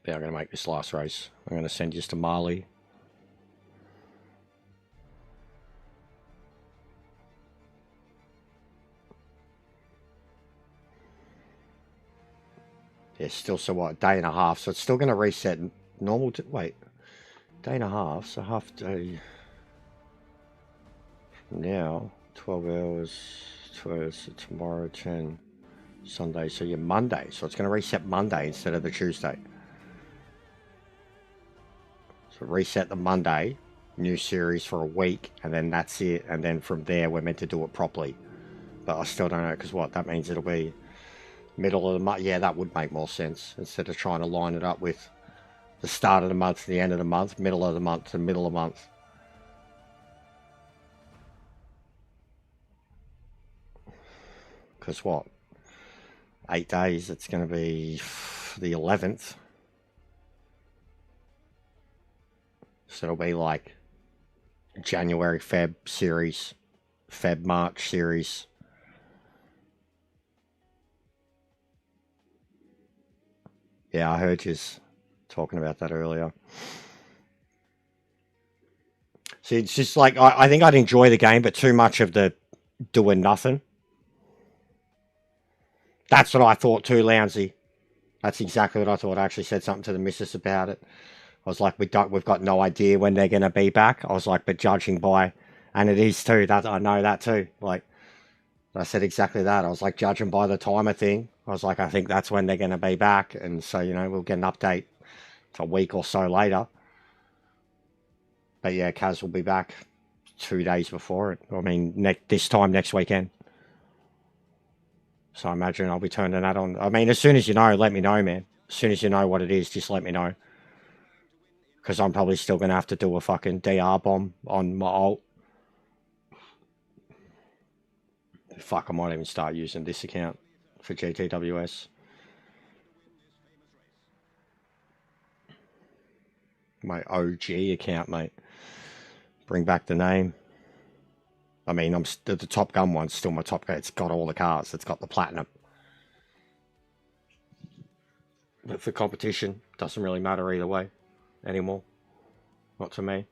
Yeah, I'm going to make this last race. I'm going to send you to Mali. Yeah, still, so what, a day and a half. So it's still going to reset normal. Wait, day and a half. So half day from now, 12 hours, 12, so tomorrow, 10, Sunday. So you're Monday. So it's going to reset Monday instead of the Tuesday. So reset the Monday, new series for a week, and then that's it. And then from there, we're meant to do it properly. But I still don't know, because what, that means it'll be middle of the month. Yeah, that would make more sense, instead of trying to line it up with the start of the month to the end of the month, middle of the month to middle of the month. Because what, 8 days, it's going to be the 11th. So it'll be like January, Feb series, Feb, March series. Yeah, I heard you talking about that earlier. See, it's just like, I think I'd enjoy the game, but too much of the doing nothing. That's what I thought too, Lounsey. That's exactly what I thought. I actually said something to the missus about it. I was like, we've got no idea when they're going to be back. I was like, but judging by, and it is too, that I know that too. Like, I said exactly that. I was like, judging by the timer thing, I was like, I think that's when they're going to be back. And so, you know, we'll get an update a week or so later. But yeah, Kaz will be back 2 days before it. I mean, this time next weekend. So I imagine I'll be turning that on. I mean, as soon as you know, let me know, man. As soon as you know what it is, just let me know. Because I'm probably still going to have to do a fucking DR bomb on my alt. Fuck, I might even start using this account for GTWS. My OG account, mate. Bring back the name. I mean, the Top Gun one's still my top. It's got all the cars. It's got the platinum. But for competition, doesn't really matter either way anymore. Not to me.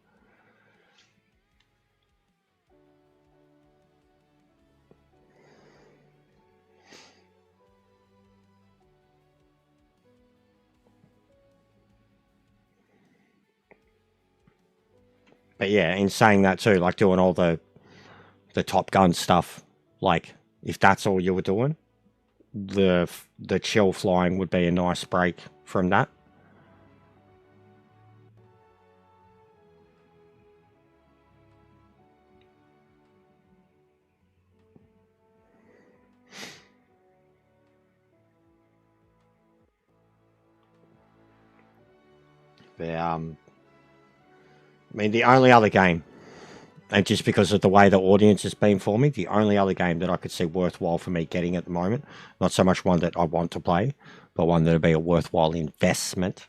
But yeah, in saying that too, like doing all the Top Gun stuff, like if that's all you were doing, the chill flying would be a nice break from that. I mean, the only other game, and just because of the way the audience has been for me, the only other game that I could see worthwhile for me getting at the moment, not so much one that I want to play, but one that would be a worthwhile investment,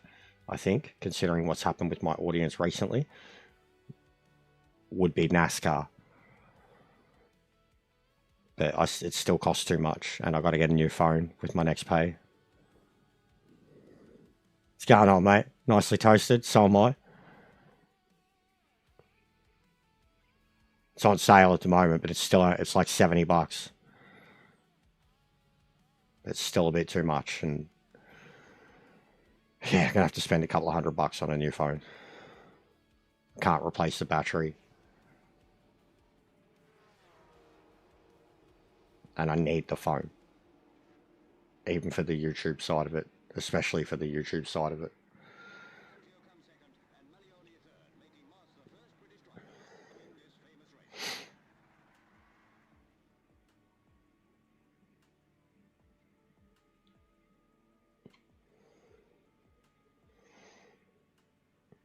I think, considering what's happened with my audience recently, would be NASCAR. But it still costs too much, and I've got to get a new phone with my next pay. What's going on, mate? Nicely toasted, so am I. It's on sale at the moment, but it's like $70. It's still a bit too much, and yeah, I'm gonna have to spend a couple of $100 on a new phone. Can't replace the battery. And I need the phone. Even for the YouTube side of it. Especially for the YouTube side of it.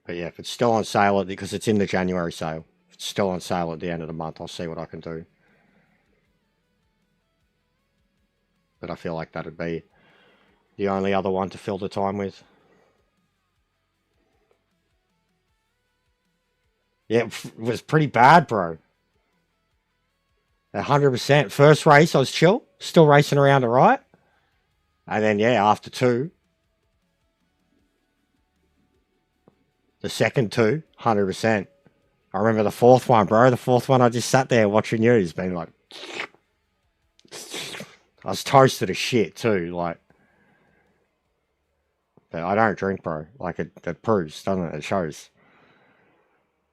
But yeah, if it's still on sale, because it's in the January sale. If it's still on sale at the end of the month, I'll see what I can do. But I feel like that'd be the only other one to fill the time with. Yeah, it was pretty bad, bro. 100%. First race, I was chill. Still racing around the right. And then, yeah, after 2. The second 2, 100%. I remember the 4th one, bro. The 4th one, I just sat there watching you. It's been like... I was toasted as shit, too. Like... But I don't drink, bro. Like, it proves, doesn't it? It shows.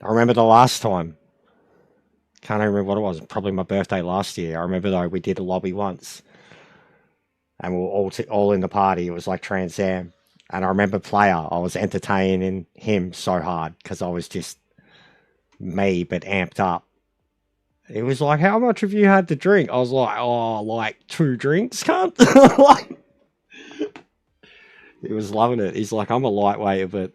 I remember the last time. Can't even remember what it was. Probably my birthday last year. I remember, though, we did a lobby once. And we were all in the party. It was like Trans Am. And I remember Player, I was entertaining him so hard because I was just me, but amped up. It was like, how much have you had to drink? I was like, oh, like 2 drinks, cunt. Like, he was loving it. He's like, I'm a lightweight, but...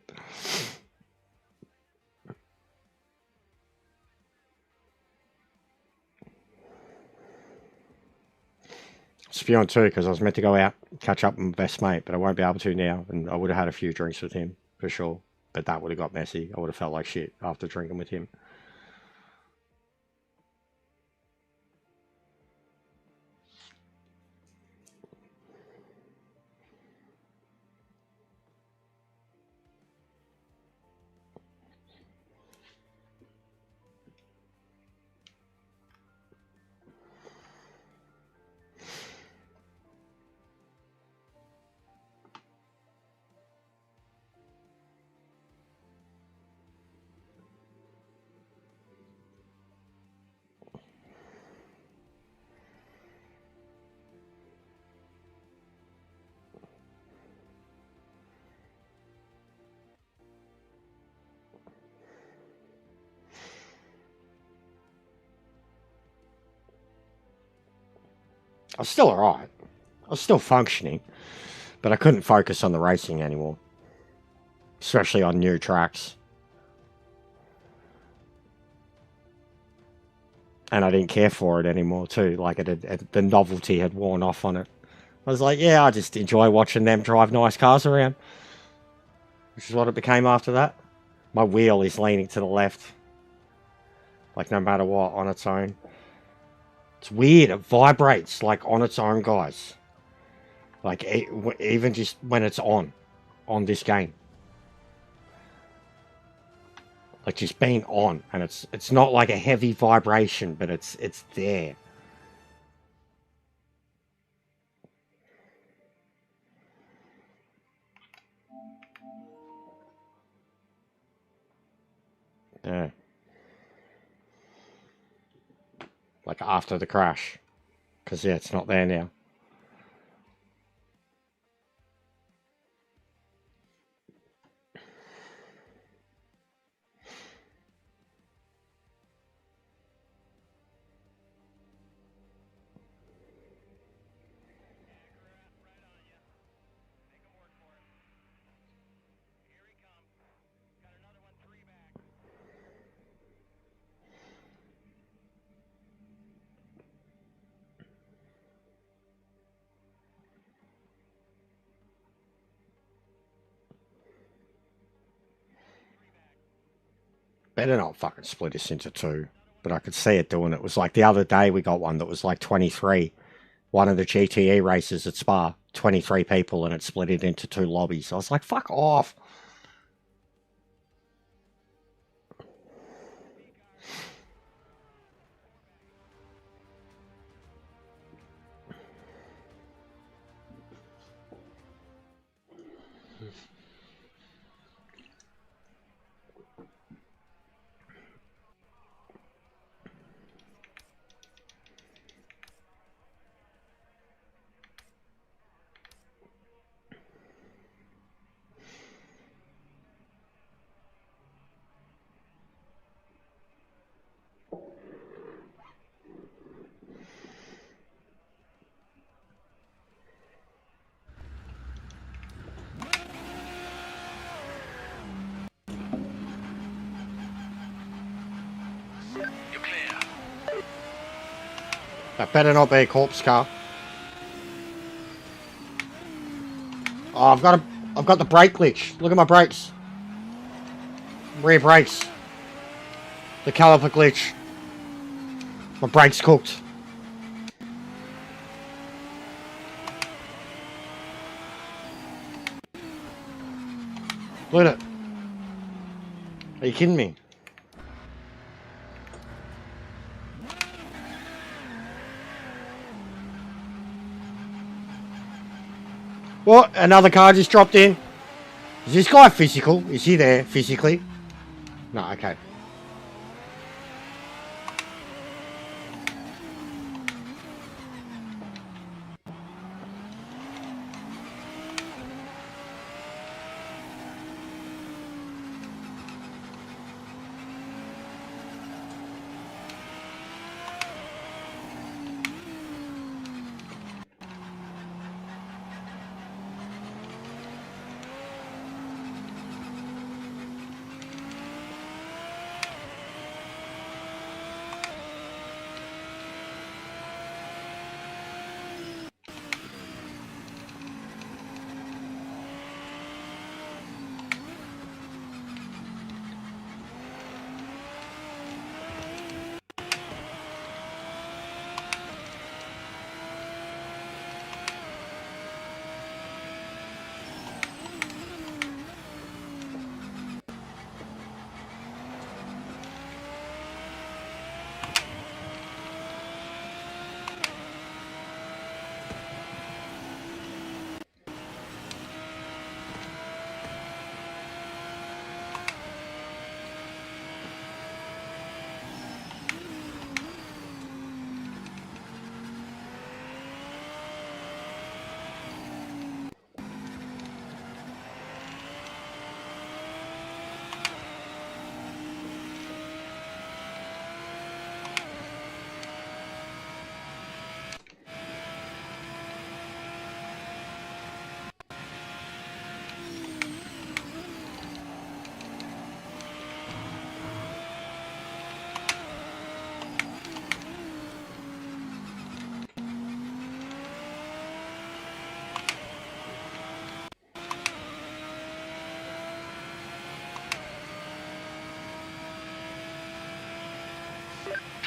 Spewing too, because I was meant to go out, catch up with my best mate, but I won't be able to now, and I would have had a few drinks with him, for sure. But that would have got messy. I would have felt like shit after drinking with him. I was still alright. I was still functioning, but I couldn't focus on the racing anymore. Especially on new tracks. And I didn't care for it anymore too. Like, the novelty had worn off on it. I was like, yeah, I just enjoy watching them drive nice cars around. Which is what it became after that. My wheel is leaning to the left. Like, no matter what, on its own. It's weird. It vibrates like on its own, guys. Like even just when it's on this game. Like just being on, and it's not like a heavy vibration, but it's there. Yeah. Like after the crash. Because, yeah, it's not there now. Better not fucking split us into two. But I could see it doing it. It was like the other day we got one that was like 23. One of the GTE races at Spa. 23 people, and it split it into two lobbies. I was like, fuck off. You're clear. That better not be a corpse car. Oh, I've got the brake glitch. Look at my brakes. Rear brakes. The caliper glitch. My brakes cooked. Look at it. Are you kidding me? What? Another car just dropped in. Is this guy physical? Is he there physically? No, okay.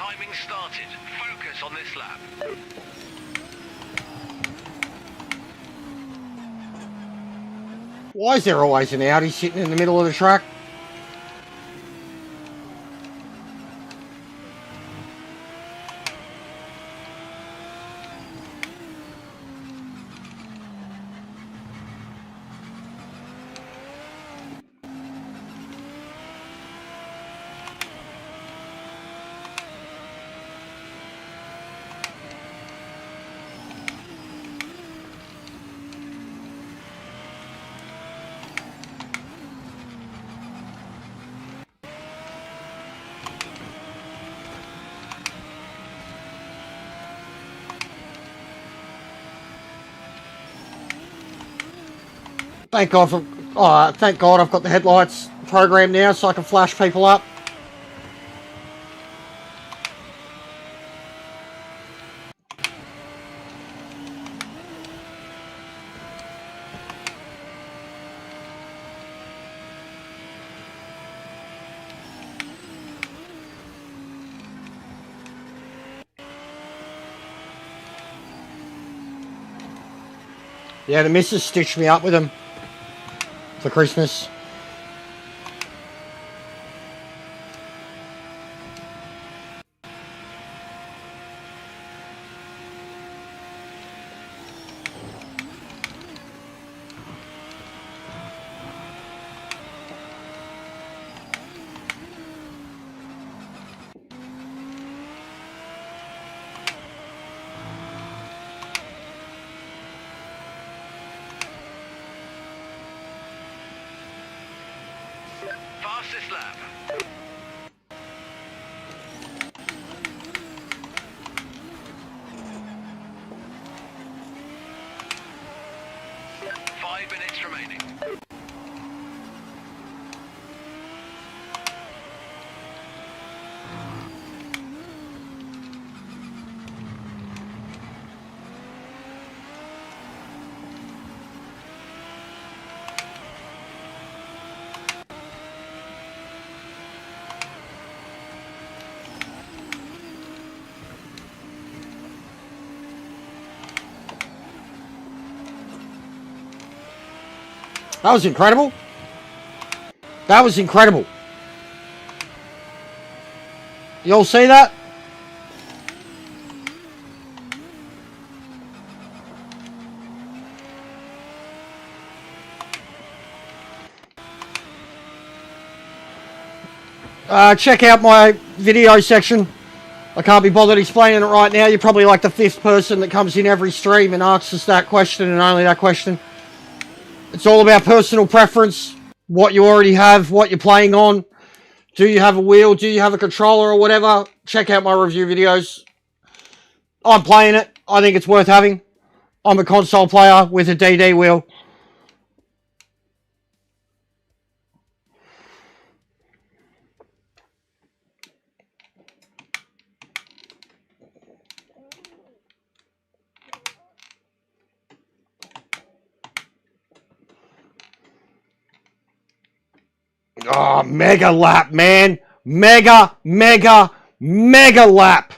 Timing started. Focus on this lap. Why is there always an Audi sitting in the middle of the track? Thank God for, thank God I've got the headlights programmed now so I can flash people up. Yeah, the missus stitched me up with them for Christmas. Fastest lap. Five minutes remaining. That was incredible. That was incredible. You all see that? Check out my video section. I can't be bothered explaining it right now. You're probably like the 5th person that comes in every stream and asks us that question and only that question. It's all about personal preference, what you already have, what you're playing on. Do you have a wheel? Do you have a controller or whatever? Check out my review videos. I'm playing it. I think it's worth having. I'm a console player with a DD wheel. Oh, mega lap, man. Mega, mega, mega lap.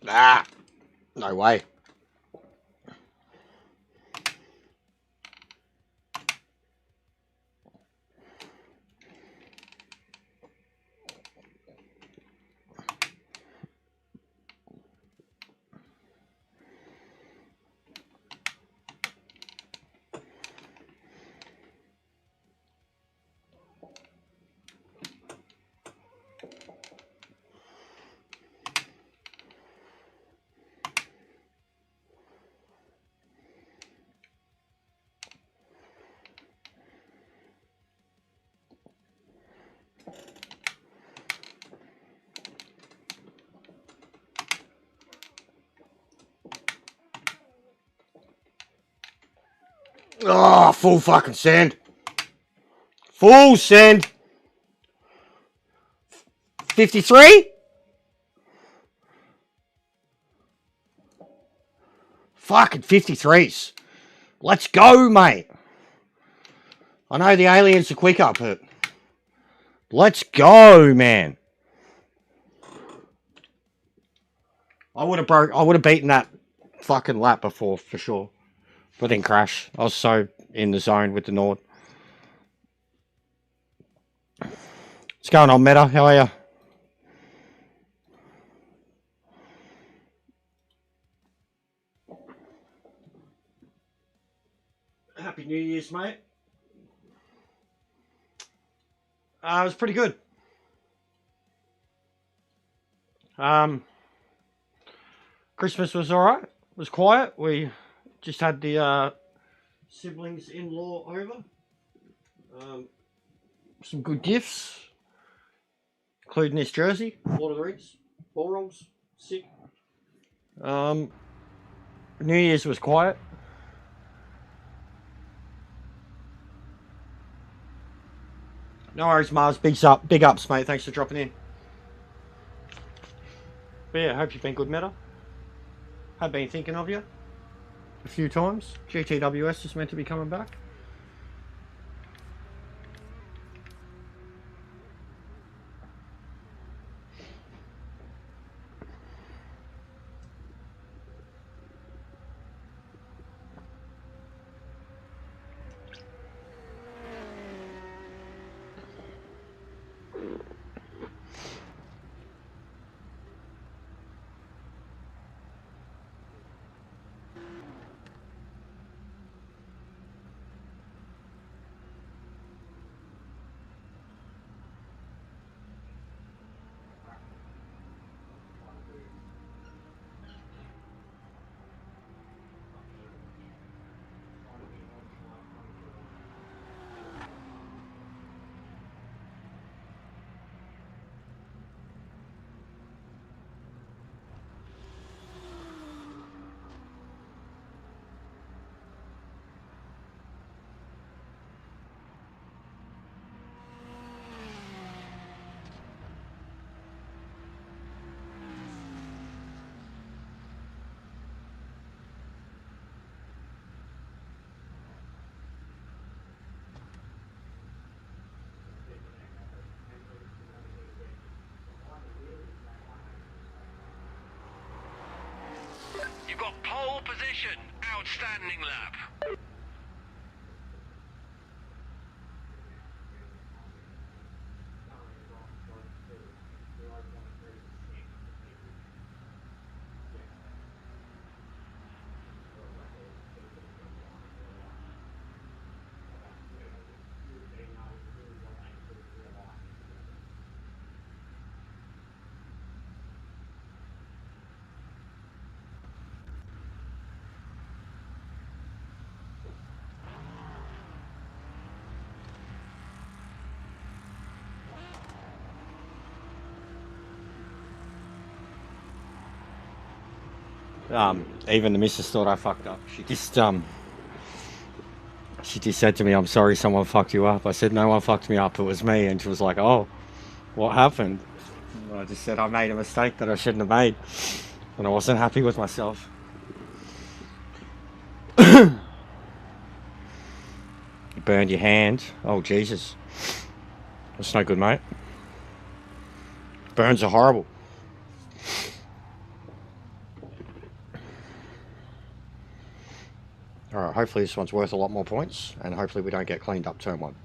Ah, no way. Oh, full fucking send. Full send. 53? Fucking 53s. Let's go, mate. I know the aliens are quicker, but let's go, man. I would have beaten that fucking lap before for sure. But then crash. I was so in the zone with the Nord. What's going on, Meta? How are you? Happy New Year's, mate. It was pretty good. Christmas was alright. It was quiet. We just had the siblings in-law over. Some good gifts, including this jersey. Lord of the Rings. Balrogs. Sick. New Year's was quiet. No worries, Mars. Big ups, mate. Thanks for dropping in. But yeah, hope you've been good, Meta. Have been thinking of you a few times. GTWS is meant to be coming back. You've got pole position. Outstanding lap. Even the missus thought I fucked up. She just said to me, "I'm sorry, someone fucked you up." I said, "No one fucked me up. It was me." And she was like, "Oh, what happened?" And I just said I made a mistake that I shouldn't have made, and I wasn't happy with myself. You burned your hand. Oh Jesus, that's no good, mate. Burns are horrible. Alright, hopefully this one's worth a lot more points, and hopefully we don't get cleaned up turn one.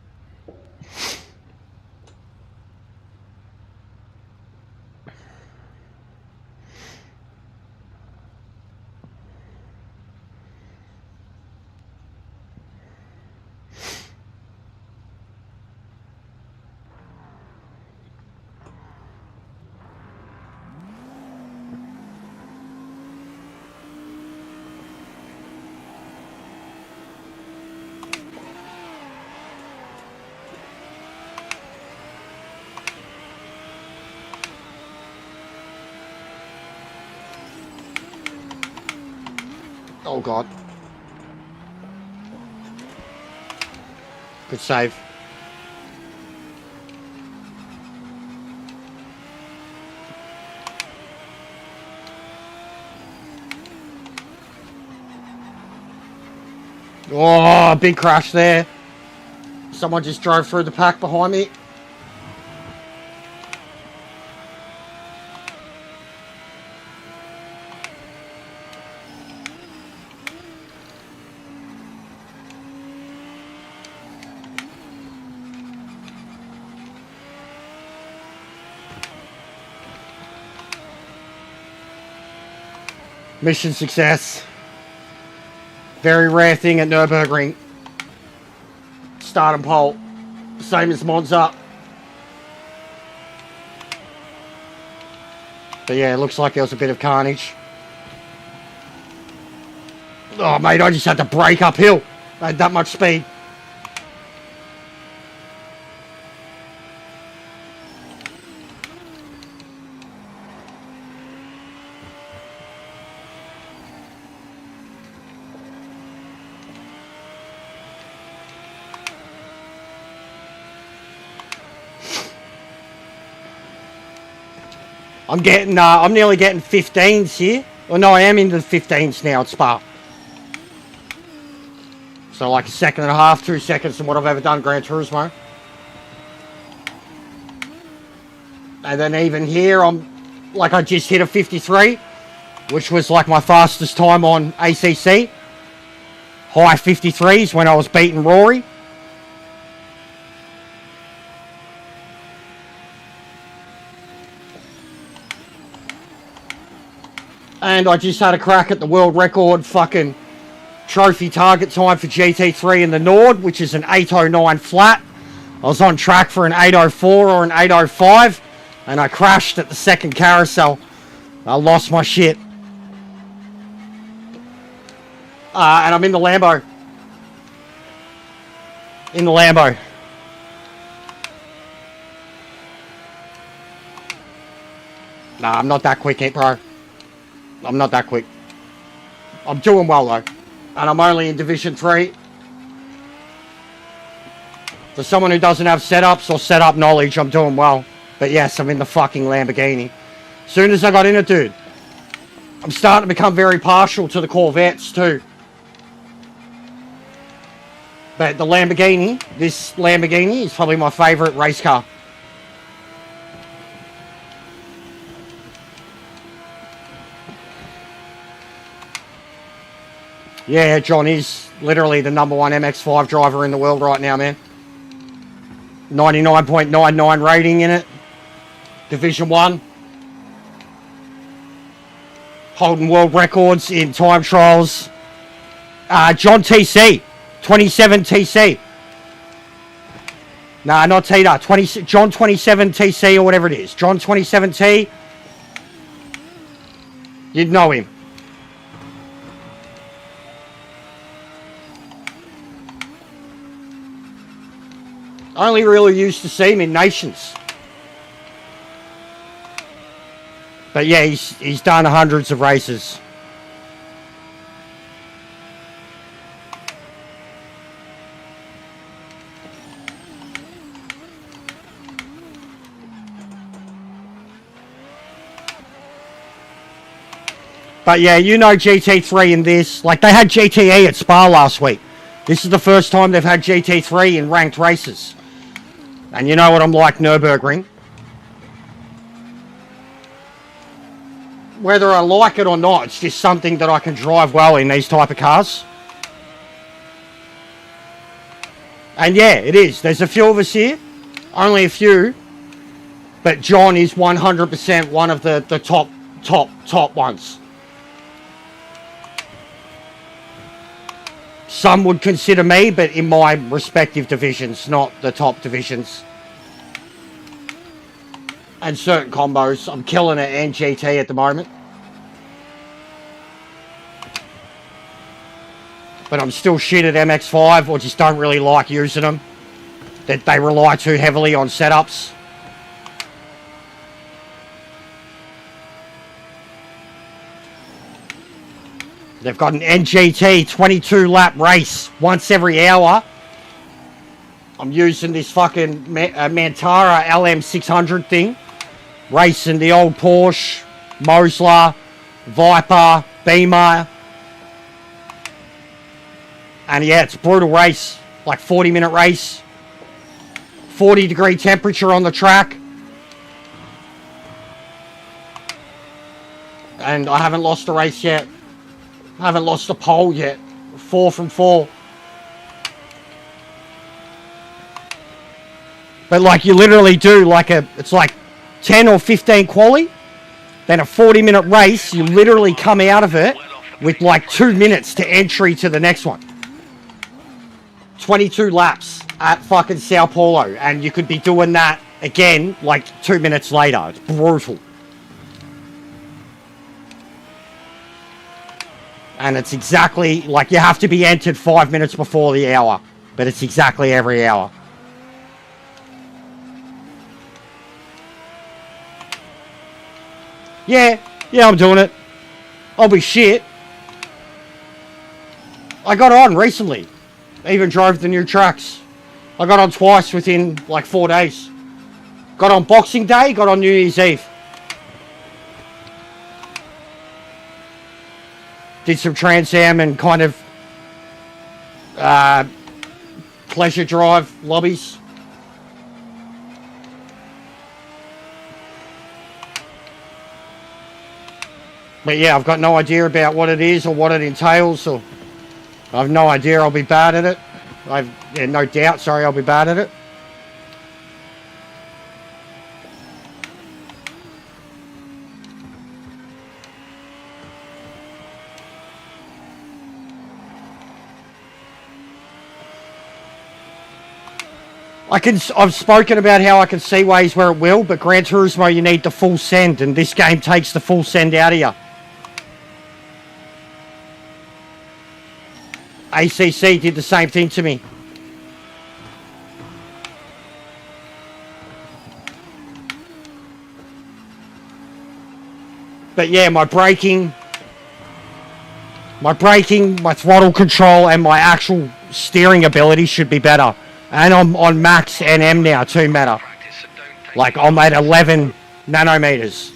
Oh God. Good save. Oh, big crash there. Someone just drove through the pack behind me. Mission success. Very rare thing at Nürburgring. Start and pole. Same as Monza. But yeah, it looks like there was a bit of carnage. Oh, mate, I just had to brake uphill. I had that much speed. I'm nearly getting 15s here. Well, no, I am into the 15s now at Spa. So like a second and a half, 2 seconds than what I've ever done Gran Turismo. And then even here, I just hit a 53, which was like my fastest time on ACC. High 53s when I was beating Rory. And I just had a crack at the world record fucking trophy target time for GT3 in the Nord, which is an 809 flat. I was on track for an 804 or an 805, and I crashed at the second carousel. I lost my shit. And I'm in the Lambo. In the Lambo. Nah, I'm not that quick yet, bro. I'm not that quick. I'm doing well, though. And I'm only in Division 3. For someone who doesn't have setups or setup knowledge, I'm doing well. But yes, I'm in the fucking Lamborghini. As soon as I got in it, dude, I'm starting to become very partial to the Corvettes, too. But the Lamborghini, this Lamborghini, is probably my favourite race car. Yeah, John is literally the #1 MX-5 driver in the world right now, man. 99.99 rating in it. Division 1. Holding world records in time trials. John TC. 27 TC. Nah, not Tita. John 27 TC or whatever it is. John 27T. You'd know him. Only really used to see him in Nations. But yeah, he's done hundreds of races. But yeah, you know GT3 in this. Like, they had GTE at Spa last week. This is the first time they've had GT3 in ranked races. And you know what I'm like, Nürburgring. Whether I like it or not, it's just something that I can drive well in these type of cars. And yeah, it is. There's a few of us here. Only a few. But John is 100% one of the top ones. Some would consider me, but in my respective divisions, not the top divisions. And certain combos. I'm killing it and GT at the moment. But I'm still shit at MX-5, or just don't really like using them. That they rely too heavily on setups. They've got an NGT 22 lap race once every hour. I'm using this fucking Mantara LM600 thing. Racing the old Porsche, Mosler, Viper, Beamer. And yeah, it's a brutal race. Like 40-minute race. 40-degree temperature on the track. And I haven't lost a race yet. I haven't lost a pole yet. 4 from 4. But like you literally do it's like 10 or 15 quali. Then a 40-minute race, you literally come out of it with like 2 minutes to entry to the next one. 22 laps at fucking Sao Paulo. And you could be doing that again like 2 minutes later. It's brutal. And it's exactly like you have to be entered 5 minutes before the hour. But it's exactly every hour. Yeah, I'm doing it. I'll be shit. I got on recently. I even drove the new tracks. I got on twice within like 4 days. Got on Boxing Day, got on New Year's Eve. Did some Trans Am and kind of pleasure drive lobbies. But yeah, I've got no idea about what it is or what it entails, or I have no idea. I'll be bad at it. No doubt, sorry, I'll be bad at it. I've spoken about how I can see ways where it will, but Gran Turismo, you need the full send, and this game takes the full send out of you. ACC did the same thing to me. But yeah, my braking, my throttle control, and my actual steering ability should be better. And I'm on max NM now, 2 matter. Like I'm at 11 nanometers.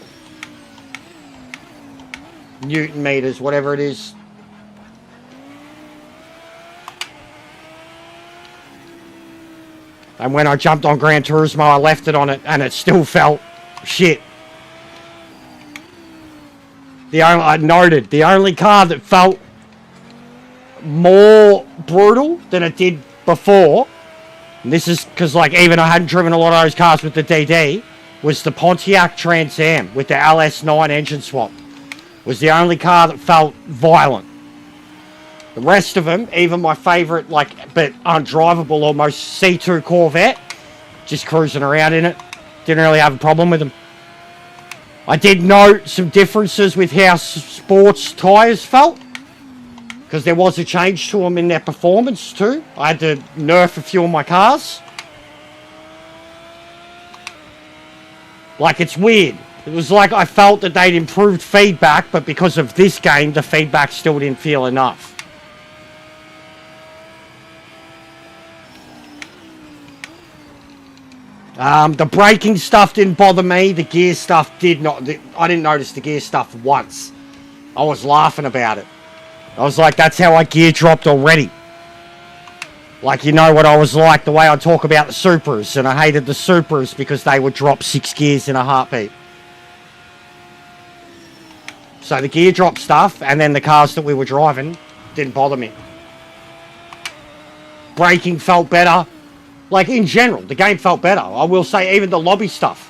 Newton meters, whatever it is. And when I jumped on Gran Turismo, I left it on it and it still felt shit. I noted the only car that felt more brutal than it did before, and this is because like even I hadn't driven a lot of those cars with the DD, was the Pontiac Trans Am with the LS9 engine swap. Was the only car that felt violent. The rest of them, even my favourite, like, but undrivable almost C2 Corvette, just cruising around in it, didn't really have a problem with them. I did note some differences with how sports tyres felt, because there was a change to them in their performance too. I had to nerf a few of my cars. Like, it's weird. It was like I felt that they'd improved feedback, but because of this game, the feedback still didn't feel enough. The braking stuff didn't bother me. The gear stuff did not. I didn't notice the gear stuff once. I was laughing about it. I was like, that's how I gear dropped already. Like, you know what I was like, the way I talk about the Supras, and I hated the Supras because they would drop 6 gears in a heartbeat. So the gear drop stuff, and then the cars that we were driving, didn't bother me. Braking felt better. Like, in general, the game felt better. I will say, even the lobby stuff,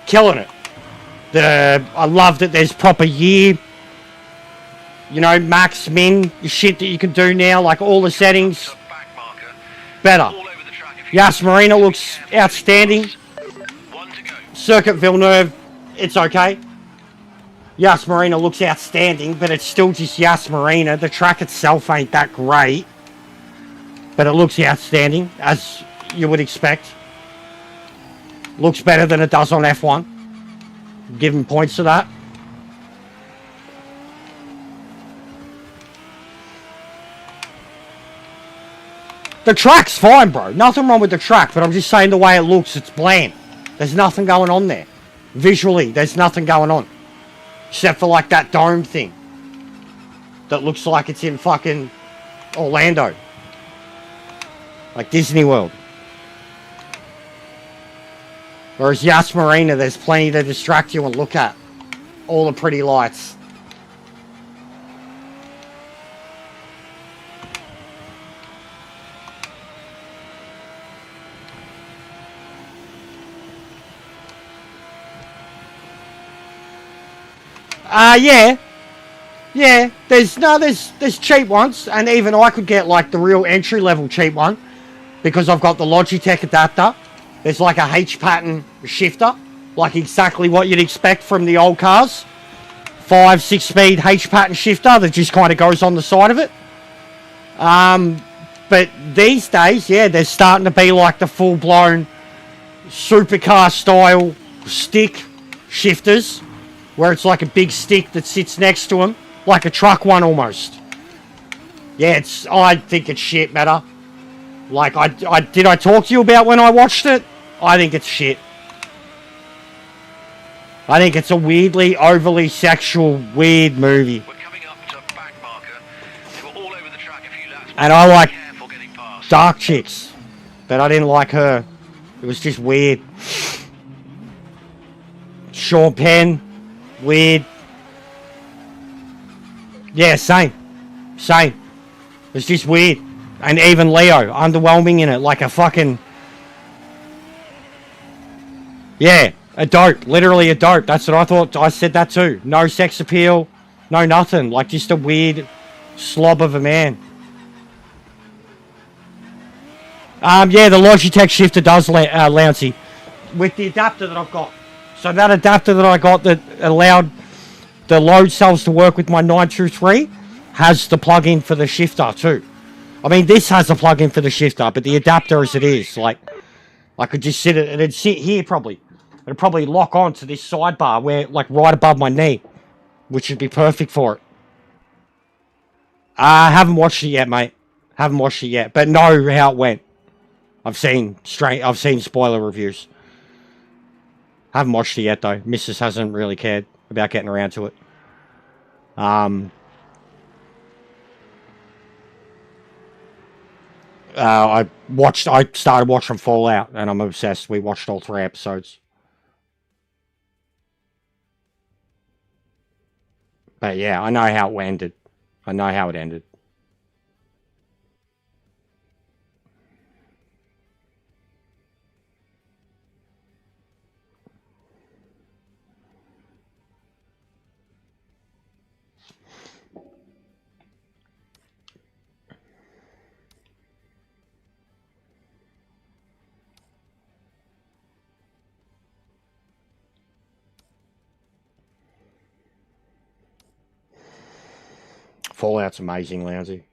killing it. I love that there's proper year, you know, max, min, shit that you can do now, like all the settings, better. Yas Marina looks outstanding. Circuit Villeneuve, it's okay. Yas Marina looks outstanding, but it's still just Yas Marina. The track itself ain't that great, but it looks outstanding, as you would expect. Looks better than it does on F1. Give him points to that. The track's fine, bro. Nothing wrong with the track, but I'm just saying the way it looks, it's bland. There's nothing going on there. Visually, there's nothing going on. Except for like that dome thing. That looks like it's in fucking Orlando. Like Disney World. Whereas Yas Marina, there's plenty to distract you and look at. All the pretty lights. Yeah. Yeah, there's cheap ones, and even I could get like the real entry level cheap one because I've got the Logitech adapter. There's like a H pattern shifter, like exactly what you'd expect from the old cars. 5-6 speed H pattern shifter that just kind of goes on the side of it. But these days, yeah, they're starting to be like the full blown supercar style stick shifters, where it's like a big stick that sits next to them. Like a truck one almost. Yeah, I think it's shit, matter. Like, did I talk to you about when I watched it? I think it's shit. I think it's a weirdly, overly sexual, weird movie. We're coming up to back marker. They were all over the track a few laps. And I like Careful getting past. dark chicks. But I didn't like her. It was just weird. Sean Penn. Weird. Yeah, same. It's just weird. And even Leo, underwhelming in it, like a fucking... Yeah, a dope. Literally a dope. That's what I thought. I said that too. No sex appeal. No nothing. Like just a weird slob of a man. Yeah, the Logitech shifter does, Louncy. With the adapter that I've got. So that adapter that I got that allowed the load cells to work with my 923 has the plug-in for the shifter too. I mean, this has a plug-in for the shifter, but the adapter as it is, like, I could just sit it, and it'd sit here probably. It'd probably lock on to this sidebar where, like, right above my knee, which would be perfect for it. I haven't watched it yet, mate. Haven't watched it yet, but know how it went. I've seen spoiler reviews. Haven't watched it yet though. Mrs. hasn't really cared about getting around to it. I started watching Fallout and I'm obsessed. We watched all 3 episodes. But yeah, I know how it ended. Fallout's amazing, Lousy.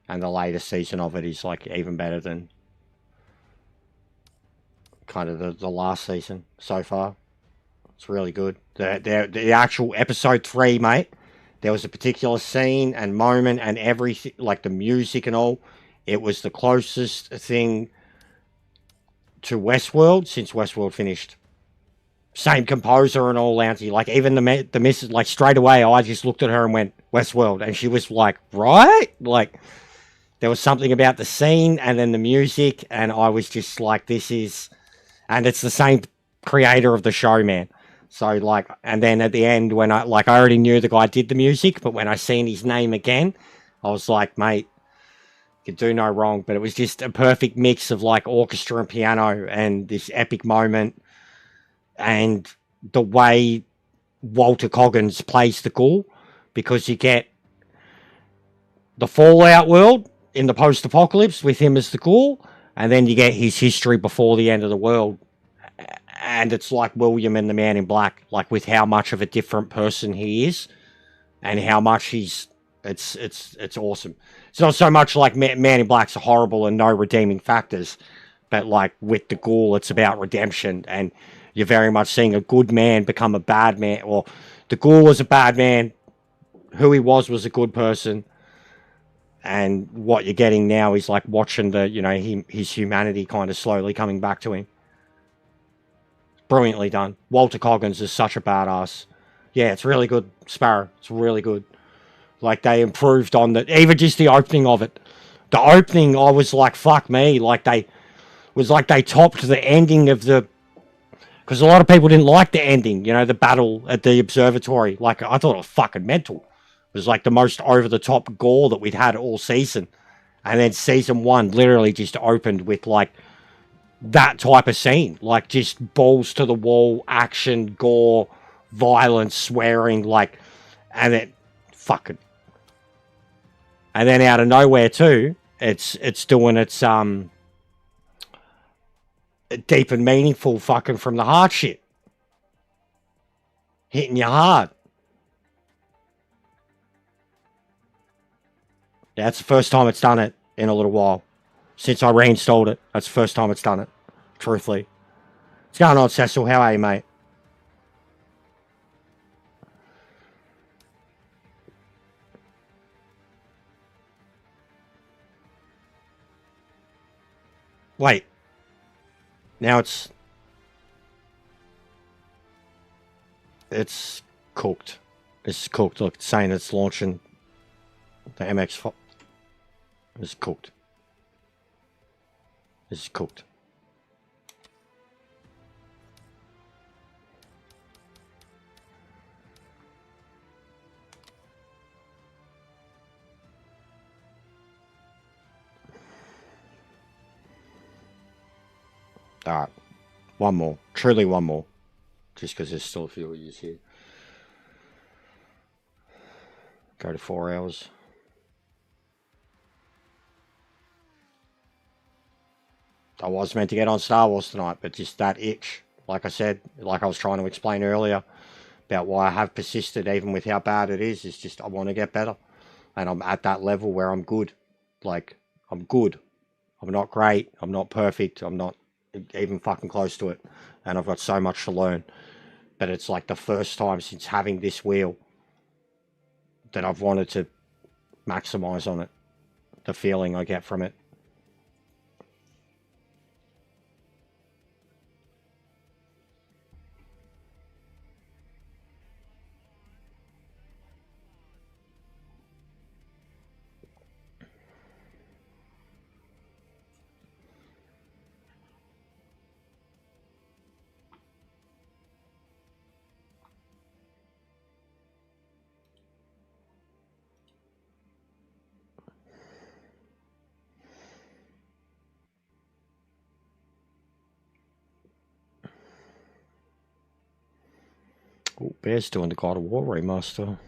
And the latest season of it is like even better than kind of the last season so far. It's really good. The actual episode 3, mate, there was a particular scene and moment and everything, like the music and all. It was the closest thing to Westworld since Westworld finished. Same composer and all, Louncy. Like, even the missus, like, straight away, I just looked at her and went, Westworld. And she was like, right? Like, there was something about the scene and then the music. And I was just like, this is... And it's the same creator of the show, man. So, like, and then at the end, when I already knew the guy did the music, but when I seen his name again, I was like, mate, you could do no wrong. But it was just a perfect mix of, like, orchestra and piano and this epic moment. And the way Walter Coggins plays the Ghoul, because you get the Fallout world in the post-apocalypse with him as the Ghoul, and then you get his history before the end of the world, and it's like William and the Man in Black, like with how much of a different person he is, and how much it's awesome. It's not so much like Man in Black's horrible and no redeeming factors, but like with the Ghoul, it's about redemption, and you're very much seeing a good man become a bad man. Or the Ghoul was a bad man. Who he was a good person. And what you're getting now is like watching the, you know, his humanity kind of slowly coming back to him. Brilliantly done. Walter Coggins is such a badass. Yeah, it's really good, Sparrow. It's really good. Like, they improved on the, even just the opening of it. The opening, I was like, fuck me. Like, they topped the ending of the, because a lot of people didn't like the ending, you know, the battle at the observatory. Like, I thought it was fucking mental. It was like the most over-the-top gore that we'd had all season. And then season 1 literally just opened with, like, that type of scene. Like, just balls to the wall, action, gore, violence, swearing, like, and then, fucking. And then out of nowhere, too, it's doing its, deep and meaningful fucking from the heart shit. Hitting you hard. Yeah, that's the first time it's done it in a little while. Since I reinstalled it, that's the first time it's done it. Truthfully. What's going on, Cecil? How are you, mate? Wait. Now it's cooked. It's cooked. Look, it's saying it's launching the MX-5. It's cooked. It's cooked. Alright. One more. Truly one more. Just because there's still a few of you here. Go to 4 hours. I was meant to get on Star Wars tonight, but just that itch. Like I said, like I was trying to explain earlier, about why I have persisted even with how bad it is just I want to get better. And I'm at that level where I'm good. Like, I'm good. I'm not great. I'm not perfect. I'm not even fucking close to it. And I've got so much to learn. But it's like the first time since having this wheel that I've wanted to maximize on it. The feeling I get from it. Oh, Bear's doing the God of War remaster.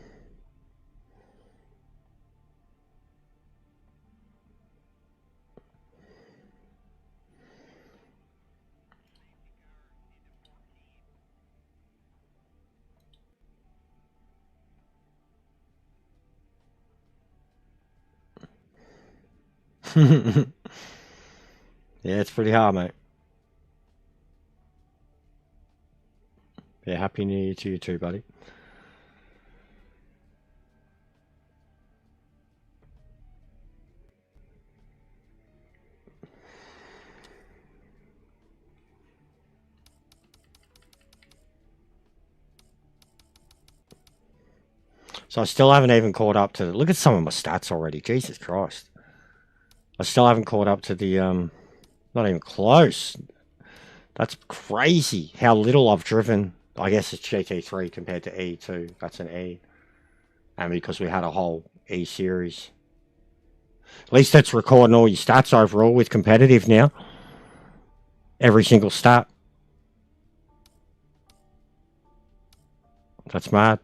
Yeah, it's pretty hard, mate. Yeah, Happy New Year to you too, buddy. So I still haven't even caught up to... Look at some of my stats already. Jesus Christ. I still haven't caught up to the... Not even close. That's crazy how little I've driven. I guess it's GT3 compared to E2. That's an E. And because we had a whole E series. At least that's recording all your stats overall with competitive now. Every single stat. That's mad.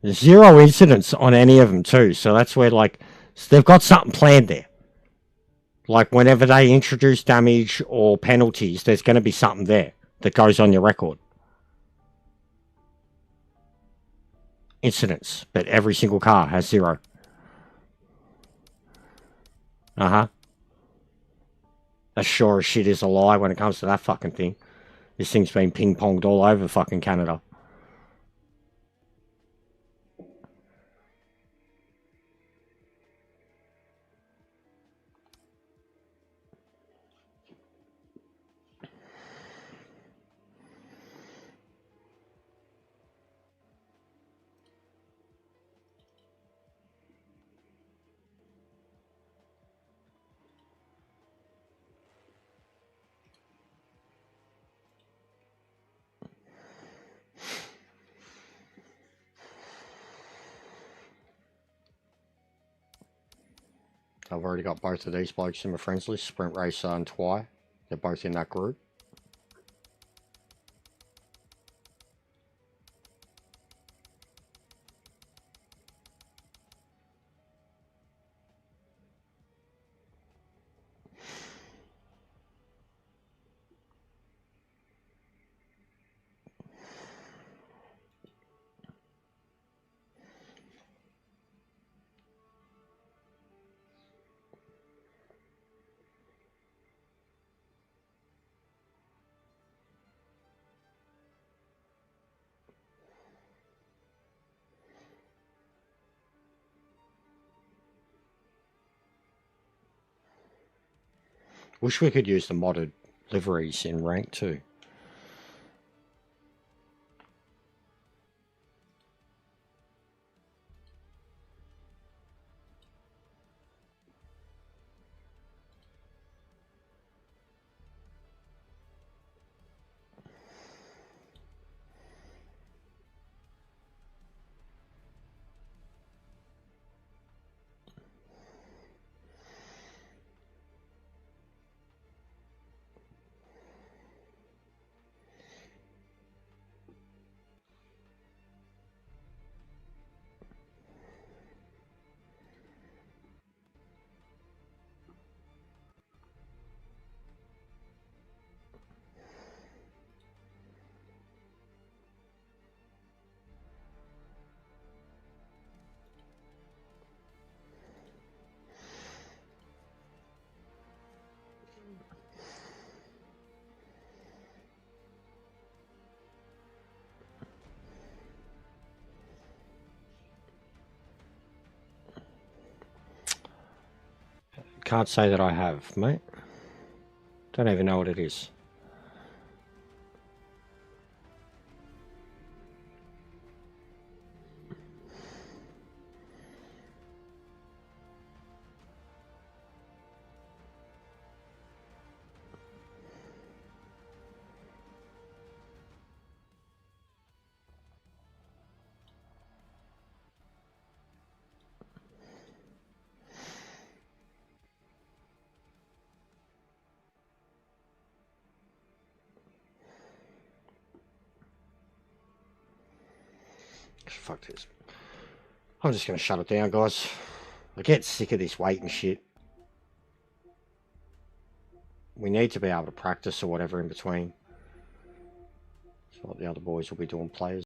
There's 0 incidents on any of them too, so that's where, like, they've got something planned there. Like, whenever they introduce damage or penalties, there's going to be something there that goes on your record. incidents, but every single car has 0. Uh-huh. That sure as shit is a lie when it comes to that fucking thing. This thing's been ping-ponged all over fucking Canada. I've already got both of these blokes in my friends list, Sprint Racer and Twy. They're both in that group. Wish we could use the modded liveries in rank too. Can't say that I have, mate. Don't even know what it is. Fuck this. I'm just going to shut it down, guys. I get sick of this waiting shit. We need to be able to practice or whatever in between. So what the other boys will be doing, players.